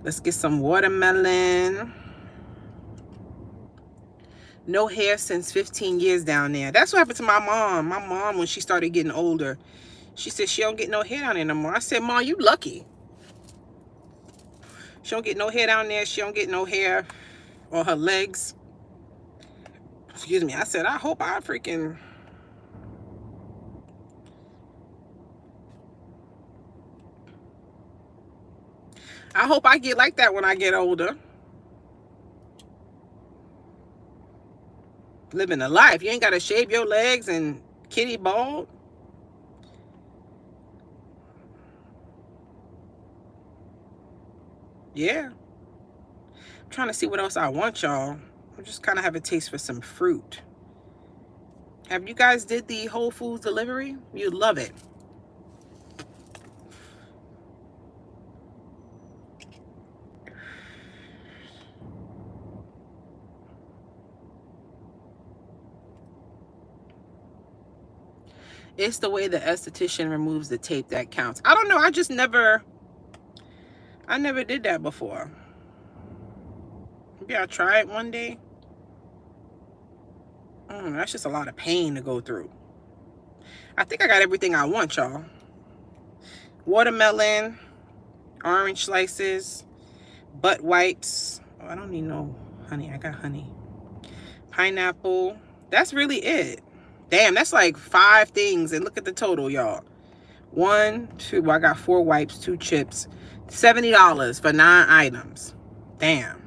Speaker 2: Let's get some watermelon. No hair since 15 years down there. That's what happened to my mom. My mom, when she started getting older, she said she don't get no hair down there no more. I said, Mom, you lucky. She don't get no hair down there. She don't get no hair on her legs. Excuse me. I said, I hope I freaking... I hope I get like that when I get older. Living a life. You ain't got to shave your legs and kitty bald. Yeah. I'm trying to see what else I want, y'all. I just kind of have a taste for some fruit. Have you guys did the Whole Foods delivery? You'd love it. It's the way the esthetician removes the tape that counts. I don't know. I never did that before. Maybe I'll try it one day. That's just a lot of pain to go through. I think I got everything I want, y'all. Watermelon, orange slices, butt wipes. Oh, I don't need no honey. I got honey. Pineapple. That's really it. Damn, that's like 5 things. And look at the total, y'all. 1, 2, I got 4 wipes, 2 chips. $70 for 9 items. Damn.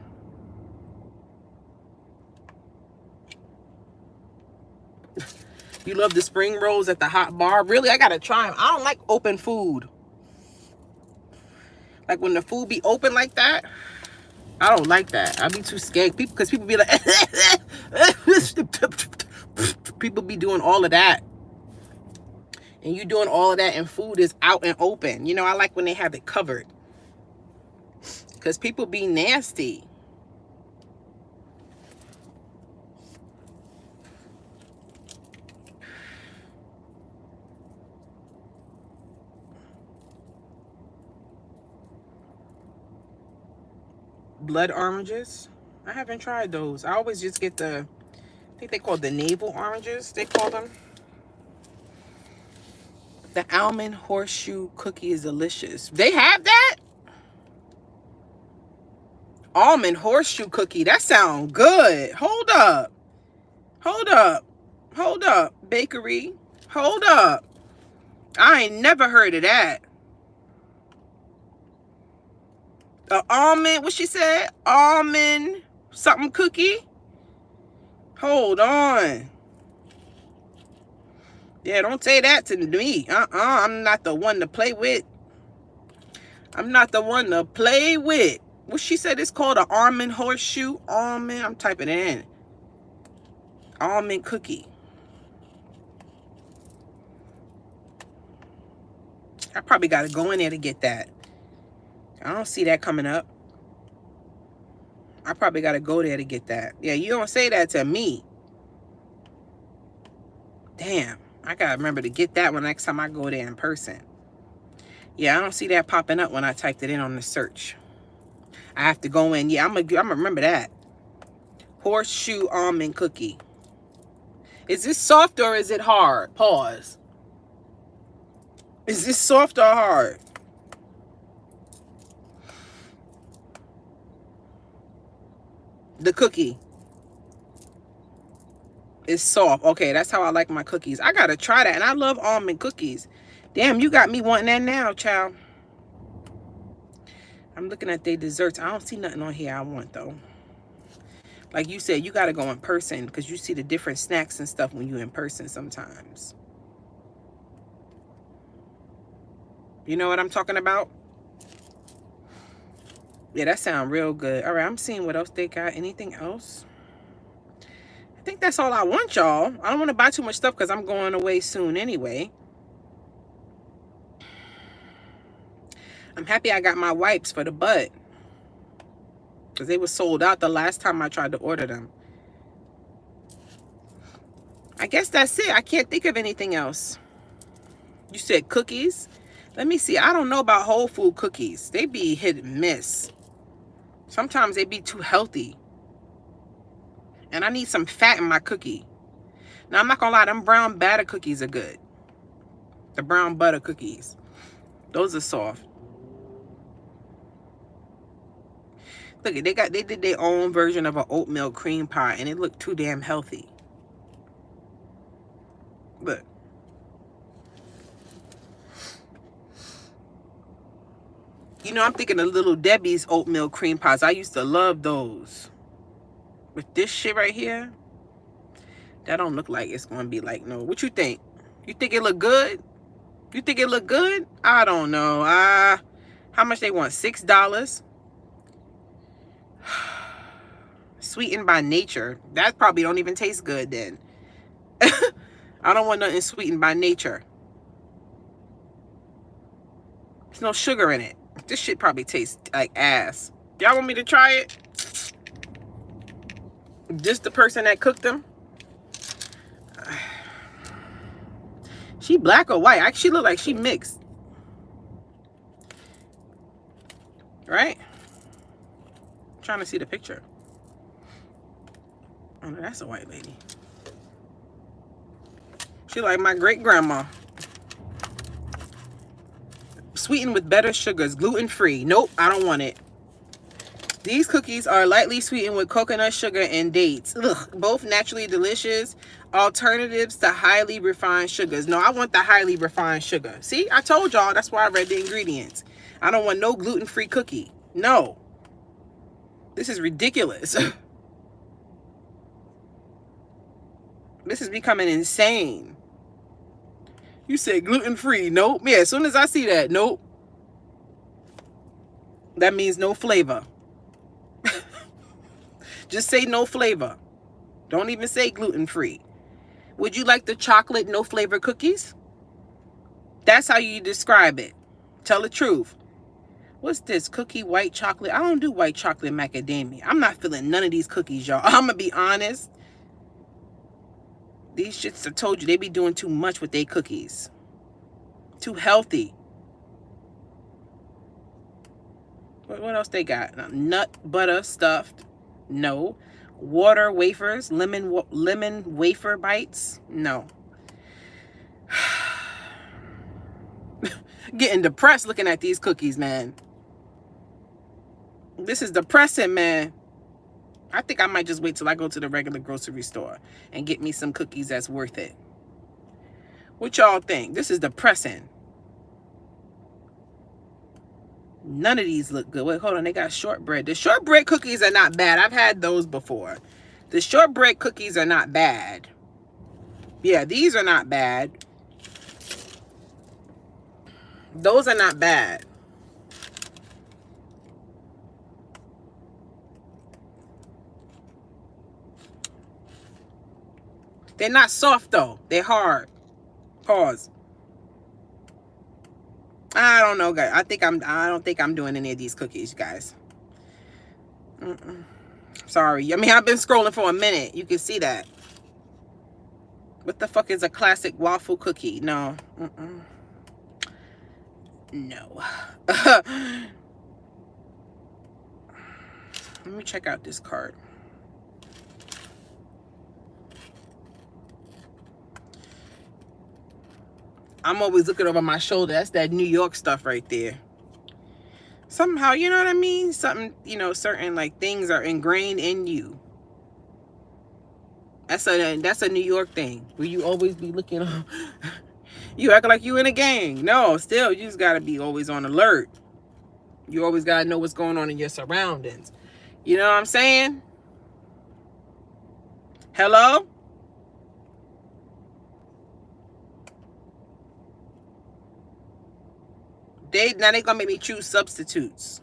Speaker 2: You love the spring rolls at the hot bar? Really? I gotta try them. I don't like open food. Like when the food be open like that, I don't like that. I be too scared. Because people be like, people be doing all of that. And you doing all of that and food is out and open. You know, I like when they have it covered. Because people be nasty. Blood oranges. I haven't tried those. I always just get the, I think they call the navel oranges, they call them. The almond horseshoe cookie is delicious. They have that? Almond horseshoe cookie. That sounds good. Hold up. Hold up. Hold up. Bakery. Hold up. I ain't never heard of that. Almond, what she said? Almond something cookie? Hold on. Yeah, don't say that to me. I'm not the one to play with. I'm not the one to play with. What she said it's called an almond horseshoe. Almond, I'm typing it in. Almond cookie. I probably got to go in there to get that. I don't see that coming up. I probably got to go there to get that. Yeah, you don't say that to me. Damn. I got to remember to get that one next time I go there in person. Yeah, I don't see that popping up when I typed it in on the search. I have to go in. Yeah, I'm gonna remember that. Horseshoe almond cookie. Is this soft or is it hard? Pause. Is this soft or hard? The cookie is soft. Okay, that's how I like my cookies. I gotta try that. And I love almond cookies. Damn, you got me wanting that now, child. I'm looking at their desserts. I don't see nothing on here I want, though. Like you said, you got to go in person because you see the different snacks and stuff when you're in person sometimes. You know what I'm talking about? Yeah, that sounds real good. All right, I'm seeing what else they got. Anything else? I think that's all I want, y'all. I don't want to buy too much stuff because I'm going away soon anyway. I'm happy I got my wipes for the butt because they were sold out the last time I tried to order them. I guess that's it. I can't think of anything else. You said cookies? Let me see. I don't know about whole food cookies. They be hit and miss. Sometimes they be too healthy. And I need some fat in my cookie. Now, I'm not going to lie. Them brown batter cookies are good. The brown butter cookies. Those are soft. Look, they did their own version of an oatmeal cream pie. And it looked too damn healthy. Look. You know, I'm thinking of Little Debbie's oatmeal cream pies. I used to love those. With this shit right here, that don't look like it's going to be like, no. What you think? You think it look good? You think it look good? I don't know. How much they want? $6? Sweetened by nature. That probably don't even taste good then. I don't want nothing sweetened by nature. There's no sugar in it. This shit probably tastes like ass. Y'all want me to try it? Just the person that cooked them? She black or white? She look like she mixed. Right? I'm trying to see the picture. Oh no, that's a white lady. She like my great grandma. Sweetened with better sugars, gluten-free. Nope, I don't want it. These cookies are lightly sweetened with coconut sugar and dates. Ugh, both naturally delicious alternatives to highly refined sugars. No, I want the highly refined sugar. See, I told y'all. That's why I read the ingredients. I don't want no gluten-free cookie. No. This is ridiculous. This is becoming insane. You said gluten-free. Nope. Yeah, as soon as I see that, nope. That means no flavor. Just say no flavor. Don't even say gluten-free. Would you like the chocolate no flavor cookies? That's how you describe it. Tell the truth. What's this? Cookie white chocolate? I don't do white chocolate macadamia. I'm not feeling none of these cookies, y'all. I'm going to be honest. These shits, I told you, they be doing too much with their cookies. Too healthy. What else they got? Nut butter stuffed. No. Water wafers. Lemon wafer bites. No. Getting depressed looking at these cookies, man. This is depressing, man. I think I might just wait till I go to the regular grocery store and get me some cookies that's worth it. What y'all think? This is depressing. None of these look good. Wait, hold on. They got shortbread. The shortbread cookies are not bad. I've had those before. The shortbread cookies are not bad. Yeah, these are not bad. Those are not bad. They're not soft though. They're hard. Pause. I don't know, guys. I don't think I'm doing any of these cookies, guys. Sorry. I mean, I've been scrolling for a minute. You can see that. What the fuck is a classic waffle cookie? No. No. Let me check out this card. I'm always looking over my shoulder. That's that New York stuff right there. Somehow, you know what I mean? Something, you know, certain like things are ingrained in you. That's a New York thing where you always be looking. You act like you in a gang. No, still, you just gotta be always on alert. You always got to know what's going on in your surroundings. You know what I'm saying? Hello? Now they gonna make me choose substitutes.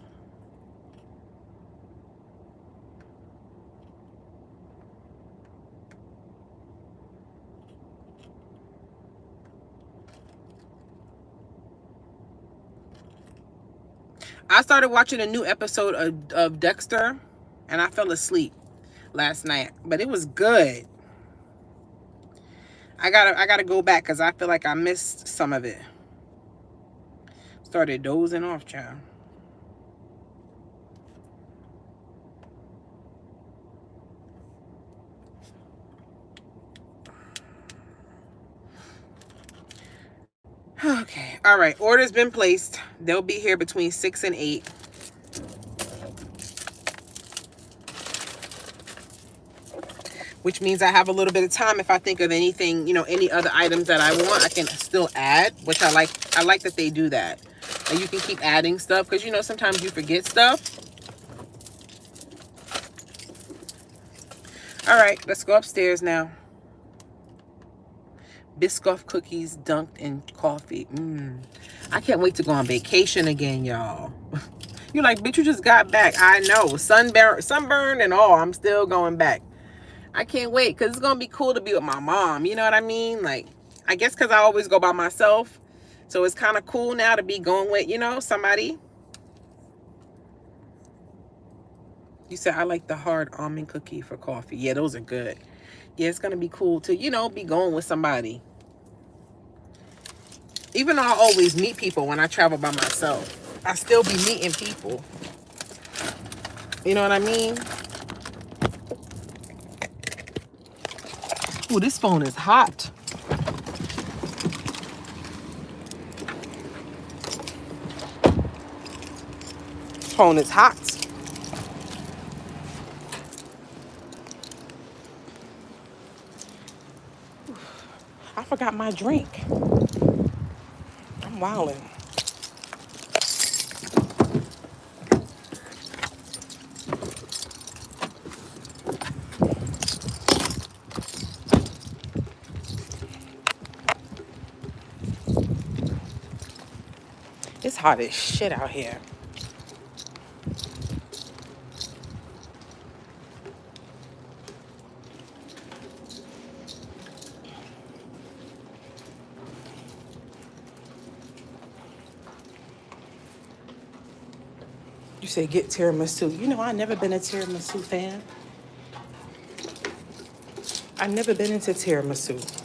Speaker 2: I started watching a new episode of Dexter, and I fell asleep last night, but it was good. I gotta go back because I feel like I missed some of it. Started dozing off, child. Okay, all right. Order's been placed. They'll be here between 6 and 8. Which means I have a little bit of time. If I think of anything, any other items that I want, I can still add, which I like. I like that they do that. And you can keep adding stuff because, sometimes you forget stuff. All right, let's go upstairs now. Biscoff cookies dunked in coffee. I can't wait to go on vacation again, y'all. You're like, bitch, you just got back. I know. Sunburn and all. I'm still going back. I can't wait because it's going to be cool to be with my mom. You know what I mean? Like, I guess because I always go by myself. So it's kind of cool now to be going with, somebody. You said I like the hard almond cookie for coffee. Yeah, those are good. Yeah, it's going to be cool to, be going with somebody. Even though I always meet people when I travel by myself, I still be meeting people. You know what I mean? Oh, this phone is hot. Phone is hot. I forgot my drink. I'm wilding. It's hot as shit out here. You say get tiramisu. I've never been a tiramisu fan. I've never been into tiramisu.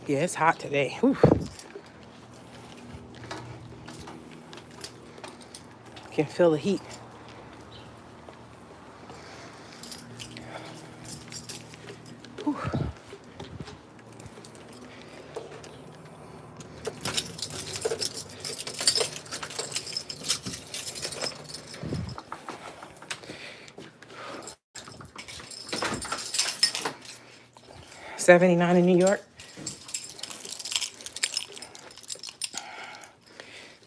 Speaker 2: Yeah, it's hot today. Whew. Can feel the heat. Whew. $79 in New York.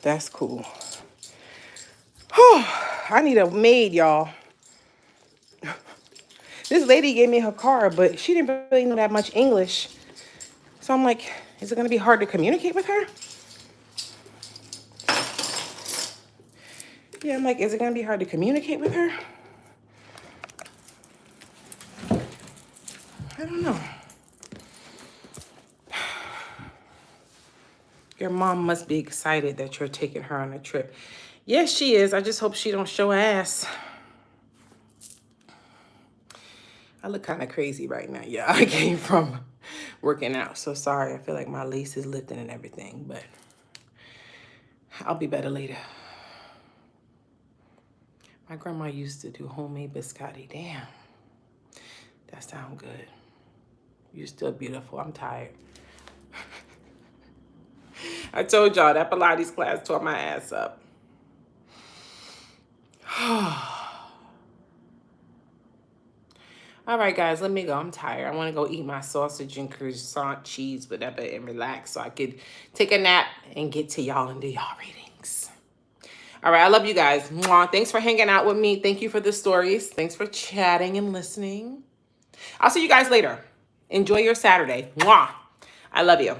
Speaker 2: That's cool. I need a maid, y'all. This lady gave me her card, but she didn't really know that much English. So I'm like, is it going to be hard to communicate with her? Yeah, I'm like, is it going to be hard to communicate with her? I don't know. Your mom must be excited that you're taking her on a trip. Yes, she is. I just hope she don't show ass. I look kind of crazy right now. Yeah, I came from working out. So sorry. I feel like my lace is lifting and everything, but I'll be better later. My grandma used to do homemade biscotti. Damn. That sounds good. You're still beautiful. I'm tired. I told y'all that Pilates class tore my ass up. All right, guys, let me go. I'm tired. I want to go eat my sausage and croissant cheese, whatever, and relax so I could take a nap and get to y'all and do y'all readings. All right, I love you guys. Mwah. Thanks for hanging out with me. Thank you for the stories. Thanks for chatting and listening. I'll see you guys later. Enjoy your Saturday. Mwah. I love you.